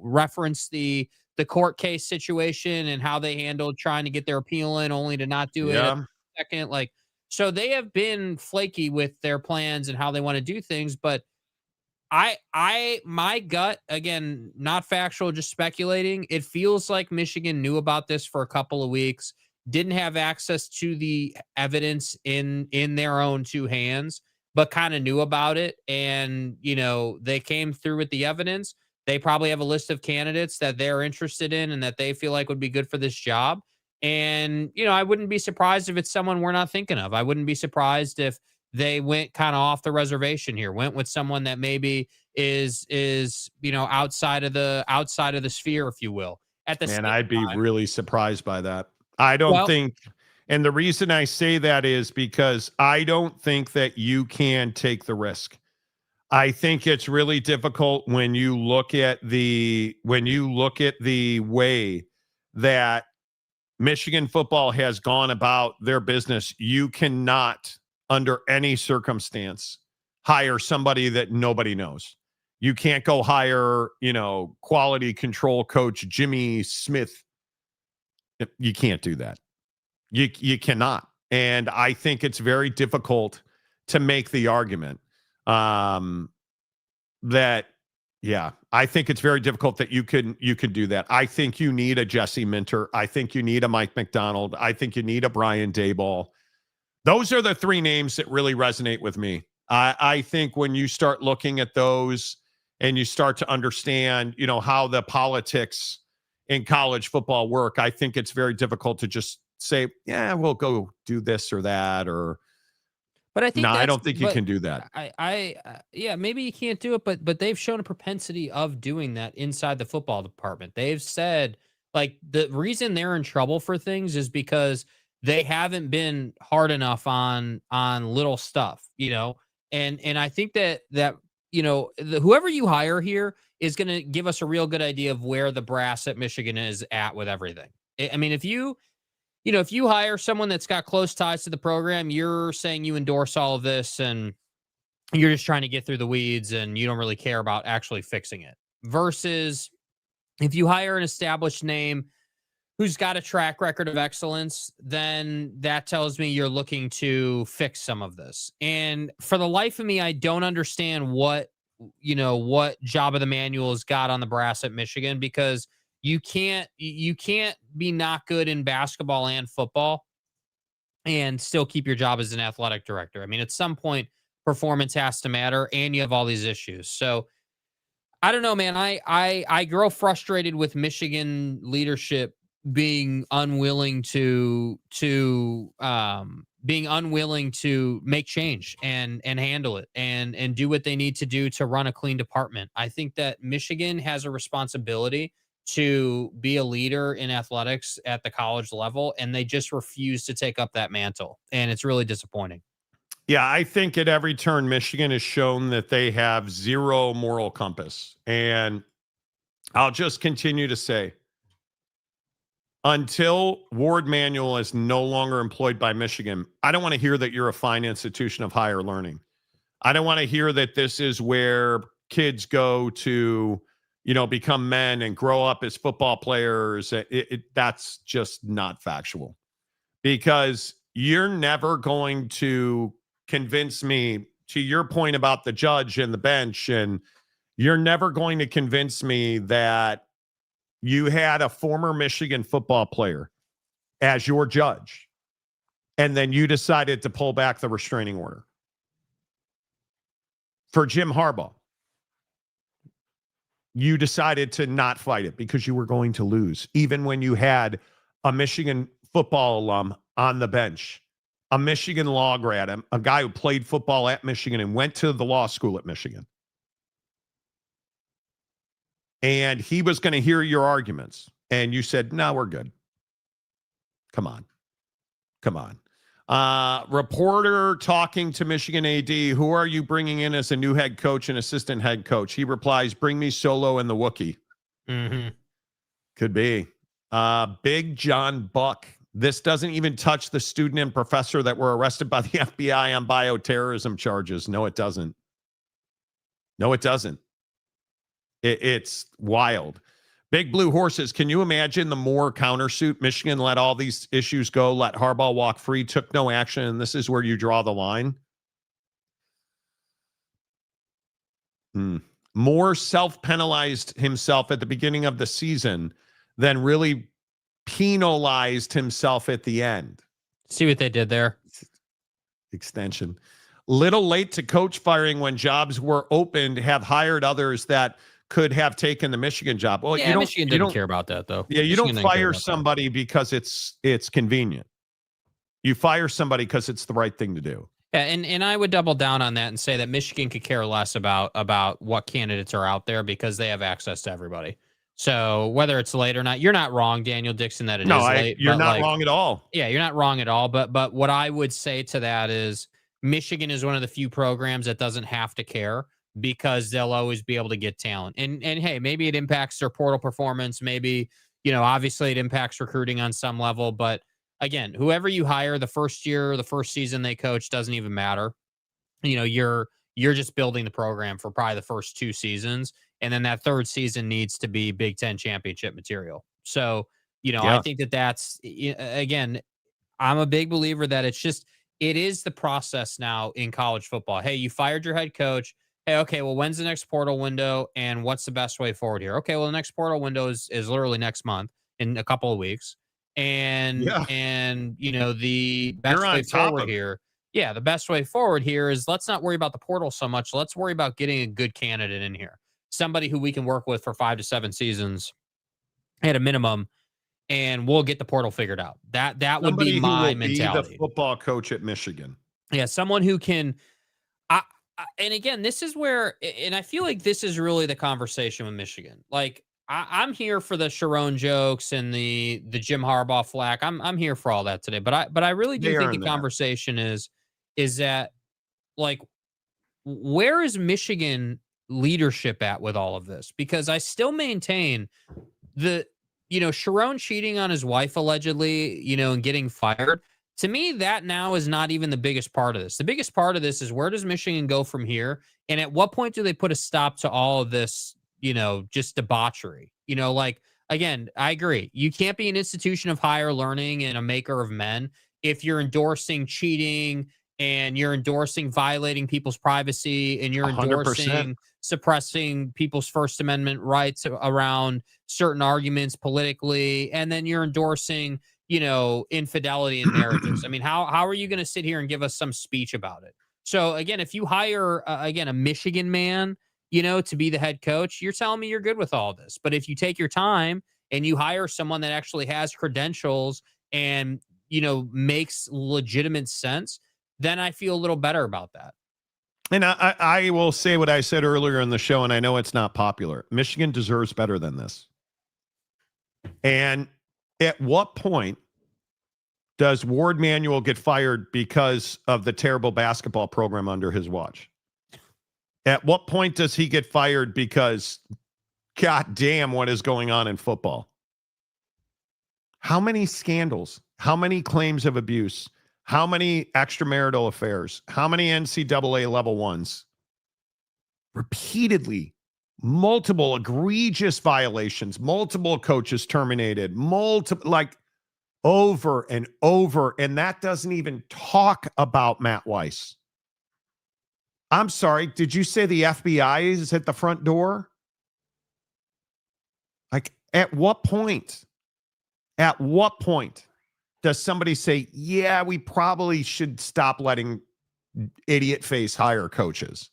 [SPEAKER 4] reference the court case situation and how they handled trying to get their appeal in, only to not do it at the second. So they have been flaky with their plans and how they want to do things. But my gut, again, not factual, just speculating, it feels like Michigan knew about this for a couple of weeks, didn't have access to the evidence in their own two hands, but kind of knew about it. And, they came through with the evidence. They probably have a list of candidates that they're interested in and that they feel like would be good for this job. And, I wouldn't be surprised if it's someone we're not thinking of. I wouldn't be surprised if they went kind of off the reservation here, went with someone that maybe is outside of the sphere, if you will. At the
[SPEAKER 3] Man,
[SPEAKER 4] same
[SPEAKER 3] I'd be
[SPEAKER 4] time,
[SPEAKER 3] really surprised by that. I don't think, and the reason I say that is because I don't think that you can take the risk. I think it's really difficult when you look at the way that Michigan football has gone about their business. You cannot, under any circumstance, hire somebody that nobody knows. You can't go hire, quality control coach Jimmy Smith. You can't do that. You cannot. And I think it's very difficult to make the argument that, I think it's very difficult that you can do that. I think you need a Jesse Minter. I think you need a Mike McDonald. I think you need a Brian Daboll. Those are the three names that really resonate with me. I think when you start looking at those and you start to understand, how the politics in college football work, I think it's very difficult to just say, yeah, we'll go do this or that, or.
[SPEAKER 4] But I think
[SPEAKER 3] I don't think you can do that.
[SPEAKER 4] Maybe you can't do it, but they've shown a propensity of doing that inside the football department. They've said, like, the reason they're in trouble for things is because they haven't been hard enough on little stuff, and I think that whoever you hire here is going to give us a real good idea of where the brass at Michigan is at with everything. I mean, if you hire someone that's got close ties to the program, you're saying you endorse all of this and you're just trying to get through the weeds and you don't really care about actually fixing it. Versus if you hire an established name who's got a track record of excellence, then that tells me you're looking to fix some of this. And for the life of me, I don't understand what Jabba the Manual's got on the brass at Michigan, because you can't be not good in basketball and football and still keep your job as an athletic director. I mean, at some point, performance has to matter, and you have all these issues. So I don't know, man. I grow frustrated with Michigan leadership being unwilling to make change and handle it and do what they need to do to run a clean department. I think that Michigan has a responsibility to be a leader in athletics at the college level, and they just refuse to take up that mantle. And it's really disappointing.
[SPEAKER 3] Yeah, I think at every turn, Michigan has shown that they have zero moral compass. And I'll just continue to say, until Ward Manuel is no longer employed by Michigan, I don't want to hear that you're a fine institution of higher learning. I don't want to hear that this is where kids go to become men and grow up as football players. That's just not factual, because you're never going to convince me, to your point about the judge and the bench, and you're never going to convince me that you had a former Michigan football player as your judge, and then you decided to pull back the restraining order for Jim Harbaugh. You decided to not fight it because you were going to lose, even when you had a Michigan football alum on the bench, a Michigan law grad, a guy who played football at Michigan and went to the law school at Michigan. And he was going to hear your arguments. And you said, no, we're good. Come on. Reporter talking to Michigan AD, who are you bringing in as a new head coach and assistant head coach? He replies, bring me Solo and the Wookiee.
[SPEAKER 4] Mm-hmm.
[SPEAKER 3] Could be. Big John Buck. This doesn't even touch the student and professor that were arrested by the FBI on bioterrorism charges. No, it doesn't. It's wild. Big Blue Horses. Can you imagine the Moore countersuit? Michigan let all these issues go, let Harbaugh walk free, took no action, and this is where you draw the line. Moore self-penalized himself at the beginning of the season, then really penalized himself at the end.
[SPEAKER 4] See what they did there?
[SPEAKER 3] Extension. Little late to coach firing when jobs were opened, have hired others that could have taken the Michigan job. Well,
[SPEAKER 4] yeah, Michigan didn't care about that, though.
[SPEAKER 3] Yeah, you don't fire somebody because it's convenient. You fire somebody because it's the right thing to do.
[SPEAKER 4] Yeah, and I would double down on that and say that Michigan could care less about what candidates are out there because they have access to everybody. So whether it's late or not, you're not wrong, Daniel Dixon, that it is late.
[SPEAKER 3] You're
[SPEAKER 4] but
[SPEAKER 3] not wrong at all.
[SPEAKER 4] Yeah, you're not wrong at all. But what I would say to that is Michigan is one of the few programs that doesn't have to care because they'll always be able to get talent. And hey, maybe it impacts their portal performance. Maybe, obviously it impacts recruiting on some level. But again, whoever you hire the first year, the first season they coach doesn't even matter. You're just building the program for probably the first 2 seasons. And then that third season needs to be Big Ten championship material. So, I think that's, again, I'm a big believer that it is the process now in college football. Hey, you fired your head coach. Hey, okay, well, when's the next portal window and what's the best way forward here? Okay, well, the next portal window is literally next month in a couple of weeks. And the best way forward here. Yeah, the best way forward here is let's not worry about the portal so much. Let's worry about getting a good candidate in here. Somebody who we can work with for 5 to 7 seasons at a minimum, and we'll get the portal figured out. That would be my mentality.
[SPEAKER 3] Be the football coach at Michigan.
[SPEAKER 4] Yeah, someone who can. And again, this is where, and I feel like this is really the conversation with Michigan. Like I'm here for the Sherrone jokes and the Jim Harbaugh flack. I'm here for all that today. But I really do think the conversation is that, like, where is Michigan leadership at with all of this? Because I still maintain Sherrone cheating on his wife allegedly, and getting fired. To me, that now is not even the biggest part of this. The biggest part of this is where does Michigan go from here? And at what point do they put a stop to all of this, just debauchery? Again, I agree. You can't be an institution of higher learning and a maker of men if you're endorsing cheating and you're endorsing violating people's privacy and you're
[SPEAKER 3] 100%.
[SPEAKER 4] endorsing suppressing people's First Amendment rights around certain arguments politically. And then you're endorsing infidelity in marriages. I mean, how are you going to sit here and give us some speech about it? So again, if you hire a Michigan man, to be the head coach, you're telling me you're good with all this. But if you take your time and you hire someone that actually has credentials and, makes legitimate sense, then I feel a little better about that.
[SPEAKER 3] And I will say what I said earlier in the show, and I know it's not popular. Michigan deserves better than this. And at what point does Ward Manuel get fired because of the terrible basketball program under his watch? At what point does he get fired because, God damn, what is going on in football? How many scandals? How many claims of abuse? How many extramarital affairs? How many NCAA level ones? Repeatedly. Multiple egregious violations, multiple coaches terminated, over and over. And that doesn't even talk about Matt Weiss. I'm sorry. Did you say the FBI is at the front door? Like, at what point does somebody say, yeah, we probably should stop letting idiot face hire coaches?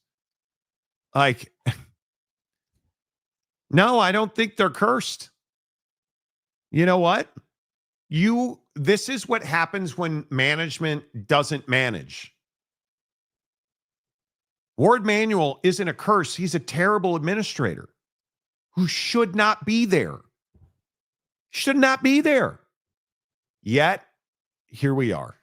[SPEAKER 3] Like, no, I don't think they're cursed. You know what? This is what happens when management doesn't manage. Ward Manuel isn't a curse. He's a terrible administrator who should not be there. Should not be there. Yet, here we are.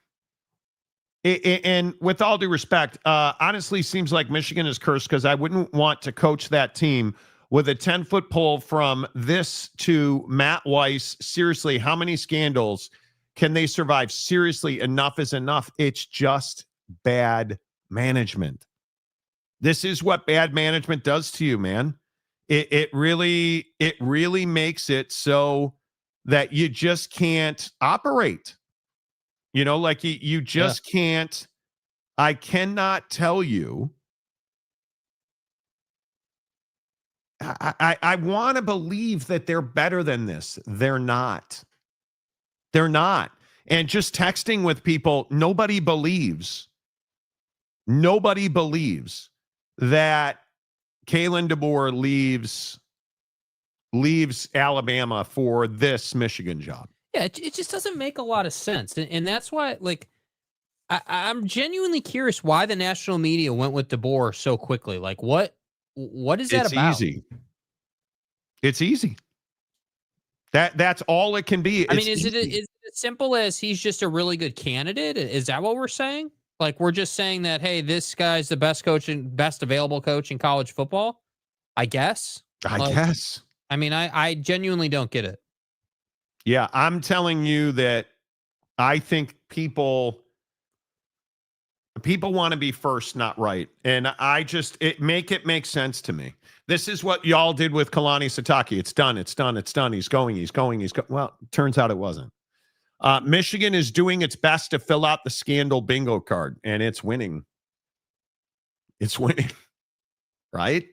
[SPEAKER 3] And with all due respect, honestly, seems like Michigan is cursed because I wouldn't want to coach that team with a 10-foot pole from this to Matt Weiss. Seriously, how many scandals can they survive? Seriously, enough is enough. It's just bad management. This is what bad management does to you, man. It really makes it so that you just can't operate. Like you just can't. I cannot tell you. I want to believe that they're better than this. They're not. They're not. And just texting with people, nobody believes that Kalen DeBoer leaves Alabama for this Michigan job.
[SPEAKER 4] Yeah, it just doesn't make a lot of sense. And that's why, like, I'm genuinely curious why the national media went with DeBoer so quickly. Like, what is that about?
[SPEAKER 3] It's easy. That's all it can be.
[SPEAKER 4] I mean, is it as simple as he's just a really good candidate? Is that what we're saying? Like, we're just saying that, hey, this guy's the best coach and best available coach in college football? I guess.
[SPEAKER 3] I guess.
[SPEAKER 4] I mean, I genuinely don't get it.
[SPEAKER 3] Yeah, I'm telling you that I think people want to be first, not right. And it make sense to me. This is what y'all did with Kalani Sitake. It's done. He's going. Well, turns out it wasn't. Michigan is doing its best to fill out the scandal bingo card, and it's winning. Right?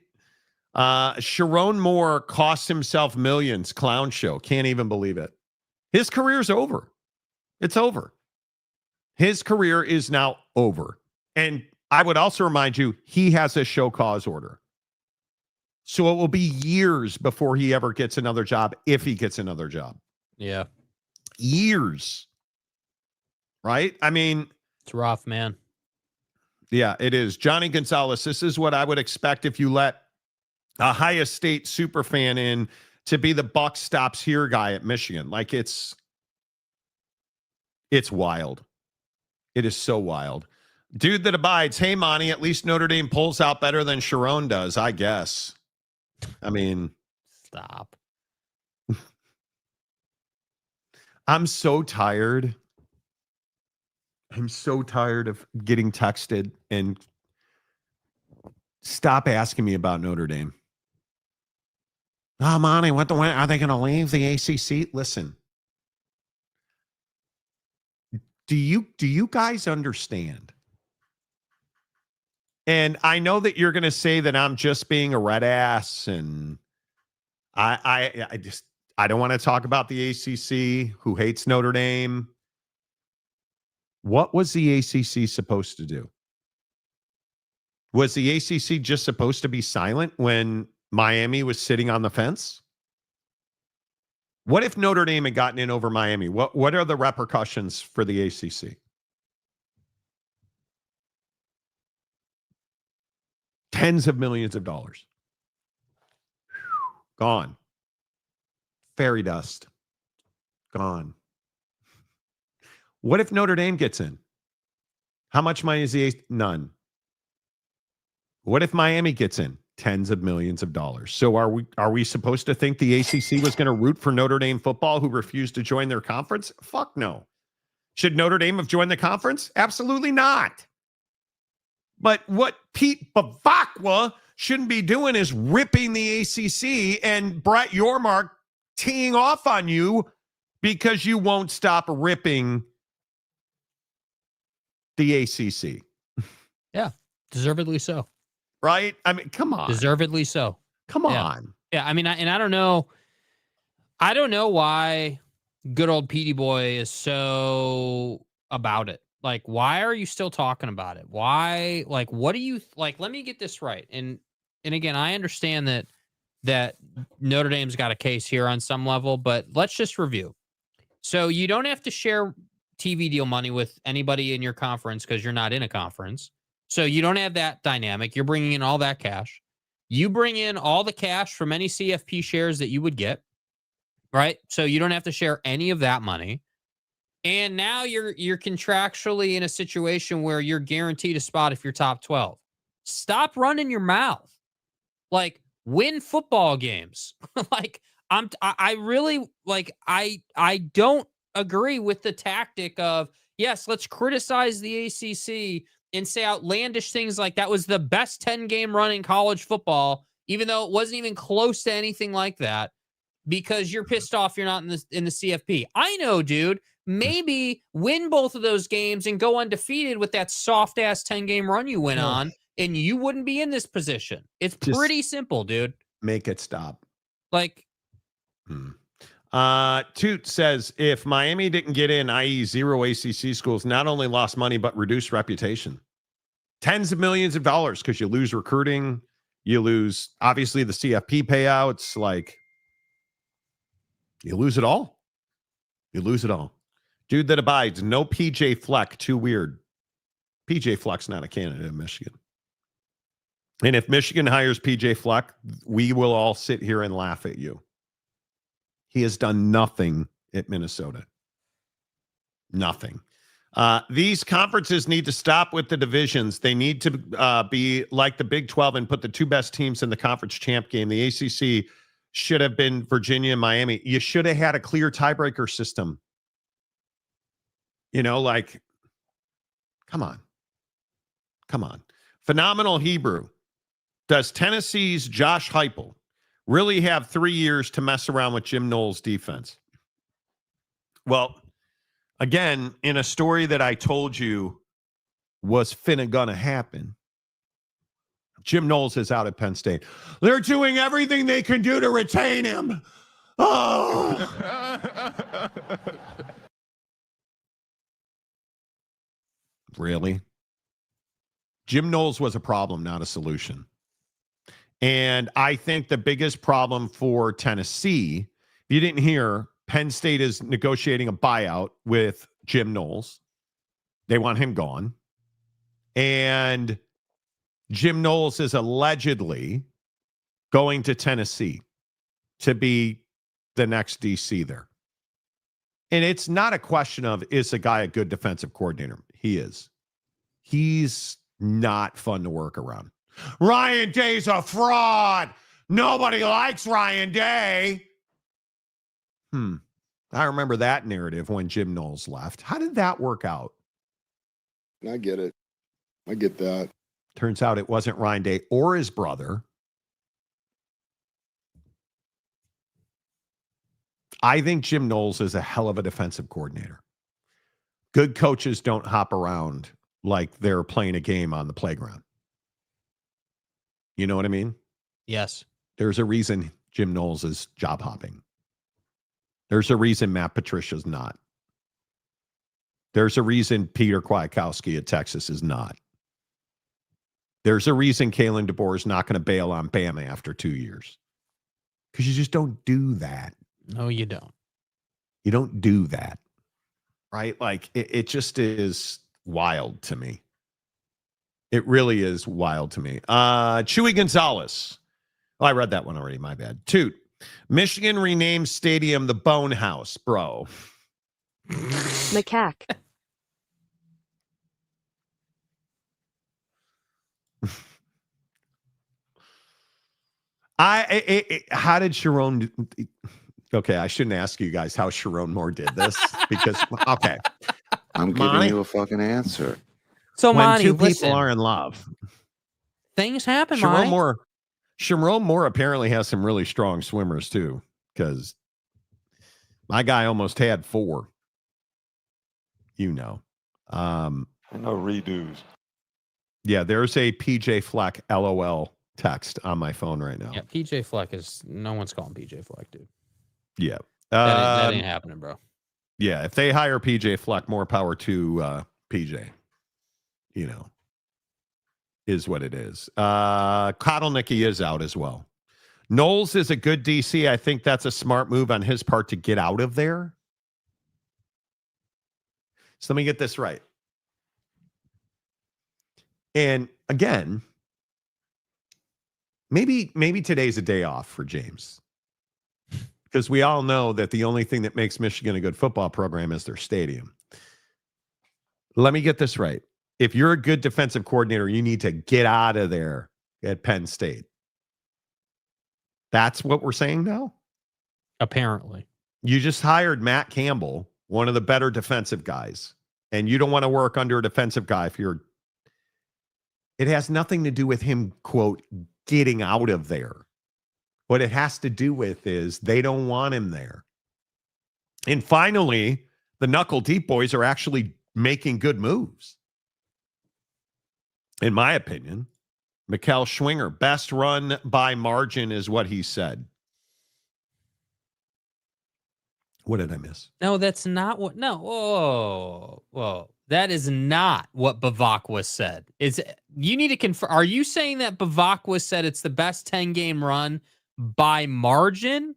[SPEAKER 3] Sherrone Moore cost himself millions. Clown show. Can't even believe it. His career's over. It's over. His career is now over. And I would also remind you, he has a show cause order. So it will be years before he ever gets another job, if he gets another job.
[SPEAKER 4] Yeah.
[SPEAKER 3] Years. Right? I mean,
[SPEAKER 4] it's rough, man.
[SPEAKER 3] Yeah, it is. Johnny Gonzalez, this is what I would expect if you let a Ohio State super fan in to be the buck stops here guy at Michigan. Like, it's wild. It is so wild. Dude that abides. Hey, Monty, at least Notre Dame pulls out better than Sherrone does, I guess. I mean,
[SPEAKER 4] stop.
[SPEAKER 3] I'm so tired. I'm so tired of getting texted and stop asking me about Notre Dame. Oh, Monty, are they going to leave the ACC? Listen, do you guys understand? And I know that you're going to say that I'm just being a red ass, and I don't want to talk about the ACC, who hates Notre Dame. What was the ACC supposed to do? Was the ACC just supposed to be silent when Miami was sitting on the fence? What if Notre Dame had gotten in over Miami? What are the repercussions for the ACC? Tens of millions of dollars. Gone. Fairy dust. Gone. What if Notre Dame gets in? How much money is the none? What if Miami gets in? Tens of millions of dollars. So are we supposed to think the ACC was going to root for Notre Dame football who refused to join their conference? Fuck no. Should Notre Dame have joined the conference? Absolutely not. But what Pete Bavacqua shouldn't be doing is ripping the ACC and Brett Yormark teeing off on you because you won't stop ripping the ACC.
[SPEAKER 4] Yeah, deservedly so.
[SPEAKER 3] Right? I mean, come on.
[SPEAKER 4] Deservedly so.
[SPEAKER 3] Come on.
[SPEAKER 4] Yeah, I mean, I don't know. I don't know why good old Petey Boy is so about it. Like, why are you still talking about it? Why? Like, what do you like? Let me get this right. And again, I understand that Notre Dame's got a case here on some level, but let's just review. So you don't have to share TV deal money with anybody in your conference because you're not in a conference. So you don't have that dynamic. You're bringing in all that cash. You bring in all the cash from any CFP shares that you would get, right? So you don't have to share any of that money. And now you're contractually in a situation where you're guaranteed a spot if you're top 12. Stop running your mouth. Like, win football games. Like, I really, like, I don't agree with the tactic of, yes, let's criticize the ACC and say outlandish things like that was the best 10-game run in college football, even though it wasn't even close to anything like that, because you're pissed off you're not in the CFP. I know, dude. Maybe win both of those games and go undefeated with that soft-ass 10-game run you went on, and you wouldn't be in this position. It's pretty simple, dude.
[SPEAKER 3] Make it stop.
[SPEAKER 4] Like,
[SPEAKER 3] Toot says, if Miami didn't get in, i.e. 0 ACC schools, not only lost money, but reduced reputation. Tens of millions of dollars because you lose recruiting. You lose, obviously, the CFP payouts. Like, you lose it all. You lose it all. Dude that abides. No PJ Fleck. Too weird. PJ Fleck's not a candidate in Michigan. And if Michigan hires PJ Fleck, we will all sit here and laugh at you. He has done nothing at Minnesota. Nothing. These conferences need to stop with the divisions. They need to be like the Big 12 and put the two best teams in the conference champ game. The ACC should have been Virginia and Miami. You should have had a clear tiebreaker system. You know, like, come on. Come on. Phenomenal Hebrew. Does Tennessee's Josh Heupel really have 3 years to mess around with Jim Knowles' defense? Well, again, in a story that I told you was finna gonna happen, Jim Knowles is out at Penn State. They're doing everything they can do to retain him. Oh! Really? Jim Knowles was a problem, not a solution. And I think the biggest problem for Tennessee, if you didn't hear, Penn State is negotiating a buyout with Jim Knowles. They want him gone. And Jim Knowles is allegedly going to Tennessee to be the next DC there. And it's not a question of, is the guy a good defensive coordinator? He is. He's not fun to work around. Ryan Day's a fraud. Nobody likes Ryan Day. I remember that narrative when Jim Knowles left. How did that work out?
[SPEAKER 7] I get it. I get that.
[SPEAKER 3] Turns out it wasn't Ryan Day or his brother. I think Jim Knowles is a hell of a defensive coordinator. Good coaches don't hop around like they're playing a game on the playground. You know what I mean?
[SPEAKER 4] Yes.
[SPEAKER 3] There's a reason Jim Knowles is job hopping. There's a reason Matt Patricia's not. There's a reason Peter Kwiatkowski at Texas is not. There's a reason Kalen DeBoer is not going to bail on Bama after 2 years. Because you just don't do that.
[SPEAKER 4] No, you don't.
[SPEAKER 3] You don't do that. Right? Like, it just is wild to me. It really is wild to me. Chewy Gonzalez. Oh, I read that one already. My bad. Toot. Michigan renamed stadium the Bone House, bro.
[SPEAKER 14] Macaque.
[SPEAKER 3] How did Sherrone? Okay, I shouldn't ask you guys how Sherrone Moore did this because okay,
[SPEAKER 5] I'm giving you a fucking answer.
[SPEAKER 4] So
[SPEAKER 3] when
[SPEAKER 4] Monty,
[SPEAKER 3] two
[SPEAKER 4] listen,
[SPEAKER 3] people are in love,
[SPEAKER 4] things happen.
[SPEAKER 3] Sherrone Moore apparently has some really strong swimmers too, because my guy almost had 4. You know,
[SPEAKER 5] I know redos.
[SPEAKER 3] Yeah, there's a PJ Fleck LOL text on my phone right now.
[SPEAKER 4] Yeah, PJ Fleck is no one's calling PJ Fleck, dude.
[SPEAKER 3] Yeah,
[SPEAKER 4] that ain't happening, bro.
[SPEAKER 3] Yeah, if they hire PJ Fleck, more power to PJ. You know, is what it is. Kotelnicki is out as well. Knowles is a good DC. I think that's a smart move on his part to get out of there. So let me get this right. And again, maybe today's a day off for James. Because we all know that the only thing that makes Michigan a good football program is their stadium. Let me get this right. If you're a good defensive coordinator, you need to get out of there at Penn State. That's what we're saying now?
[SPEAKER 4] Apparently.
[SPEAKER 3] You just hired Matt Campbell, one of the better defensive guys, and you don't want to work under a defensive guy if you're... It has nothing to do with him, quote, getting out of there. What it has to do with is they don't want him there. And finally, the Knuckle Deep Boys are actually making good moves. In my opinion, Mikkel Schwinger, best run by margin is what he said. What did I miss?
[SPEAKER 4] No, that's not what. No, whoa. That is not what Bavakwa said. You need to confirm. Are you saying that Bavakwa said it's the best 10-game run by margin?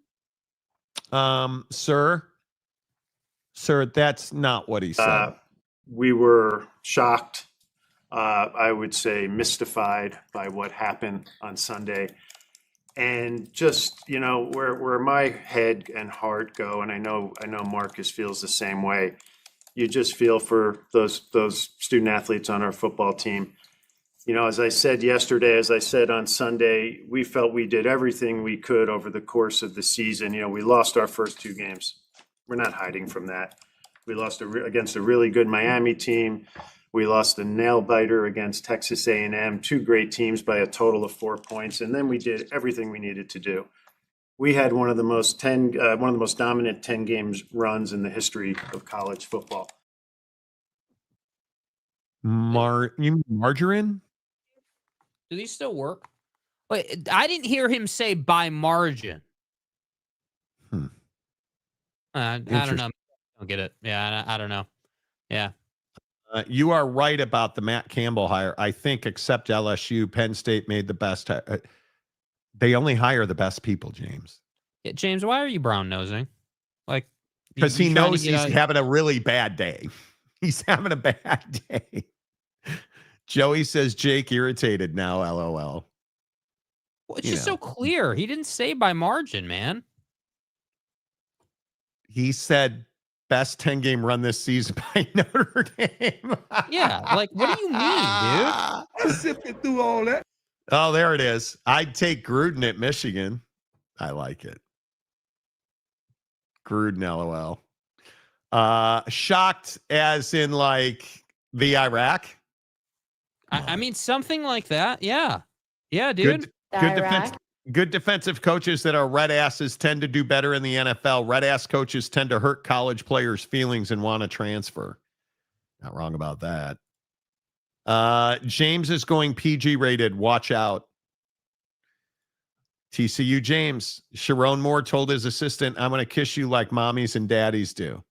[SPEAKER 3] Sir, that's not what he said.
[SPEAKER 15] We were shocked
[SPEAKER 14] I would say mystified by what happened on Sunday. And just, you know, where my head and heart go, and I know Marcus feels the same way. You just feel for those student athletes on our football team. You know, as I said yesterday, as I said on Sunday, we felt we did everything we could over the course of the season. You know, we lost our first 2 games. We're not hiding from that. We lost against a really good Miami team. We lost a nail biter against Texas A&M, 2 great teams by a total of 4 points, and then we did everything we needed to do. We had one of the most dominant 10 games runs in the history of college football.
[SPEAKER 3] You mean margarine?
[SPEAKER 4] Does he still work? Wait, I didn't hear him say by margin. I don't know. I don't get it. Yeah, I don't know. Yeah.
[SPEAKER 3] You are right about the Matt Campbell hire. I think, except LSU, Penn State made the best. They only hire the best people, James.
[SPEAKER 4] Yeah, James, why are you brown nosing? Like,
[SPEAKER 3] because he knows he's having a really bad day. He's having a bad day. Joey says Jake irritated now. LOL.
[SPEAKER 4] Well, it's just so clear. He didn't say by margin, man.
[SPEAKER 3] He said best 10-game run this season by Notre Dame.
[SPEAKER 4] Yeah, like, what do you mean, dude?
[SPEAKER 11] I'm sifting through all that.
[SPEAKER 3] Oh, there it is. I'd take Gruden at Michigan. I like it. Gruden, LOL. Shocked as in like the Iraq?
[SPEAKER 4] I mean, something like that. Yeah. Yeah, dude.
[SPEAKER 3] Good defensive coaches that are red asses tend to do better in the NFL. Red ass coaches tend to hurt college players' feelings and want to transfer. Not wrong about that. James is going PG rated. Watch out. TCU James. Sherrone Moore told his assistant, I'm going to kiss you like mommies and daddies do.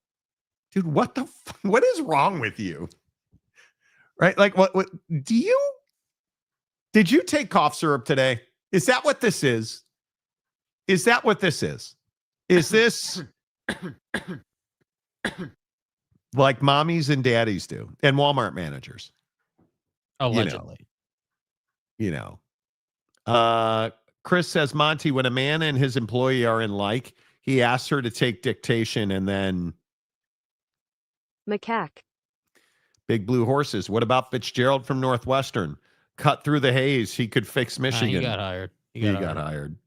[SPEAKER 3] Dude, what is wrong with you? Right? Like, what did you take cough syrup today? Is that what this is? Is that what this is? Is this like mommies and daddies do and Walmart managers?
[SPEAKER 4] Allegedly.
[SPEAKER 3] Chris says, Monty, when a man and his employee are in like, he asks her to take dictation and then
[SPEAKER 15] macaque.
[SPEAKER 3] Big Blue Horses. What about Fitzgerald from Northwestern? Cut through the haze. He could fix Michigan.
[SPEAKER 4] He got hired.
[SPEAKER 3] He got hired.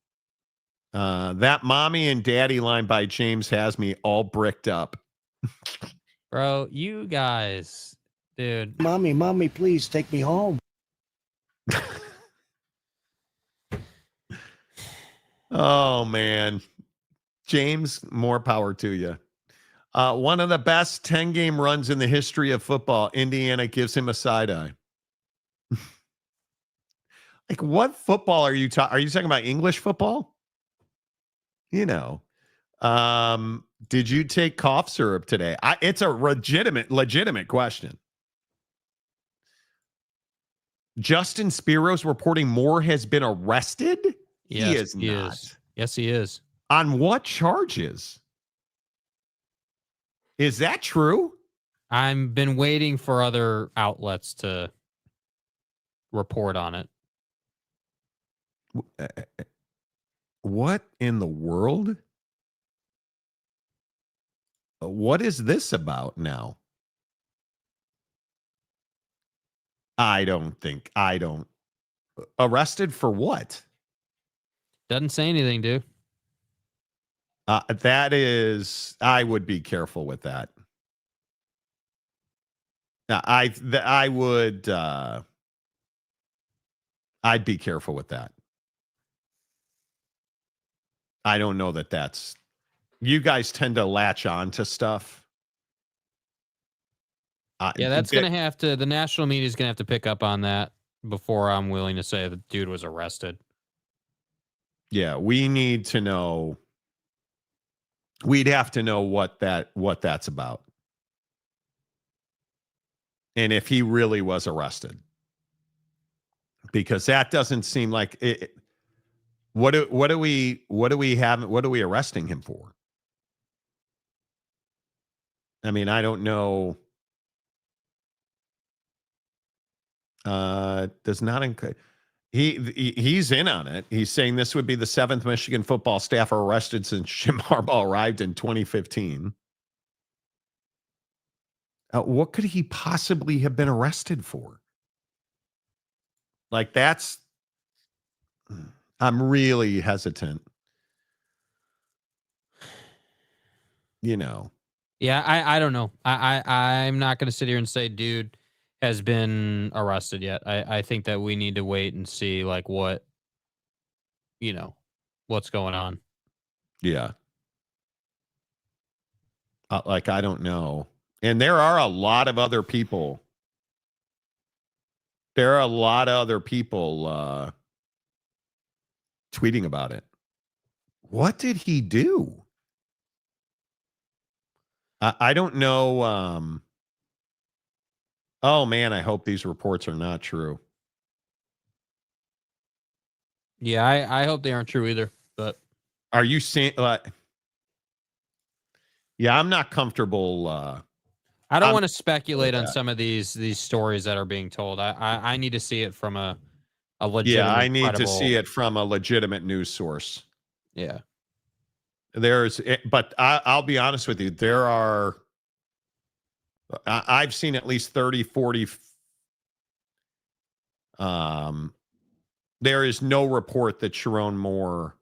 [SPEAKER 3] That mommy and daddy line by James has me all bricked up.
[SPEAKER 4] Bro, you guys, dude.
[SPEAKER 12] Mommy, please take me home.
[SPEAKER 3] Oh, man. James, more power to you. One of the best 10-game runs in the history of football. Indiana gives him a side eye. Like, what football are you talking? Are you talking about English football? Did you take cough syrup today? It's a legitimate question. Justin Spiro's reporting Moore has been arrested.
[SPEAKER 4] Yes,
[SPEAKER 3] he is not.
[SPEAKER 4] Yes, he is.
[SPEAKER 3] On what charges? Is that true?
[SPEAKER 4] I've been waiting for other outlets to report on it.
[SPEAKER 3] What in the world? What is this about now? I don't. Arrested for what?
[SPEAKER 4] Doesn't say anything, dude.
[SPEAKER 3] That is, I would be careful with that. I would, I'd be careful with that. I don't know that's, you guys tend to latch on to stuff.
[SPEAKER 4] Yeah, that's going to have to, the national media is going to have to pick up on that before I'm willing to say the dude was arrested.
[SPEAKER 3] Yeah, we need to know. We'd have to know what that's about. And if he really was arrested. Because that doesn't seem like it. What are we arresting him for? I mean, I don't know. Does not include. He's in on it. He's saying this would be the 7th Michigan football staffer arrested since Jim Harbaugh arrived in 2015. What could he possibly have been arrested for? Like, I'm really hesitant. You know.
[SPEAKER 4] Yeah, I don't know. I'm not going to sit here and say dude has been arrested yet. I think that we need to wait and see like what, what's going on.
[SPEAKER 3] Yeah. Like, I don't know. And there are a lot of other people. There are a lot of other people tweeting about it. What did he do? I don't know. Oh, man, I hope these reports are not true.
[SPEAKER 4] Yeah, I hope they aren't true either. But
[SPEAKER 3] are you saying... yeah, I'm not comfortable...
[SPEAKER 4] I don't want to speculate on some of these stories that are being told. I need to see it from a legitimate...
[SPEAKER 3] Yeah, I need to see it from a legitimate news source.
[SPEAKER 4] Yeah.
[SPEAKER 3] But I'll be honest with you. There are... I've seen at least 30, 40... there is no report that Sherrone Moore...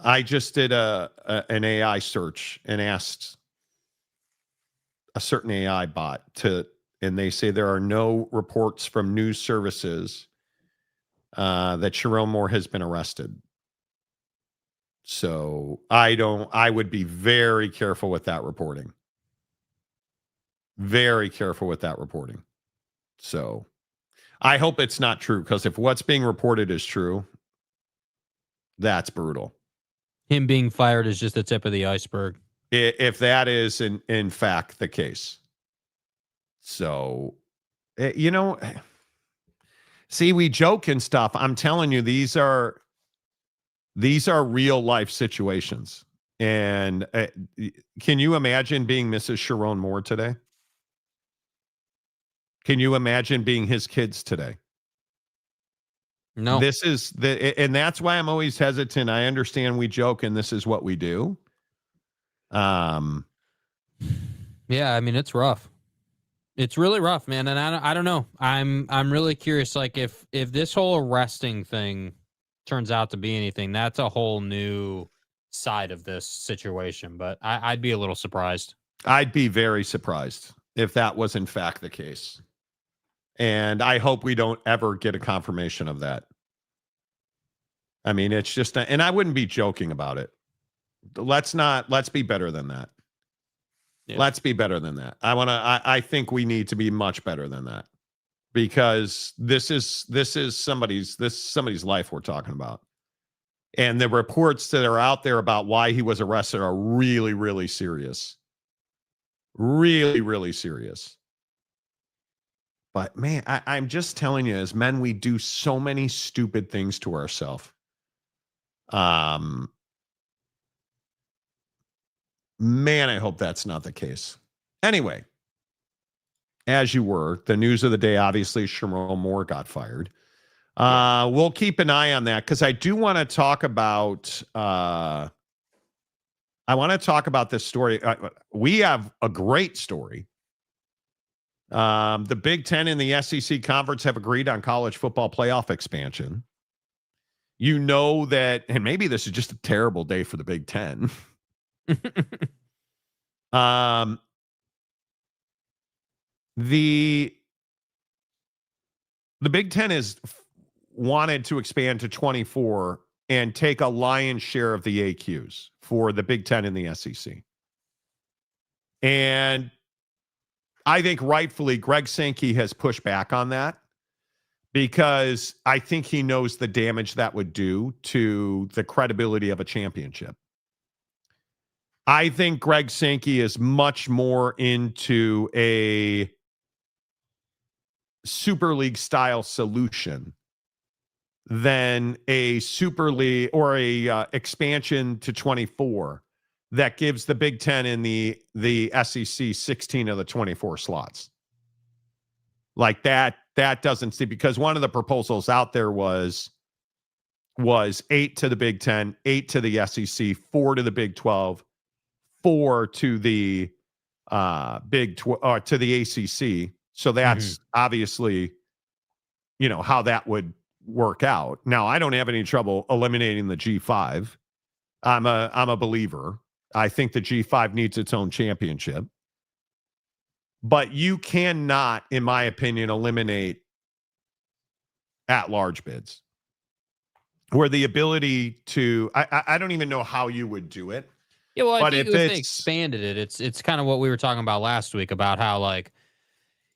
[SPEAKER 3] I just did an AI search and asked a certain AI bot and they say there are no reports from news services that Sherrone Moore has been arrested. So I would be very careful with that reporting. Very careful with that reporting. So I hope it's not true, because if what's being reported is true, that's brutal.
[SPEAKER 4] Him being fired is just the tip of the iceberg.
[SPEAKER 3] If that is in fact the case. So, see, we joke and stuff. I'm telling you, these are real life situations. And can you imagine being Mrs. Sherrone Moore today? Can you imagine being his kids today?
[SPEAKER 4] No.
[SPEAKER 3] And that's why I'm always hesitant. I understand we joke and this is what we do.
[SPEAKER 4] Yeah, I mean, it's rough. It's really rough, man. And I don't know. I'm really curious. Like if this whole arresting thing turns out to be anything, that's a whole new side of this situation. But I'd be a little surprised.
[SPEAKER 3] I'd be very surprised if that was in fact the case. And I hope we don't ever get a confirmation of that. I mean, it's just, and I wouldn't be joking about it. Let's be better than that. Yeah. Let's be better than that. I think we need to be much better than that, because this is somebody's life we're talking about. And the reports that are out there about why he was arrested are really, really serious. Really, really serious. But man, I'm just telling you, as men, we do so many stupid things to ourselves. Man, I hope that's not the case. Anyway, as you were, the news of the day, obviously, Sherrone Moore got fired. We'll keep an eye on that, because I do want to talk about. I want to talk about this story. We have a great story. The Big Ten and the SEC conference have agreed on college football playoff expansion. You know that, and maybe this is just a terrible day for the Big Ten. The Big Ten has wanted to expand to 24 and take a lion's share of the AQs for the Big Ten and the SEC. And I think rightfully Greg Sankey has pushed back on that, because I think he knows the damage that would do to the credibility of a championship. I think Greg Sankey is much more into a Super League style solution than a Super League or a expansion to 24 that gives the Big Ten and the SEC 16 of the 24 slots. Like that doesn't see, because one of the proposals out there was 8 to the Big Ten, 8 to the SEC, 4 to the Big 12, 4 to the to the ACC. So that's obviously, how that would work out. Now, I don't have any trouble eliminating the G5. I'm a believer. I think the G5 needs its own championship. But you cannot, in my opinion, eliminate at-large bids. Where the ability to, I don't even know how you would do it.
[SPEAKER 4] Yeah, well, I
[SPEAKER 3] but
[SPEAKER 4] think
[SPEAKER 3] if
[SPEAKER 4] if they expanded it, it's kind of what we were talking about last week about how, like,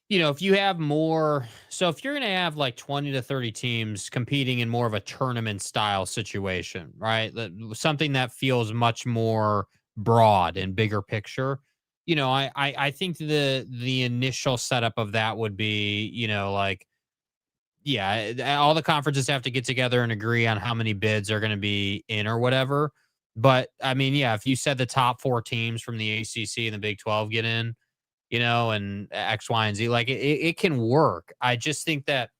[SPEAKER 4] if you have more, so if you're going to have like 20 to 30 teams competing in more of a tournament style situation, right? Something that feels much more broad and bigger picture. I think the initial setup of that would be, like, yeah, all the conferences have to get together and agree on how many bids are going to be in or whatever. But I mean, yeah, if you said the top 4 teams from the ACC and the Big 12 get in, and X, Y, and Z, like it can work. I just think that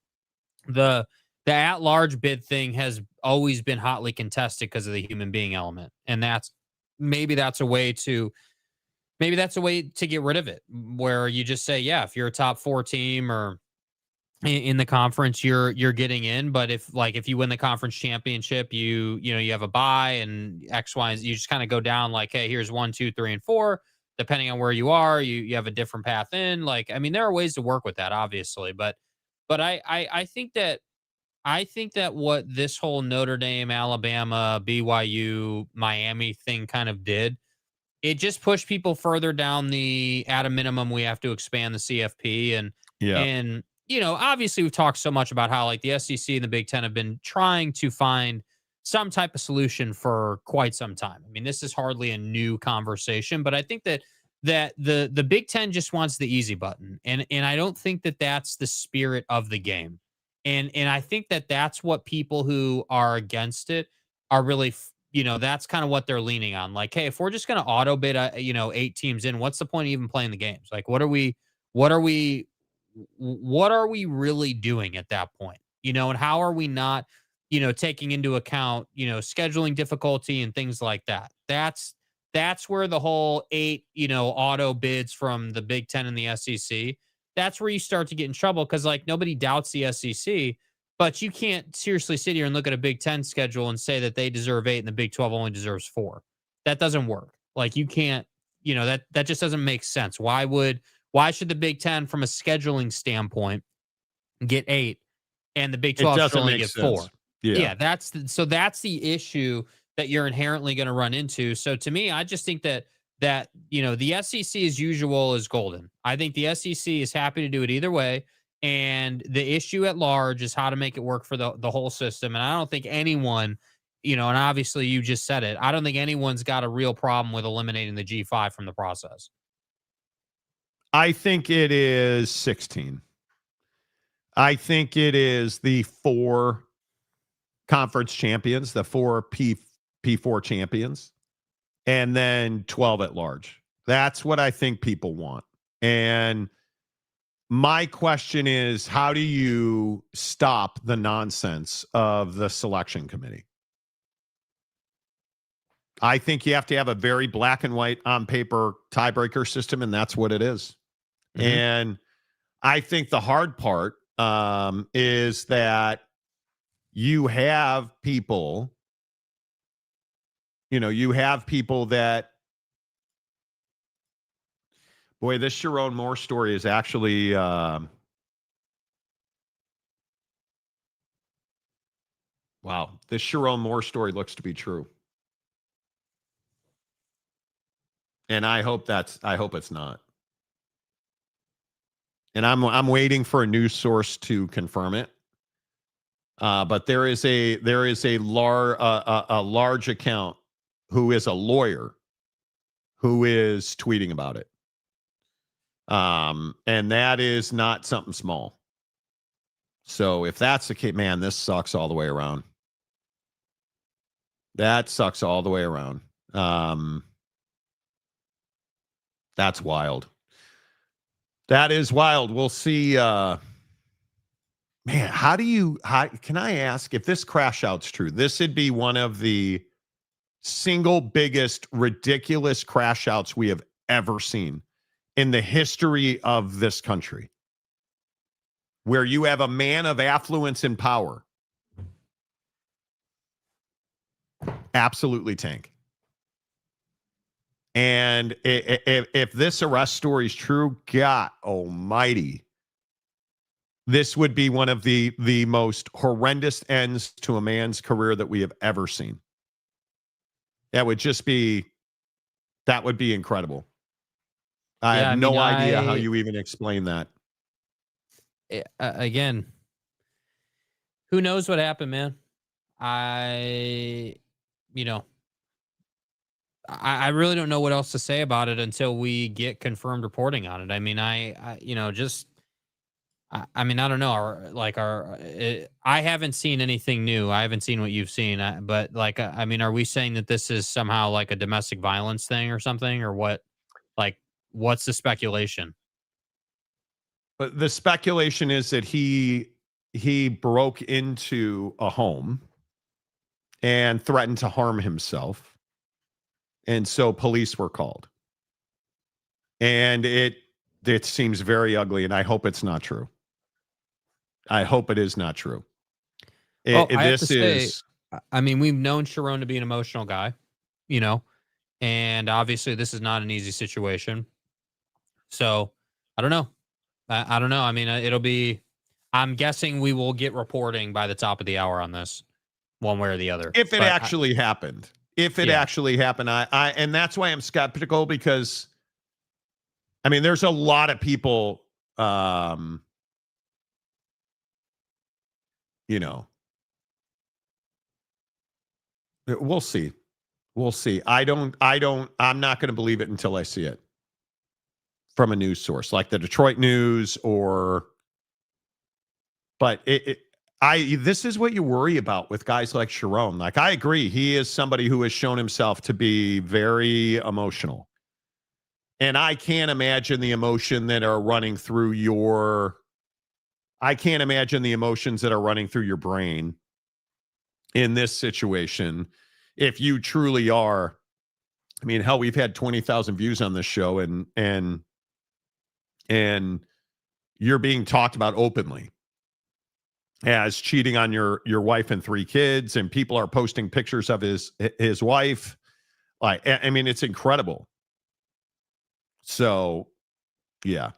[SPEAKER 4] the at-large bid thing has always been hotly contested because of the human being element, and maybe that's a way to get rid of it, where you just say, yeah, if you're a top 4 team or in the conference, you're getting in. But if you win the conference championship, you have a bye and X, Y, and Z, you just kind of go down like, hey, here's 1, 2, 3, and 4. Depending on where you are, you have a different path in. Like, I mean, there are ways to work with that, obviously, but I think that what this whole Notre Dame, Alabama, BYU, Miami thing kind of did, it just pushed people further down at a minimum, we have to expand the CFP. And obviously we've talked so much about how like the SEC and the Big Ten have been trying to find some type of solution for quite some time. I mean, this is hardly a new conversation, but I think that the Big Ten just wants the easy button. And I don't think that that's the spirit of the game. And I think that that's what people who are against it are really, that's kind of what they're leaning on. Like, hey, if we're just going to auto bid, 8 teams in, what's the point of even playing the games? Like, what are we really doing at that point? And how are we not, taking into account, scheduling difficulty and things like that? That's where the whole 8, auto bids from the Big Ten and the SEC, that's where you start to get in trouble, because like nobody doubts the SEC, but you can't seriously sit here and look at a Big Ten schedule and say that they deserve 8 and the Big 12 only deserves 4. That doesn't work. Like you can't, that just doesn't make sense. Why should the Big Ten from a scheduling standpoint get 8 and the Big 12 should only get 4? Yeah, that's the issue that you're inherently going to run into. So to me, I just think that the SEC as usual is golden. I think the SEC is happy to do it either way. And the issue at large is how to make it work for the whole system. And I don't think anyone, and obviously you just said it, I don't think anyone's got a real problem with eliminating the G5 from the process.
[SPEAKER 3] I think it is 16. I think it is the 4 conference champions, the 4 P4 champions, and then 12 at large. That's what I think people want. And my question is, how do you stop the nonsense of the selection committee? I think you have to have a very black and white on paper tiebreaker system, and that's what it is. Mm-hmm. And I think the hard part is that you have people, that, boy, this Sherrone Moore story is actually, wow, this Sherrone Moore story looks to be true. And I hope it's not. And I'm waiting for a news source to confirm it. But there is a large account who is a lawyer who is tweeting about it. And that is not something small. So if that's the case, man, this sucks all the way around. That sucks all the way around. That's wild. That is wild. We'll see. Man, can I ask if this crash out's true? This would be one of the single biggest ridiculous crash outs we have ever seen in the history of this country, where you have a man of affluence and power absolutely tank. And if this arrest story is true, God almighty, this would be one of the most horrendous ends to a man's career that we have ever seen. That would be incredible. I have no idea how you even explain that.
[SPEAKER 4] Again, who knows what happened, man? I really don't know what else to say about it until we get confirmed reporting on it. I mean, I don't know. I haven't seen anything new. I haven't seen what you've seen. But are we saying that this is somehow like a domestic violence thing or something, or what? Like, what's the speculation?
[SPEAKER 3] But the speculation is that he broke into a home and threatened to harm himself. And so police were called. And it seems very ugly, and I hope it's not true. I hope it is not true.
[SPEAKER 4] Well, I have to say, we've known Sherrone to be an emotional guy, and obviously this is not an easy situation. So I don't know. I don't know. I mean, I'm guessing we will get reporting by the top of the hour on this, one way or the other.
[SPEAKER 3] If it actually happened. Actually happened, and that's why I'm skeptical, because there's a lot of people, we'll see. I'm not going to believe it until I see it from a news source like the Detroit News but this is what you worry about with guys like Sherrone. Like, I agree. He is somebody who has shown himself to be very emotional. And I can't imagine the emotion that are running through I can't imagine the emotions that are running through your brain in this situation. If you truly are, hell, we've had 20,000 views on this show, and you're being talked about openly as cheating on your wife and 3 kids, and people are posting pictures of his wife. It's incredible. So, yeah.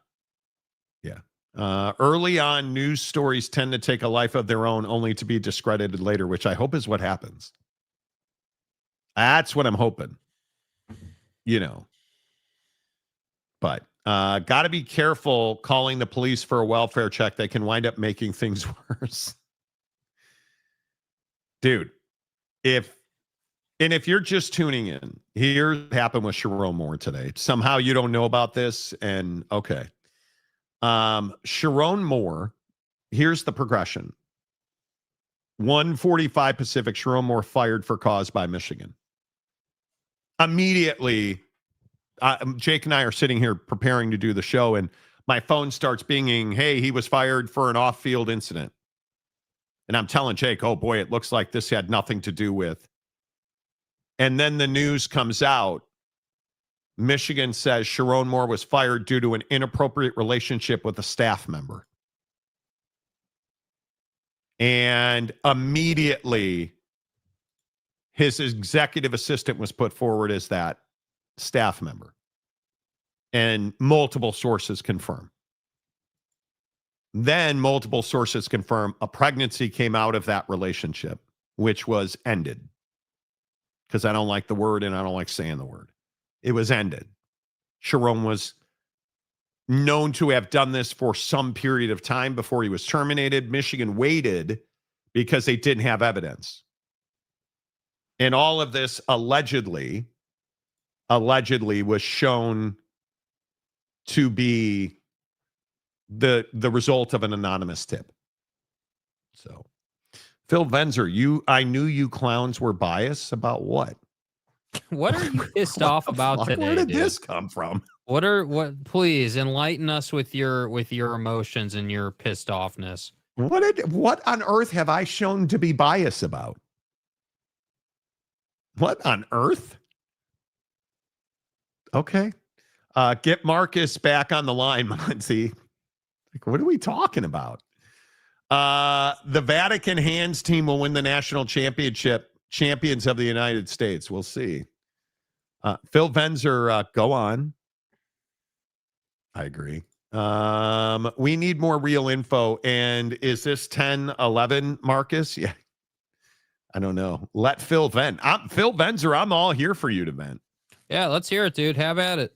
[SPEAKER 3] Early on, news stories tend to take a life of their own, only to be discredited later, which I hope is what happens. That's what I'm hoping. But got to be careful calling the police for a welfare check. They can wind up making things worse. Dude, if you're just tuning in, here's what happened with Sherrone Moore today. Somehow you don't know about this, and okay. Sherrone Moore, here's the progression. 1:45 Pacific, Sherrone Moore fired for cause by Michigan. Immediately, Jake and I are sitting here preparing to do the show, and my phone starts pinging, hey, he was fired for an off-field incident. And I'm telling Jake, oh boy, it looks like this had nothing to do with. And then the news comes out. Michigan says Sherrone Moore was fired due to an inappropriate relationship with a staff member. And immediately, his executive assistant was put forward as that staff member. And multiple sources confirm. Then multiple sources confirm a pregnancy came out of that relationship, which was ended. Because I don't like the word and I don't like saying the word. It was ended. Sherrone was known to have done this for some period of time before he was terminated. Michigan waited because they didn't have evidence. And all of this allegedly was shown to be the result of an anonymous tip. So, Phil Venzer, I knew you clowns were biased about what?
[SPEAKER 4] What are you pissed off about today?
[SPEAKER 3] Where did
[SPEAKER 4] dude?
[SPEAKER 3] this come from?
[SPEAKER 4] Please enlighten us with your emotions and your pissed offness.
[SPEAKER 3] What on earth have I shown to be biased about? What on earth? Okay. Get Marcus back on the line, Monty. Like, what are we talking about? The Vatican hands team will win the national championship. Champions of the United States. We'll see. Phil Venzer, go on. I agree. We need more real info. And is this 10-11, Marcus? Yeah. I don't know. Let Phil vent. Phil Venzer, I'm all here for you to vent.
[SPEAKER 4] Yeah, let's hear it, dude. Have at it.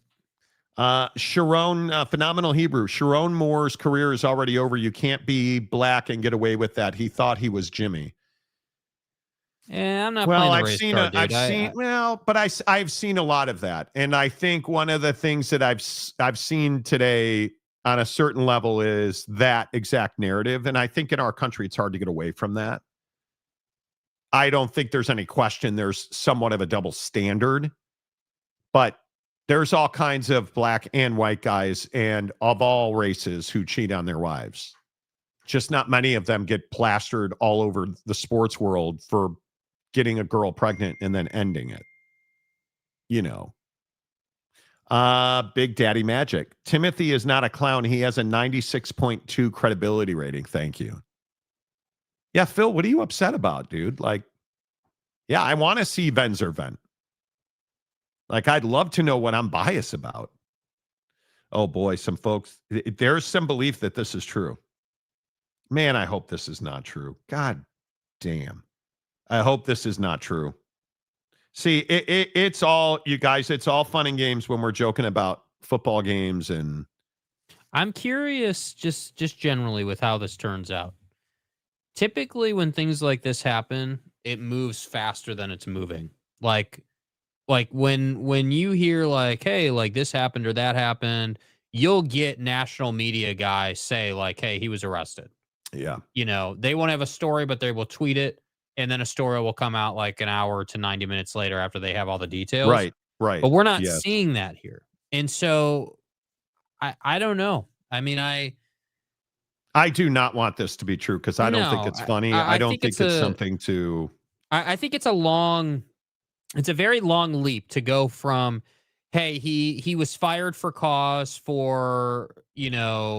[SPEAKER 3] Sherrone, phenomenal Hebrew. Sherrone Moore's career is already over. You can't be black and get away with that. He thought he was Jimmy.
[SPEAKER 4] Yeah, I'm not playing the race card, dude.
[SPEAKER 3] I've seen a lot of that. And I think one of the things that I've seen today on a certain level is that exact narrative. And I think in our country, it's hard to get away from that. I don't think there's any question there's somewhat of a double standard, but there's all kinds of black and white guys and of all races who cheat on their wives. Just not many of them get plastered all over the sports world for getting a girl pregnant and then ending it. You know. Big Daddy Magic. Timothy is not a clown. He has a 96.2 credibility rating. Thank you. Yeah, Phil, what are you upset about, dude? Like, yeah, I want to see Venzer vent. Like, I'd love to know what I'm biased about. Oh, boy, some folks, there's some belief that this is true. Man, I hope this is not true. God damn. I hope this is not true. See, it's all, you guys, it's all fun and games when we're joking about football games. And
[SPEAKER 4] I'm curious just generally with how this turns out. Typically when things like this happen, it moves faster than it's moving. Like when you hear like, hey, like this happened or that happened, you'll get national media guys say like, hey, he was arrested.
[SPEAKER 3] Yeah.
[SPEAKER 4] You know, they won't have a story, but they will tweet it. And then a story will come out like an hour to 90 minutes later after they have all the details.
[SPEAKER 3] Right.
[SPEAKER 4] But we're not seeing that here. And so I don't know. I mean, I
[SPEAKER 3] do not want this to be true because I don't think it's funny. I don't think it's something to.
[SPEAKER 4] I think it's a very long leap to go from, hey, he was fired for cause for,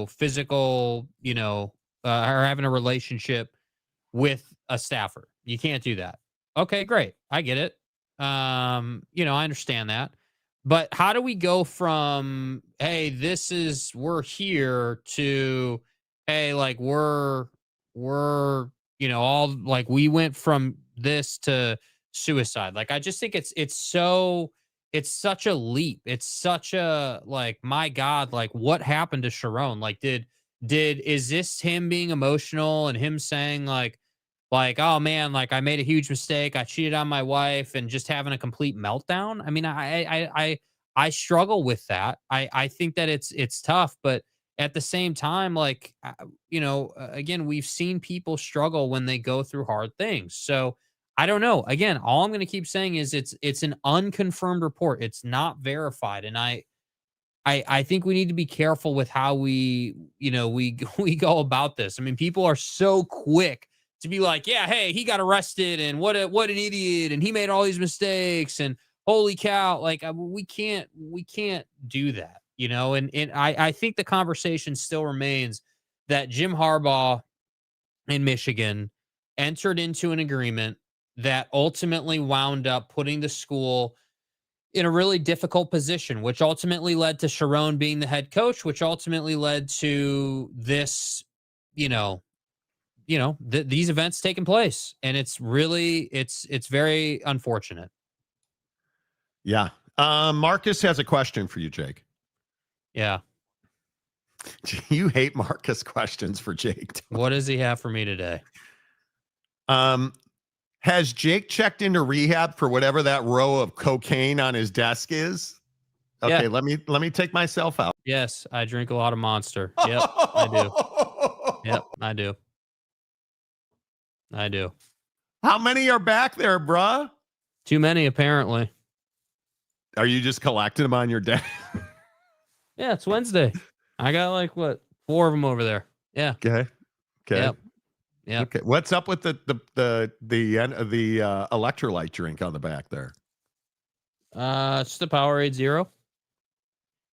[SPEAKER 4] physical, or having a relationship with a staffer. You can't do that. Okay, great. I get it. I understand that. But how do we go from, hey, we're here to, hey, like we're all like we went from this to suicide. Like I just think it's such a leap. It's such a like, my God, like what happened to Sherrone? Like is this him being emotional and him saying like, oh man, like I made a huge mistake. I cheated on my wife and just having a complete meltdown. I mean, I struggle with that. I think that it's tough, but at the same time, like, again, we've seen people struggle when they go through hard things. So I don't know. Again, all I'm going to keep saying is it's an unconfirmed report. It's not verified. And I think we need to be careful with how we go about this. I mean, people are so quick to be like, yeah, hey, he got arrested and what an idiot. And he made all these mistakes and holy cow. Like we can't do that, and I think the conversation still remains that Jim Harbaugh in Michigan entered into an agreement that ultimately wound up putting the school in a really difficult position, which ultimately led to Sherrone being the head coach, which ultimately led to this, these events taking place. And it's really, it's very unfortunate.
[SPEAKER 3] Yeah. Marcus has a question for you, Jake.
[SPEAKER 4] Yeah.
[SPEAKER 3] You hate Marcus questions for Jake.
[SPEAKER 4] What does he have for me today?
[SPEAKER 3] Has Jake checked into rehab for whatever that row of cocaine on his desk is? Okay,
[SPEAKER 4] yeah.
[SPEAKER 3] let me take myself out.
[SPEAKER 4] Yes, I drink a lot of Monster. Yep, I do. Yep, I do.
[SPEAKER 3] How many are back there, bruh?
[SPEAKER 4] Too many, apparently.
[SPEAKER 3] Are you just collecting them on your desk?
[SPEAKER 4] Yeah, it's Wednesday. I got like 4 of them over there. Yeah.
[SPEAKER 3] Okay.
[SPEAKER 4] Yep.
[SPEAKER 3] Okay. What's up with the electrolyte drink on the back there?
[SPEAKER 4] It's just a Powerade Zero.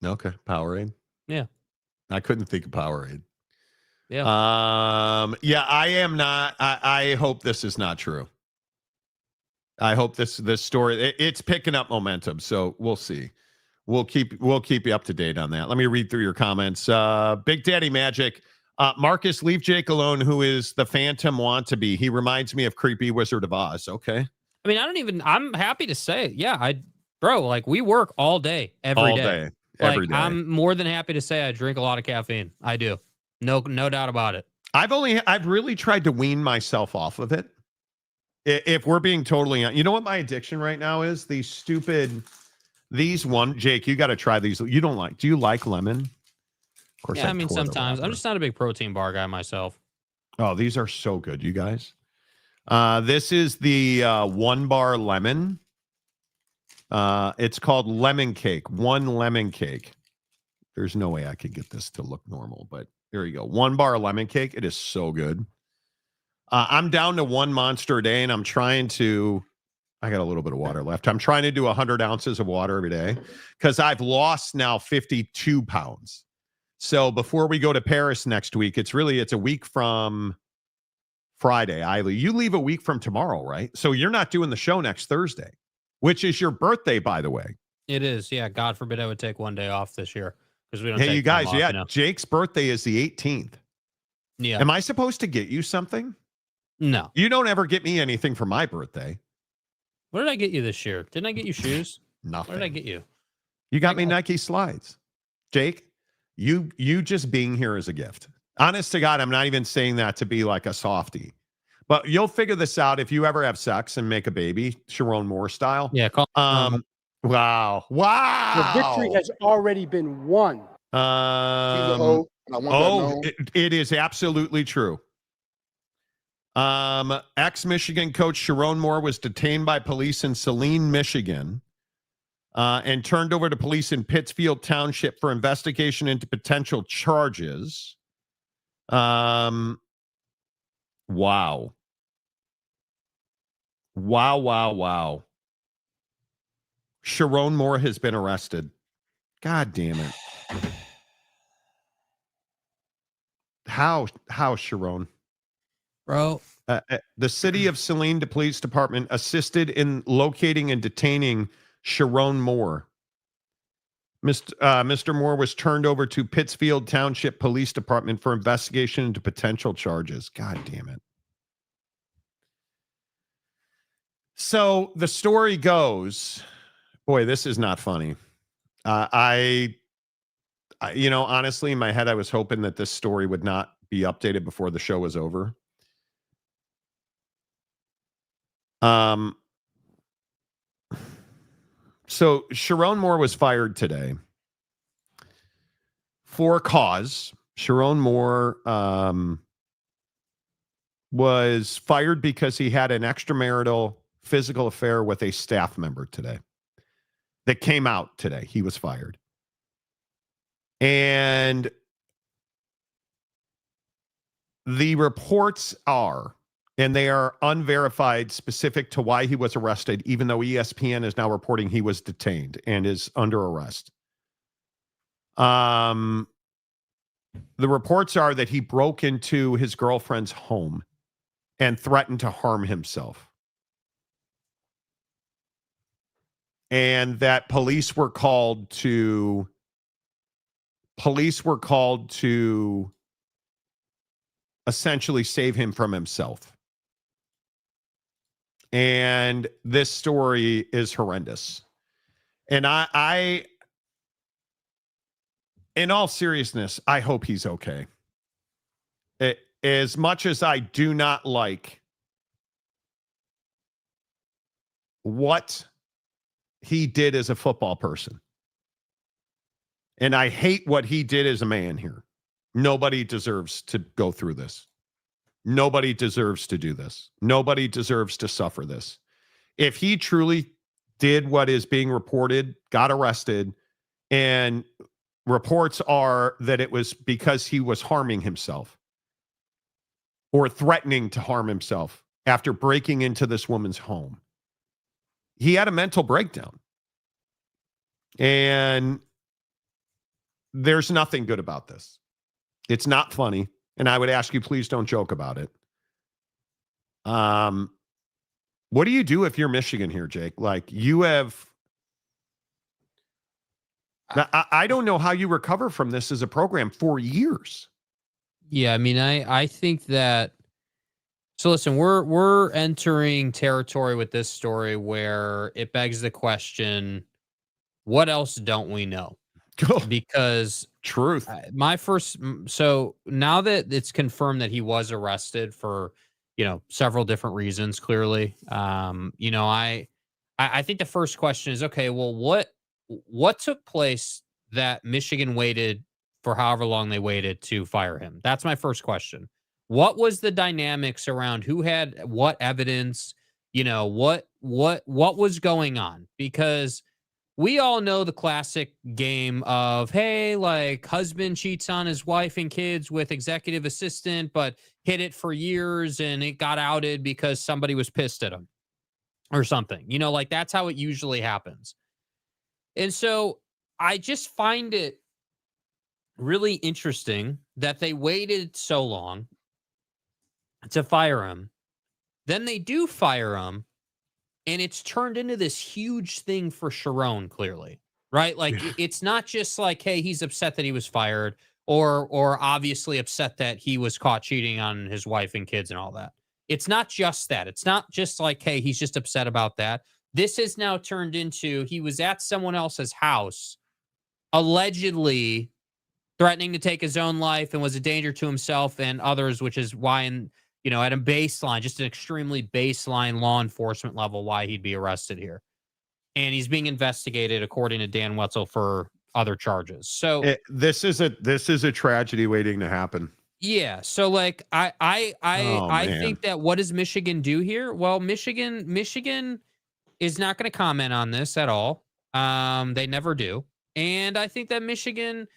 [SPEAKER 3] Okay, Powerade.
[SPEAKER 4] Yeah.
[SPEAKER 3] I couldn't think of Powerade.
[SPEAKER 4] Yeah.
[SPEAKER 3] Yeah, I am not. I hope this is not true. I hope this story it's picking up momentum. So we'll see. We'll keep you up to date on that. Let me read through your comments. Big Daddy Magic. Marcus, leave Jake alone, who is the Phantom want to be. He reminds me of creepy Wizard of Oz. Okay.
[SPEAKER 4] I mean, I'm happy to say, yeah, bro, like we work all day, every day.
[SPEAKER 3] Every day.
[SPEAKER 4] I'm more than happy to say I drink a lot of caffeine. I do. No doubt about it.
[SPEAKER 3] I've really tried to wean myself off of it. If we're being totally honest, you know what my addiction right now is? Jake, you got to try these. Do you like lemon? Of course.
[SPEAKER 4] Yeah, I mean, sometimes. I'm just not a big protein bar guy myself.
[SPEAKER 3] Oh, these are so good, you guys. This is the 1 bar lemon. It's called lemon cake. 1 lemon cake. There's no way I could get this to look normal, but there you go. 1 bar lemon cake. It is so good. I'm down to 1 monster a day, and I got a little bit of water left. I'm trying to do 100 ounces of water every day because I've lost now 52 pounds. So before we go to Paris next week, it's a week from Friday. You leave a week from tomorrow, right? So you're not doing the show next Thursday, which is your birthday, by the way.
[SPEAKER 4] It is. Yeah. God forbid I would take 1 day off this year because we don't.
[SPEAKER 3] Hey, you guys. Jake's birthday is the 18th.
[SPEAKER 4] Yeah.
[SPEAKER 3] Am I supposed to get you something?
[SPEAKER 4] No.
[SPEAKER 3] You don't ever get me anything for my birthday.
[SPEAKER 4] What did I get you this year? Didn't I get you shoes?
[SPEAKER 3] Nothing.
[SPEAKER 4] What did I get you?
[SPEAKER 3] You got me Nike slides. Jake, you just being here is a gift. Honest to God, I'm not even saying that to be like a softie. But you'll figure this out if you ever have sex and make a baby, Sherrone Moore style.
[SPEAKER 4] Yeah.
[SPEAKER 3] Wow.
[SPEAKER 15] The victory has already been won.
[SPEAKER 3] It is absolutely true. Ex-Michigan coach Sherrone Moore was detained by police in Saline, Michigan, and turned over to police in Pittsfield Township for investigation into potential charges. Wow. Sherrone Moore has been arrested. God damn it. How Sherrone?
[SPEAKER 4] Bro.
[SPEAKER 3] The city of Saline Police Department assisted in locating and detaining Sherrone Moore. Mr. Moore was turned over to Pittsfield Township Police Department for investigation into potential charges. God damn it. So the story goes, boy, this is not funny. I honestly, in my head, I was hoping that this story would not be updated before the show was over. So Sherrone Moore was fired today for cause. Sherrone Moore was fired because he had an extramarital physical affair with a staff member today. That came out today. He was fired. And the reports are, and they are unverified, specific to why he was arrested, even though ESPN is now reporting he was detained and is under arrest. The reports are that he broke into his girlfriend's home and threatened to harm himself. And that police were called to essentially save him from himself. And this story is horrendous. And I in all seriousness, I hope he's okay. As much as I do not like what he did as a football person, and I hate what he did as a man here. Nobody deserves to go through this. Nobody deserves to do this. Nobody deserves to suffer this. If he truly did what is being reported, got arrested, and reports are that it was because he was harming himself or threatening to harm himself after breaking into this woman's home. He had a mental breakdown. And there's nothing good about this. It's not funny. And I would ask you, please don't joke about it. What do you do if you're Michigan here, Jake? Like, you have... I don't know how you recover from this as a program for years.
[SPEAKER 4] Yeah, I mean, I think that... So listen, we're entering territory with this story where it begs the question, what else don't we know? Because
[SPEAKER 3] truth.
[SPEAKER 4] So now that it's confirmed that he was arrested for, several different reasons, clearly, I think the first question is, okay, well, what took place that Michigan waited for however long they waited to fire him? That's my first question. What was the dynamics around who had what evidence? What was going on? Because we all know the classic game of, hey, like, husband cheats on his wife and kids with executive assistant, but hid it for years and it got outed because somebody was pissed at him or something. Like, that's how it usually happens. And so I just find it really interesting that they waited so long to fire him. Then they do fire him. And it's turned into this huge thing for Sherrone, clearly, right? Like, it's not just like, hey, he's upset that he was fired or obviously upset that he was caught cheating on his wife and kids and all that. It's not just that. It's not just like, hey, he's just upset about that. This has now turned into he was at someone else's house, allegedly threatening to take his own life and was a danger to himself and others, which is why at a baseline, just an extremely baseline law enforcement level, why he'd be arrested here. And he's being investigated, according to Dan Wetzel, for other charges. So
[SPEAKER 3] this is a tragedy waiting to happen.
[SPEAKER 4] Yeah. So like I think that what does Michigan do here? Well, Michigan is not going to comment on this at all. They never do. And I think that Michigan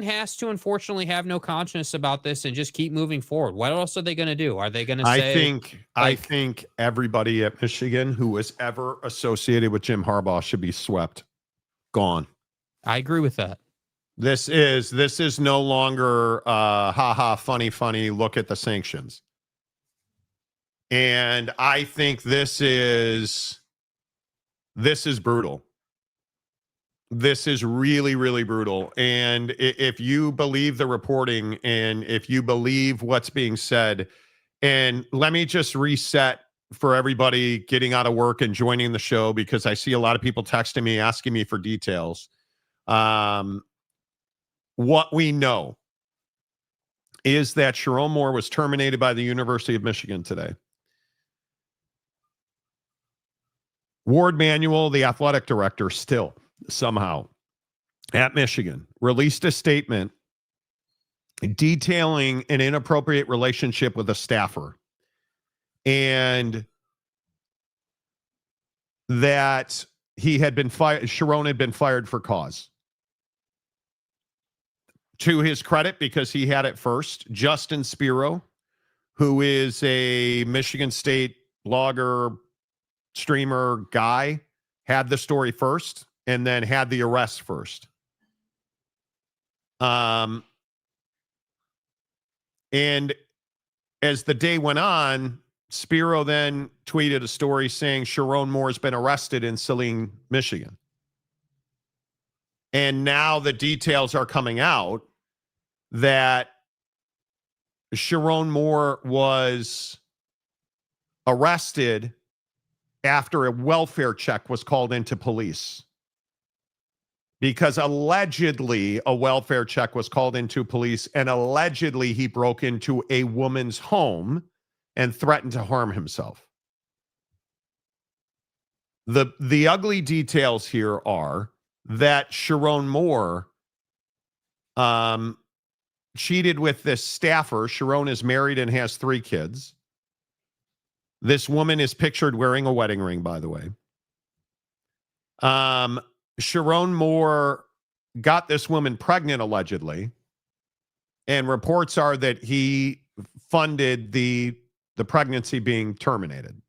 [SPEAKER 4] has to unfortunately have no conscience about this and just keep moving forward. What else are they going to do? Are they going to say...
[SPEAKER 3] I think everybody at Michigan who was ever associated with Jim Harbaugh should be swept. Gone.
[SPEAKER 4] I agree with that.
[SPEAKER 3] This is no longer funny, look at the sanctions. And I think this is brutal. This is really, really brutal. And if you believe the reporting and if you believe what's being said, and let me just reset for everybody getting out of work and joining the show, because I see a lot of people texting me, asking me for details. What we know is that Sherrone Moore was terminated by the University of Michigan today. Ward Manuel, the athletic director, still somehow at Michigan, released a statement detailing an inappropriate relationship with a staffer and that he had been fired. Sherrone had been fired for cause. To his credit, because he had it first, Justin Spiro, who is a Michigan State blogger, streamer guy, had the story first and then had the arrest first. And as the day went on, Spiro then tweeted a story saying Sherrone Moore has been arrested in Saline, Michigan. And now the details are coming out that Sherrone Moore was arrested after a welfare check was called into police. Because allegedly a welfare check was called into police and allegedly he broke into a woman's home and threatened to harm himself. The ugly details here are that Sherrone Moore cheated with this staffer. Sherrone is married and has 3 kids. This woman is pictured wearing a wedding ring, by the way. Sherrone Moore got this woman pregnant, allegedly. And reports are that he funded the pregnancy being terminated.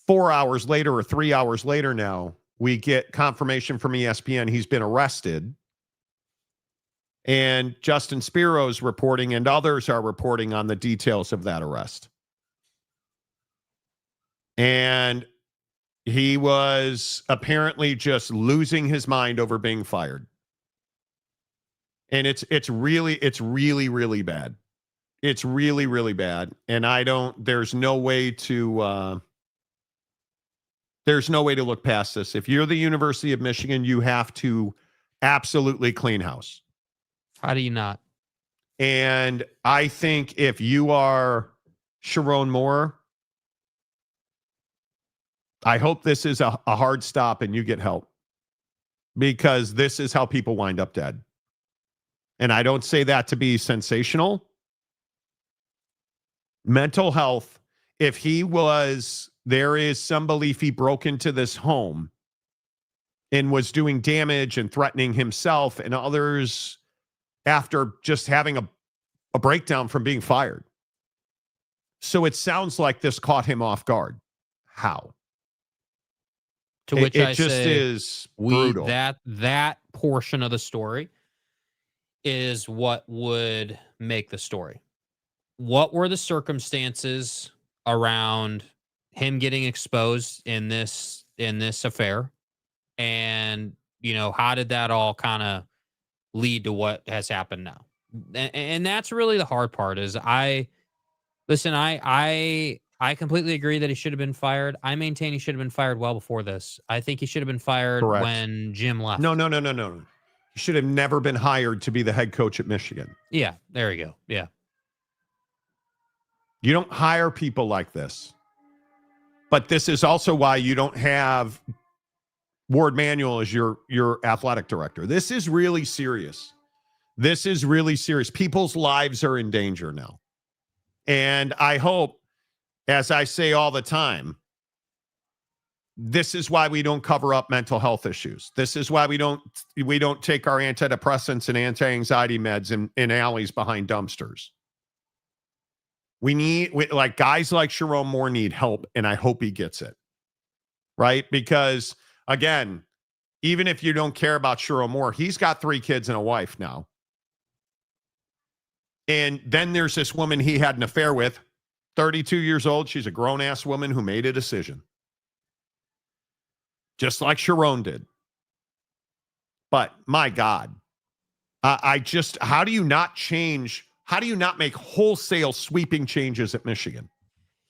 [SPEAKER 3] 4 hours later or 3 hours later now, we get confirmation from ESPN he's been arrested. And Justin Spiro's reporting and others are reporting on the details of that arrest. And he was apparently just losing his mind over being fired. And it's really bad. It's really, really bad. And there's no way to look past this. If you're the University of Michigan, you have to absolutely clean house.
[SPEAKER 4] How do you not?
[SPEAKER 3] And I think if you are Sherrone Moore, I hope this is a hard stop and you get help, because this is how people wind up dead. And I don't say that to be sensational. Mental health, if there is some belief he broke into this home and was doing damage and threatening himself and others after just having a breakdown from being fired. So it sounds like this caught him off guard. How?
[SPEAKER 4] To which I
[SPEAKER 3] just
[SPEAKER 4] say,
[SPEAKER 3] is brutal.
[SPEAKER 4] That portion of the story is what would make the story. What were the circumstances around him getting exposed in this affair? And, how did that all kind of lead to what has happened now? And that's really the hard part is I completely agree that he should have been fired. I maintain he should have been fired well before this. I think he should have been fired
[SPEAKER 3] Correct.
[SPEAKER 4] when Jim left.
[SPEAKER 3] No. He should have never been hired to be the head coach at Michigan.
[SPEAKER 4] Yeah, there you go. Yeah.
[SPEAKER 3] You don't hire people like this. But this is also why you don't have Ward Manuel as your athletic director. This is really serious. People's lives are in danger now. And I hope, as I say all the time, this is why we don't cover up mental health issues. This is why we don't take our antidepressants and anti-anxiety meds in alleys behind dumpsters. Guys like Sherrone Moore need help, and I hope he gets it. Right? Because, again, even if you don't care about Sherrone Moore, he's got 3 kids and a wife now. And then there's this woman he had an affair with, 32 years old. She's a grown-ass woman who made a decision. Just like Sherrone did. But, my God, how do you not change? How do you not make wholesale sweeping changes at Michigan?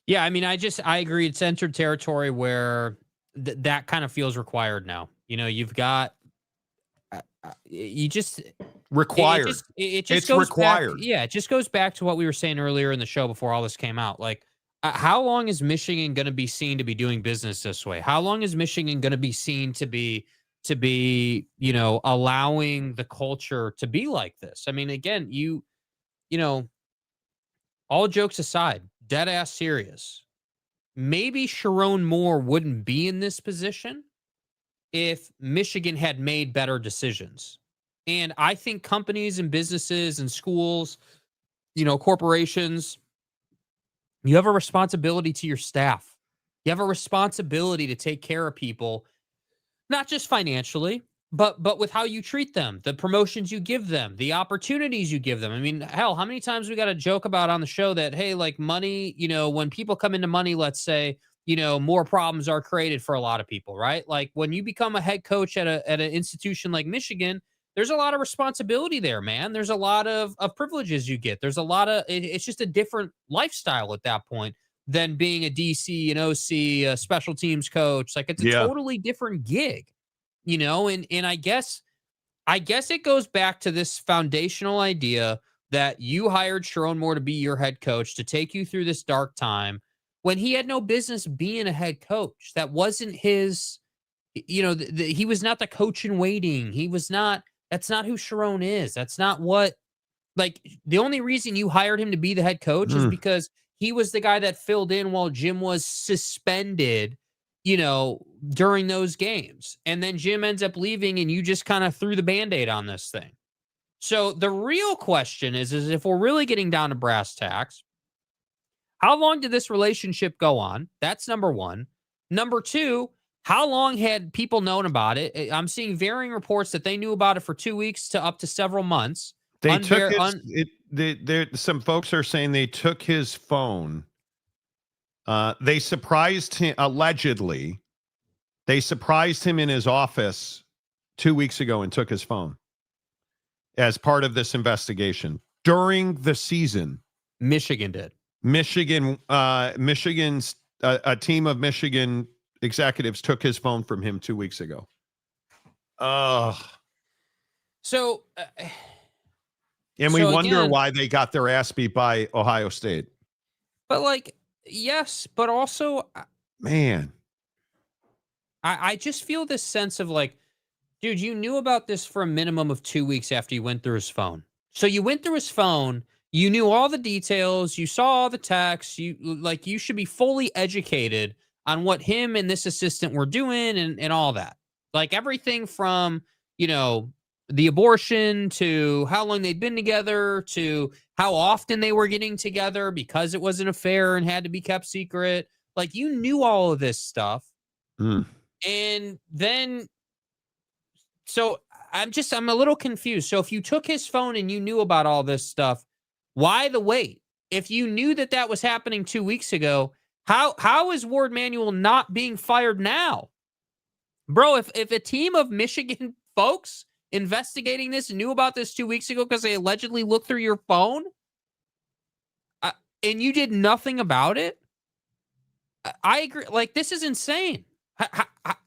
[SPEAKER 4] Yeah, I mean, I agree. It's entered territory where that kind of feels required now. You've got,
[SPEAKER 3] required.
[SPEAKER 4] It just
[SPEAKER 3] it's
[SPEAKER 4] goes
[SPEAKER 3] required.
[SPEAKER 4] Back, yeah, it just goes back to what we were saying earlier in the show before all this came out. Like, how long is Michigan going to be seen to be doing business this way? How long is Michigan going to be seen to be, allowing the culture to be like this? I mean, again, all jokes aside, dead ass serious. Maybe Sherrone Moore wouldn't be in this position if Michigan had made better decisions. And I think companies and businesses and schools, corporations, you have a responsibility to your staff. You have a responsibility to take care of people, not just financially, but with how you treat them, the promotions you give them, the opportunities you give them. I mean, hell, how many times we got a joke about on the show that, hey, like money, when people come into money, let's say, more problems are created for a lot of people, right? Like when you become a head coach at an institution like Michigan, there's a lot of responsibility there, man. There's a lot of privileges you get. There's a lot of, it's just a different lifestyle at that point than being a DC, an OC, a special teams coach. Like it's a totally different gig, and I guess it goes back to this foundational idea that you hired Sherrone Moore to be your head coach to take you through this dark time when he had no business being a head coach. That wasn't his, he was not the coach in waiting. That's not who Sherrone is. That's not what, the only reason you hired him to be the head coach is because he was the guy that filled in while Jim was suspended during those games. And then Jim ends up leaving and you just kind of threw the Band-Aid on this thing. So the real question is if we're really getting down to brass tacks, how long did this relationship go on? That's number one. Number two, how long had people known about it? I'm seeing varying reports that they knew about it for 2 weeks to up to several months.
[SPEAKER 3] They took some folks are saying they took his phone. They surprised him, allegedly. They surprised him in his office 2 weeks ago and took his phone as part of this investigation during the season.
[SPEAKER 4] Michigan did.
[SPEAKER 3] Michigan's a team of Michigan executives took his phone from him 2 weeks ago.
[SPEAKER 4] So,
[SPEAKER 3] and we wonder why they got their ass beat by Ohio State.
[SPEAKER 4] But yes, but also,
[SPEAKER 3] man,
[SPEAKER 4] I just feel this sense of dude, you knew about this for a minimum of 2 weeks after you went through his phone. So you went through his phone, you knew all the details, you saw all the texts, you should be fully educated on what him and this assistant were doing and all that. Everything from, the abortion to how long they'd been together to how often they were getting together because it was an affair and had to be kept secret. You knew all of this stuff. And then, so I'm a little confused. So if you took his phone and you knew about all this stuff, why the wait? If you knew that was happening 2 weeks ago, how is Ward Manuel not being fired now? Bro, if a team of Michigan folks investigating this knew about this 2 weeks ago because they allegedly looked through your phone and you did nothing about it, I agree. This is insane.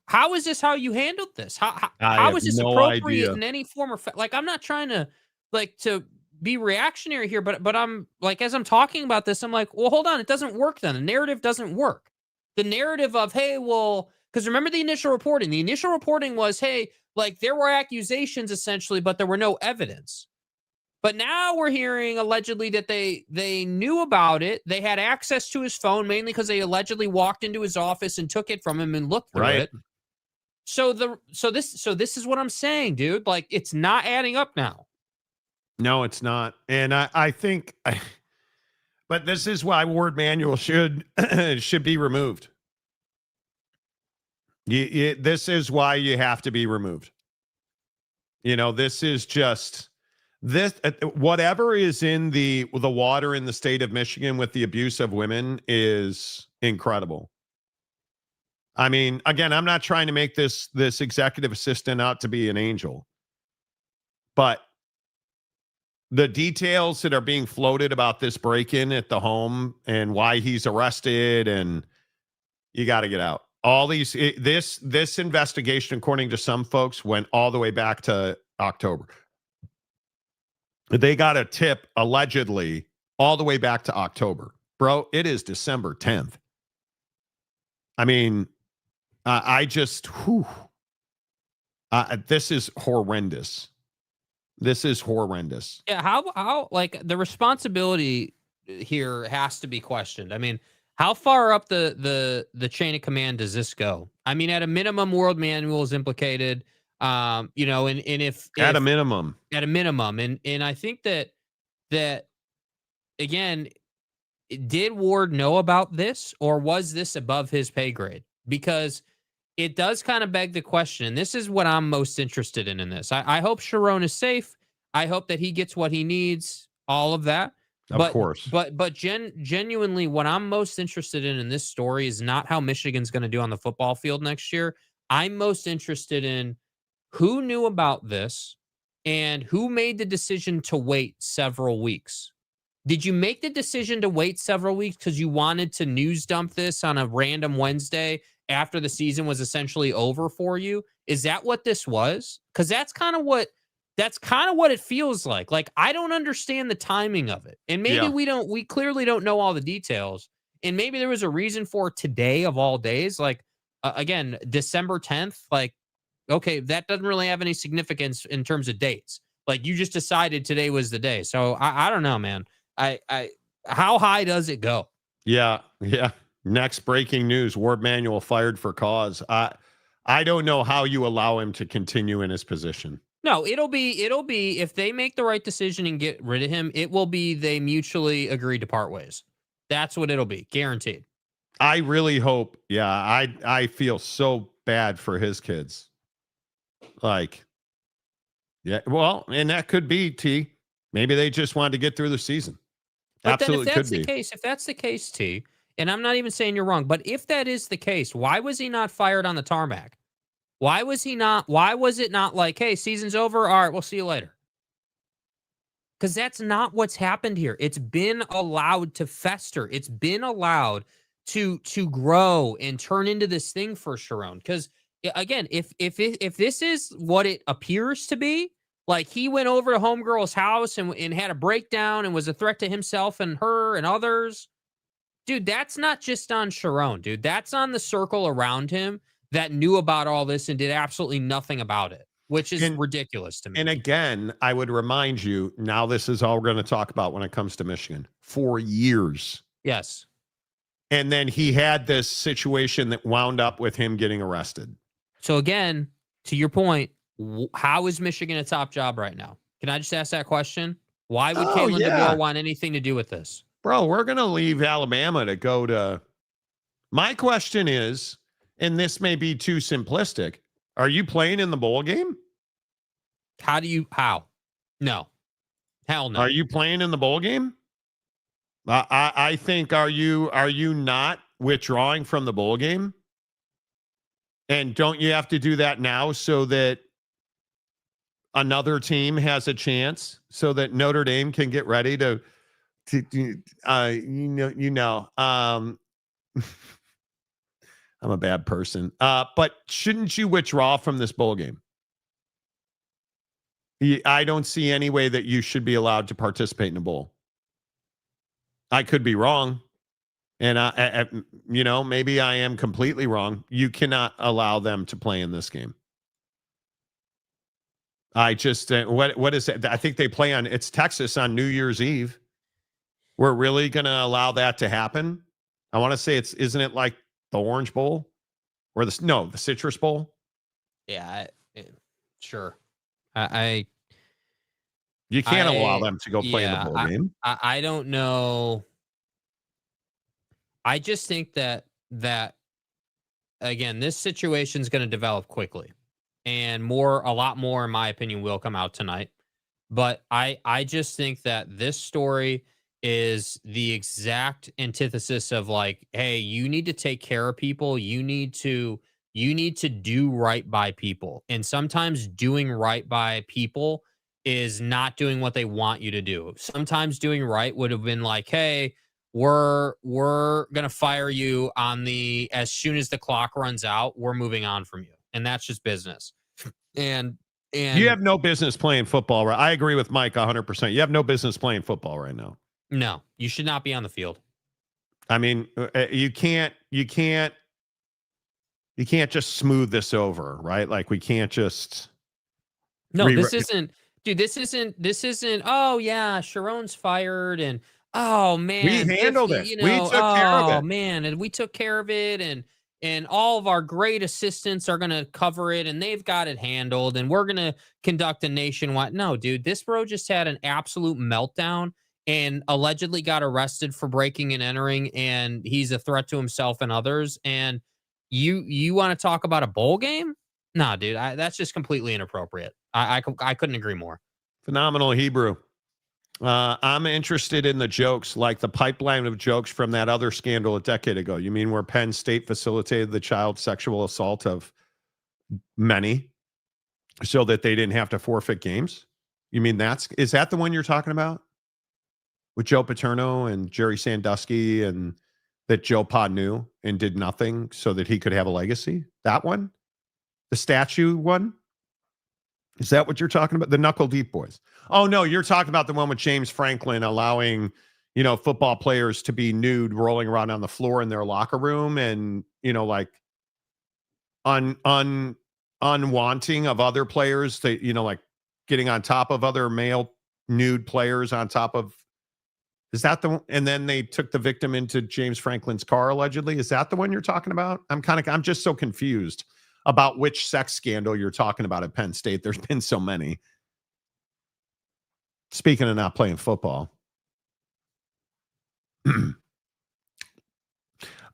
[SPEAKER 4] How is this how you handled this? How is this appropriate in any form or I'm not trying to to be reactionary here, but I'm as I'm talking about this, I'm well, hold on, it doesn't work then. The narrative doesn't work. The narrative of, hey, well, because remember the initial reporting. The initial reporting was, hey, there were accusations essentially, but there were no evidence. But now we're hearing allegedly that they knew about it. They had access to his phone mainly because they allegedly walked into his office and took it from him and looked through it. So this is what I'm saying, dude. It's not adding up now.
[SPEAKER 3] No, it's not. And I think, but this is why Ward Manuel should be removed. This is why you have to be removed. This is just whatever is in the water in the state of Michigan with the abuse of women is incredible. I mean, again, I'm not trying to make this executive assistant out to be an angel, but the details that are being floated about this break-in at the home and why he's arrested, and you got to get out. All these, this investigation, according to some folks, went all the way back to October. They got a tip, allegedly, all the way back to October. Bro, it is December 10th. I mean, this is horrendous. This is horrendous.
[SPEAKER 4] Yeah, how the responsibility here has to be questioned. I mean, how far up the chain of command does this go? I mean, at a minimum, Ward Manuel is implicated. And if
[SPEAKER 3] at a minimum,
[SPEAKER 4] and I think that again, did Ward know about this, or was this above his pay grade? Because it does kind of beg the question, and this is what I'm most interested in this. I hope Sherrone is safe. I hope that he gets what he needs, all of that.
[SPEAKER 3] Of course.
[SPEAKER 4] But genuinely, what I'm most interested in this story is not how Michigan's going to do on the football field next year. I'm most interested in who knew about this and who made the decision to wait several weeks. Did you make the decision to wait several weeks because you wanted to news dump this on a random Wednesday after the season was essentially over for you? Is that what this was? Because that's kind of what it feels like. I don't understand the timing of it. And maybe we clearly don't know all the details. And maybe there was a reason for today of all days. Again, December 10th, okay, that doesn't really have any significance in terms of dates. You just decided today was the day. So I don't know, man. How high does it go?
[SPEAKER 3] Yeah. Next breaking news: Ward Manuel fired for cause. I don't know how you allow him to continue in his position.
[SPEAKER 4] No, it'll be if they make the right decision and get rid of him, it will be they mutually agree to part ways. That's what it'll be, guaranteed.
[SPEAKER 3] I really hope. Yeah, I feel so bad for his kids. Like, yeah, well, and that could be T. Maybe they just wanted to get through the season.
[SPEAKER 4] But
[SPEAKER 3] Absolutely
[SPEAKER 4] then
[SPEAKER 3] could be.
[SPEAKER 4] if that's the case, T, and I'm not even saying you're wrong, but if that is the case, why was he not fired on the tarmac? Why was it not like, hey, season's over, all right, we'll see you later? Because that's not what's happened here. It's been allowed to fester. It's been allowed to grow and turn into this thing for Sherrone. Because again, if this is what it appears to be, like he went over to homegirl's house and had a breakdown and was a threat to himself and her and others, dude, that's not just on Sherrone, dude. That's on the circle around him that knew about all this and did absolutely nothing about it, which is ridiculous to me.
[SPEAKER 3] And again, I would remind you, now this is all we're going to talk about when it comes to Michigan. 4 years.
[SPEAKER 4] Yes.
[SPEAKER 3] And then he had this situation that wound up with him getting arrested.
[SPEAKER 4] So again, to your point, how is Michigan a top job right now? Can I just ask that question? Why would Caitlin DeBoer want anything to do with this?
[SPEAKER 3] Bro, we're going to leave Alabama to go to... My question is, and this may be too simplistic, are you playing in the bowl game?
[SPEAKER 4] How? No. Hell no.
[SPEAKER 3] Are you playing in the bowl game? I think, are you not withdrawing from the bowl game? And don't you have to do that now so that another team has a chance, so that Notre Dame can get ready to I'm a bad person. But shouldn't you withdraw from this bowl game? I don't see any way that you should be allowed to participate in a bowl. I could be wrong. And maybe I am completely wrong. You cannot allow them to play in this game. I just, what is it? I think they play it's Texas on New Year's Eve. We're really going to allow that to happen? I want to say isn't it like the Orange Bowl or the Citrus Bowl?
[SPEAKER 4] Yeah, sure.
[SPEAKER 3] You can't allow them to go play in the bowl game.
[SPEAKER 4] I don't know. I just think that again, this situation is going to develop quickly, and a lot more, in my opinion, will come out tonight. But I just think that this story is the exact antithesis of like, hey, you need to take care of people. You need to do right by people. And sometimes doing right by people is not doing what they want you to do. Sometimes doing right would have been like, hey, we're going to fire you as soon as the clock runs out, we're moving on from you. And that's just business. And
[SPEAKER 3] you have no business playing football. Right? I agree with Mike 100%. You have no business playing football right now.
[SPEAKER 4] No, you should not be on the field. I
[SPEAKER 3] mean, you can't just smooth this over, right? Like we can't just.
[SPEAKER 4] No, this isn't, oh yeah, Sherrone's fired and oh man.
[SPEAKER 3] We handled it. We took care of it.
[SPEAKER 4] Oh man. And we took care of it and all of our great assistants are going to cover it and they've got it handled and we're going to conduct a nationwide. No, dude, this bro just had an absolute meltdown and allegedly got arrested for breaking and entering, and he's a threat to himself and others. And you want to talk about a bowl game? Nah, dude, that's just completely inappropriate. I couldn't agree more.
[SPEAKER 3] Phenomenal Hebrew. I'm interested in the jokes, like the pipeline of jokes from that other scandal a decade ago. You mean where Penn State facilitated the child sexual assault of many so that they didn't have to forfeit games? You mean is that the one you're talking about? With Joe Paterno and Jerry Sandusky, and that Joe Pa knew and did nothing so that he could have a legacy? That one? The statue one? Is that what you're talking about? The Knuckle Deep Boys? Oh, no, you're talking about the one with James Franklin allowing, football players to be nude, rolling around on the floor in their locker room and, like unwanting of other players, like getting on top of other male nude players on top of Is that the one? And then they took the victim into James Franklin's car, allegedly. Is that the one you're talking about? I'm just so confused about which sex scandal you're talking about at Penn State. There's been so many. Speaking of not playing football.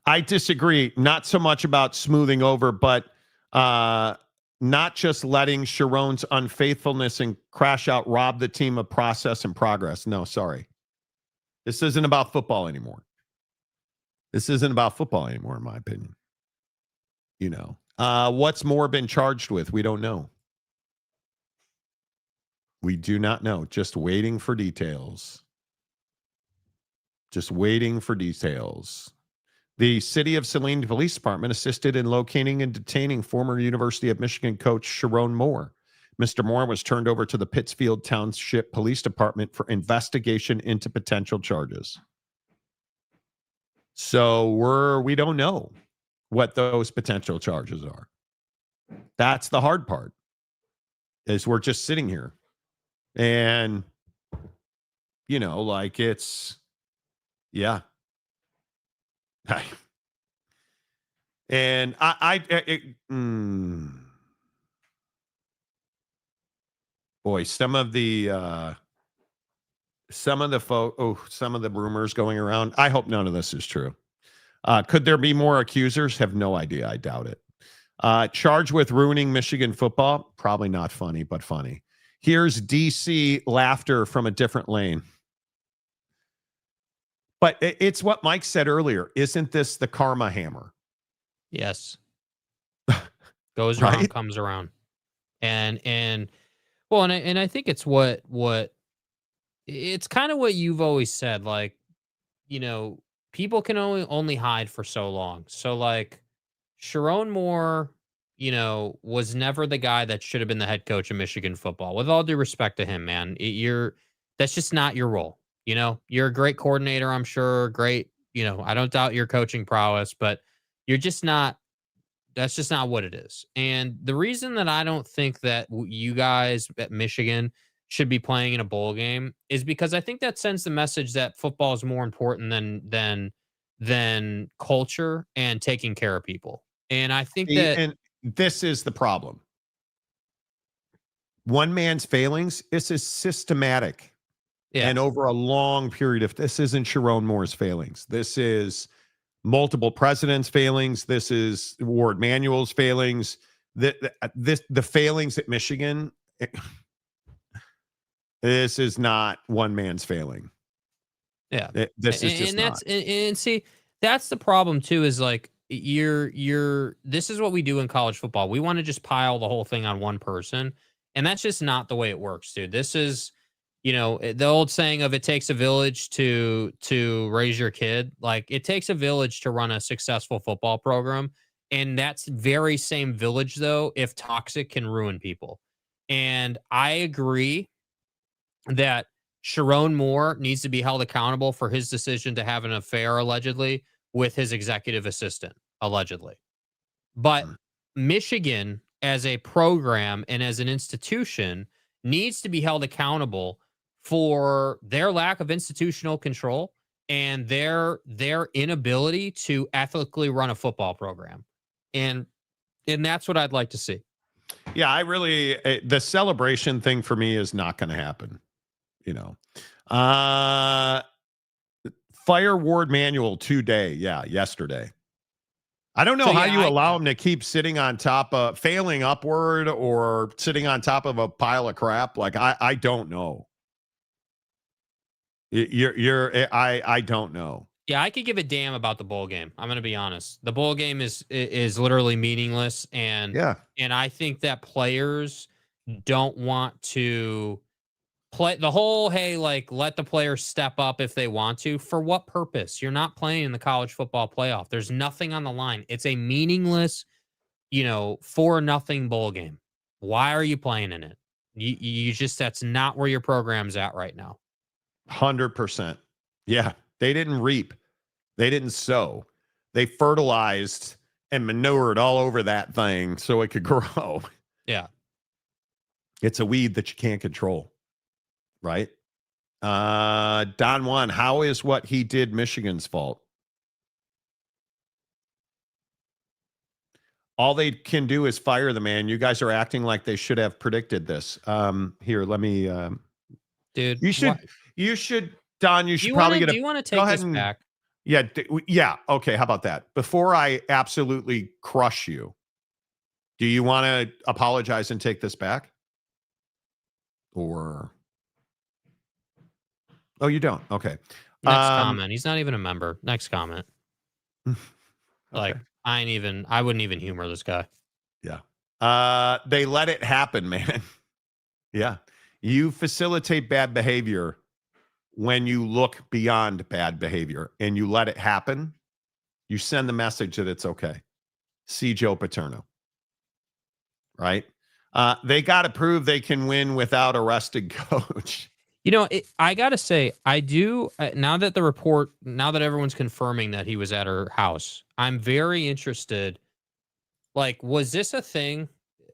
[SPEAKER 3] I disagree. Not so much about smoothing over, but not just letting Sherrone's unfaithfulness and crash out rob the team of process and progress. No, sorry. This isn't about football anymore. This isn't about football anymore, in my opinion. You know, what's Moore been charged with? We don't know. We do not know. Just waiting for details. Just waiting for details. The City of Saline Police Department assisted in locating and detaining former University of Michigan coach Sherrone Moore. Mr. Moore was turned over to the Pittsfield Township Police Department for investigation into potential charges. So we don't know what those potential charges are. That's the hard part, is we're just sitting here. And, you know, like it's, yeah. And boy, some of the rumors going around. I hope none of this is true. Could there be more accusers? Have no idea. I doubt it. Charged with ruining Michigan football? Probably not funny, but funny. Here's DC laughter from a different lane. But it's what Mike said earlier. Isn't this the karma hammer?
[SPEAKER 4] Yes. Goes around, comes around. And I think it's what it's kind of what you've always said. Like, you know, people can only hide for so long. So like Sherrone Moore, you know, was never the guy that should have been the head coach of Michigan football. With all due respect to him, man, that's just not your role. You know, you're a great coordinator, I'm sure. Great, you know, I don't doubt your coaching prowess, but you're just not. That's just not what it is. And the reason that I don't think that you guys at Michigan should be playing in a bowl game is because I think that sends the message that football is more important than culture and taking care of people. And I think
[SPEAKER 3] and this is the problem. One man's failings, this is systematic. Yeah. And over a long period of, this isn't Sherrone Moore's failings. This is multiple presidents' failings. This is Ward Manuel's failings. The failings at Michigan. This is not one man's failing.
[SPEAKER 4] Yeah,
[SPEAKER 3] this is just not.
[SPEAKER 4] And see, that's the problem too. Is like this is what we do in college football. We want to just pile the whole thing on one person, and that's just not the way it works, dude. This is, you know, the old saying of it takes a village to raise your kid. Like, it takes a village to run a successful football program. And that's very same village, though, if toxic, can ruin people. And I agree that Sherrone Moore needs to be held accountable for his decision to have an affair, allegedly, with his executive assistant, allegedly. But Michigan, as a program and as an institution, needs to be held accountable for their lack of institutional control and their inability to ethically run a football program. And that's what I'd like to see.
[SPEAKER 3] Yeah, I really, the celebration thing for me is not going to happen. You know, fire Ward Manuel today. Yeah, yesterday. I don't know how you allow him to keep sitting on top of, failing upward or sitting on top of a pile of crap. Like, I don't know. I don't know.
[SPEAKER 4] Yeah, I could give a damn about the bowl game. I'm going to be honest. The bowl game is literally meaningless. And I think that players don't want to play the whole, hey, like, let the players step up if they want to. For what purpose? You're not playing in the college football playoff. There's nothing on the line. It's a meaningless, 4-0 bowl game. Why are you playing in it? You just, that's not where your program's at right now.
[SPEAKER 3] 100%. Yeah. They didn't reap. They didn't sow. They fertilized and manured all over that thing so it could grow.
[SPEAKER 4] Yeah.
[SPEAKER 3] It's a weed that you can't control. Right? Don Juan, how is what he did Michigan's fault? All they can do is fire the man. You guys are acting like they should have predicted this. Here, let me.
[SPEAKER 4] Dude,
[SPEAKER 3] you should.
[SPEAKER 4] what?
[SPEAKER 3] You should, Don. You should
[SPEAKER 4] Do
[SPEAKER 3] probably get a.
[SPEAKER 4] you want to
[SPEAKER 3] go
[SPEAKER 4] take
[SPEAKER 3] ahead
[SPEAKER 4] this
[SPEAKER 3] and,
[SPEAKER 4] back?
[SPEAKER 3] Yeah. Yeah. Okay. How about that? Before I absolutely crush you, do you want to apologize and take this back? Or. Oh, you don't. Okay.
[SPEAKER 4] Next comment. He's not even a member. Next comment. Like,
[SPEAKER 3] okay.
[SPEAKER 4] I wouldn't even humor this guy.
[SPEAKER 3] Yeah. They let it happen, man. Yeah. You facilitate bad behavior when you look beyond bad behavior and you let it happen. You send the message that it's okay. See Joe Paterno. Right? They got to prove they can win without a rested coach.
[SPEAKER 4] You know, I got to say, I do, now that everyone's confirming that he was at her house, I'm very interested. Like, was this a thing,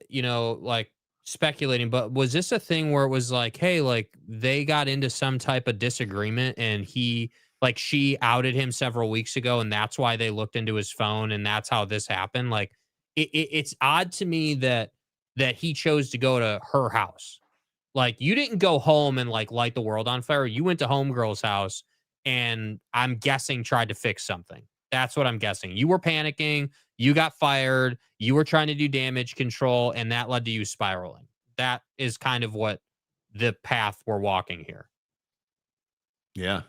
[SPEAKER 4] you know, like speculating, but was this a thing where it was like, hey, like they got into some type of disagreement and she outed him several weeks ago and that's why they looked into his phone and that's how this happened? Like, it's odd to me that he chose to go to her house. Like, you didn't go home and like light the world on fire. You went to homegirl's house and I'm guessing tried to fix something. That's what I'm guessing. You were panicking. You got fired. You were trying to do damage control and that led to you spiraling. That is kind of what the path we're walking here.
[SPEAKER 3] Yeah.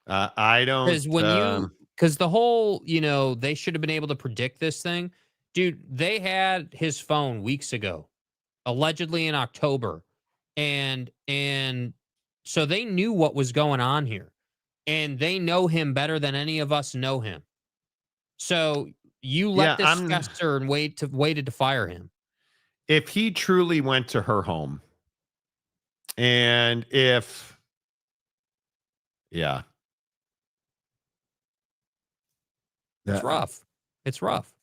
[SPEAKER 3] I don't.
[SPEAKER 4] Because the whole, you know, they should have been able to predict this thing. Dude, they had his phone weeks ago, allegedly in October. And so they knew what was going on here. And they know him better than any of us know him. So you let this fester and waited to fire him.
[SPEAKER 3] If he truly went to her home and if, yeah.
[SPEAKER 4] It's rough. It's rough.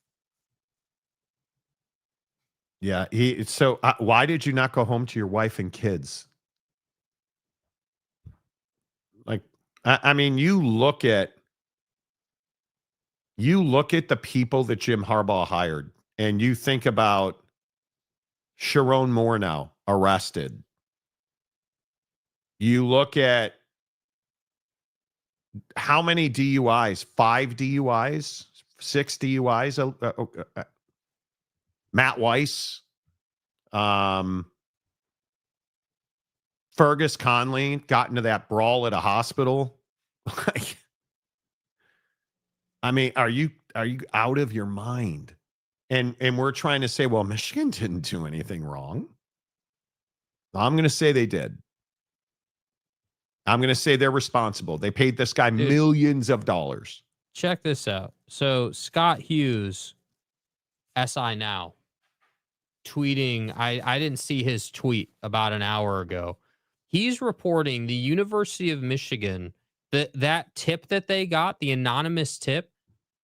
[SPEAKER 3] Yeah. So why did you not go home to your wife and kids? Like, I mean, you look at the people that Jim Harbaugh hired and you think about Sherrone Moore now arrested. You look at how many DUIs, 5 DUIs, 6 DUIs, Matt Weiss, Fergus Conley got into that brawl at a hospital. I mean, are you out of your mind? And we're trying to say, well, Michigan didn't do anything wrong. I'm going to say they did. I'm going to say they're responsible. They paid this guy millions of dollars.
[SPEAKER 4] Check this out. So Scott Hughes, SI Now, tweeting, I didn't see his tweet about an hour ago. He's reporting the University of Michigan, that tip that they got, the anonymous tip,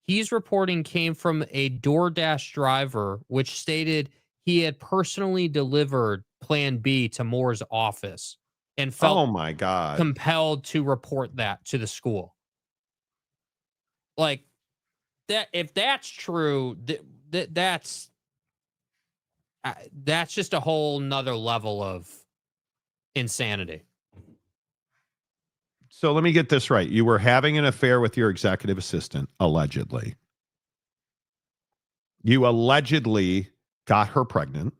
[SPEAKER 4] he's reporting came from a DoorDash driver, which stated he had personally delivered Plan B to Moore's office and felt
[SPEAKER 3] oh my God,
[SPEAKER 4] compelled to report that to the school. Like that, if that's true, that's just a whole nother level of insanity.
[SPEAKER 3] So let me get this right. You were having an affair with your executive assistant, allegedly. You allegedly got her pregnant,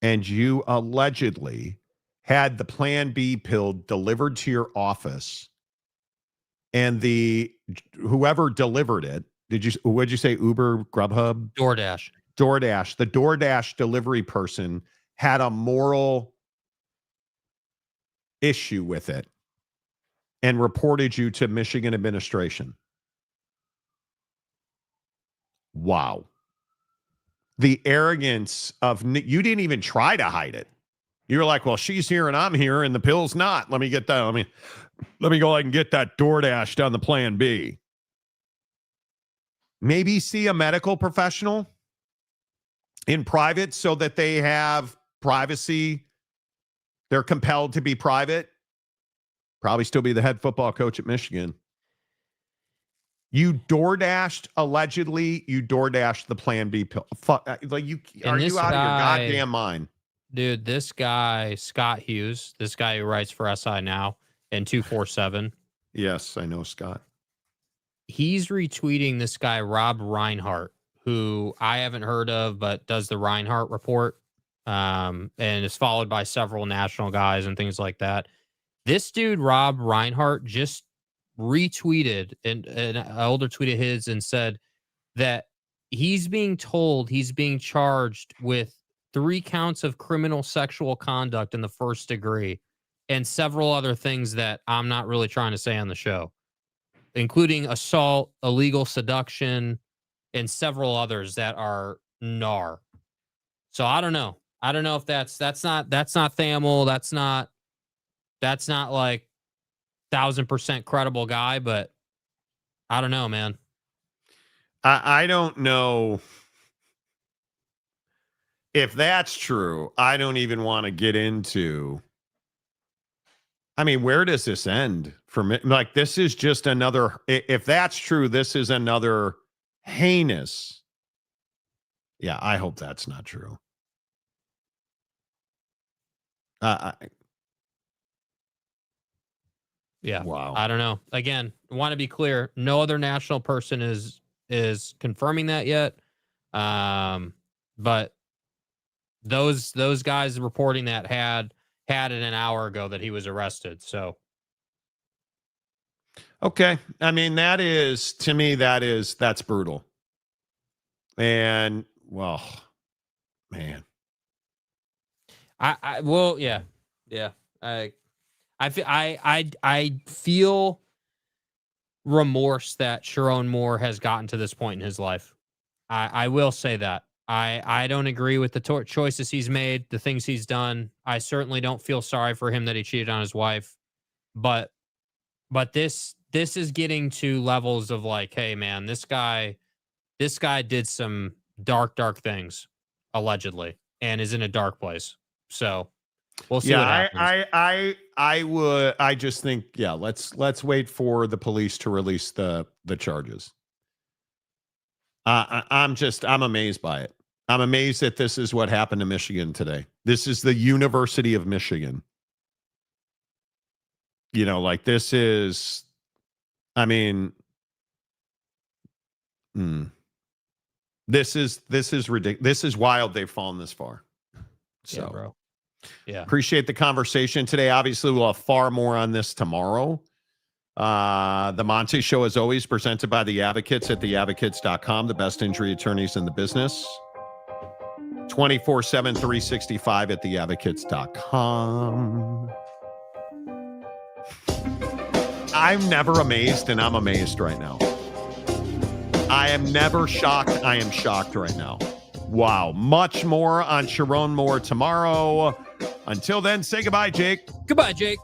[SPEAKER 3] and you allegedly had the Plan B pill delivered to your office, and whoever delivered it, what'd you say, Uber, Grubhub?
[SPEAKER 4] DoorDash.
[SPEAKER 3] The DoorDash delivery person had a moral issue with it and reported you to Michigan administration. Wow. The arrogance of, you didn't even try to hide it. You were like, well, she's here and I'm here and the pill's not. Let me get that. Let me go ahead and get that DoorDash down the Plan B. Maybe see a medical professional in private so that they have privacy. They're compelled to be private. Probably still be the head football coach at Michigan. You allegedly DoorDashed the Plan B pill. Like you are you out of your goddamn mind?
[SPEAKER 4] Dude, this guy, Scott Hughes, this guy who writes for SI Now and 247.
[SPEAKER 3] Yes, I know Scott.
[SPEAKER 4] He's retweeting this guy, Rob Reinhart, who I haven't heard of, but does the Reinhart Report, and is followed by several national guys and things like that. This dude, Rob Reinhart, just retweeted an older tweet of his and said that he's being charged with 3 counts of criminal sexual conduct in the first degree and several other things that I'm not really trying to say on the show, including assault, illegal seduction, and several others that are gnar. So I don't know. I don't know if that's not Thamel. That's not like 1,000% credible guy, but I don't know, man.
[SPEAKER 3] I don't know if that's true. I don't even want to get into. I mean, where does this end for me? Like, this is just another. If that's true, this is another heinous. Yeah, I hope that's not true.
[SPEAKER 4] Yeah.
[SPEAKER 3] Wow.
[SPEAKER 4] I don't know. Again, I want to be clear. No other national person is confirming that yet. But those guys reporting that had it an hour ago that he was arrested. So.
[SPEAKER 3] Okay. I mean, to me, that's brutal. And well, man.
[SPEAKER 4] Yeah. I feel remorse that Sherrone Moore has gotten to this point in his life. I will say that. I don't agree with the choices he's made, the things he's done. I certainly don't feel sorry for him that he cheated on his wife. But this is getting to levels of like, hey man, this guy did some dark things, allegedly, and is in a dark place. So we'll see what happens.
[SPEAKER 3] I just think, let's wait for the police to release the charges. I'm amazed by it. I'm amazed that this is what happened to Michigan today. This is the University of Michigan. You know, like this is, I mean, this is ridiculous. This is wild. They've fallen this far. So,
[SPEAKER 4] yeah, bro. Yeah.
[SPEAKER 3] Appreciate the conversation today. Obviously, we'll have far more on this tomorrow. The Monty Show, as always, presented by The Advocates at theadvocates.com, the best injury attorneys in the business. 24/7, 365 at theadvocates.com. I'm never amazed, and I'm amazed right now. I am never shocked. I am shocked right now. Wow. Much more on Sherrone Moore tomorrow. Until then, say goodbye, Jake.
[SPEAKER 4] Goodbye, Jake.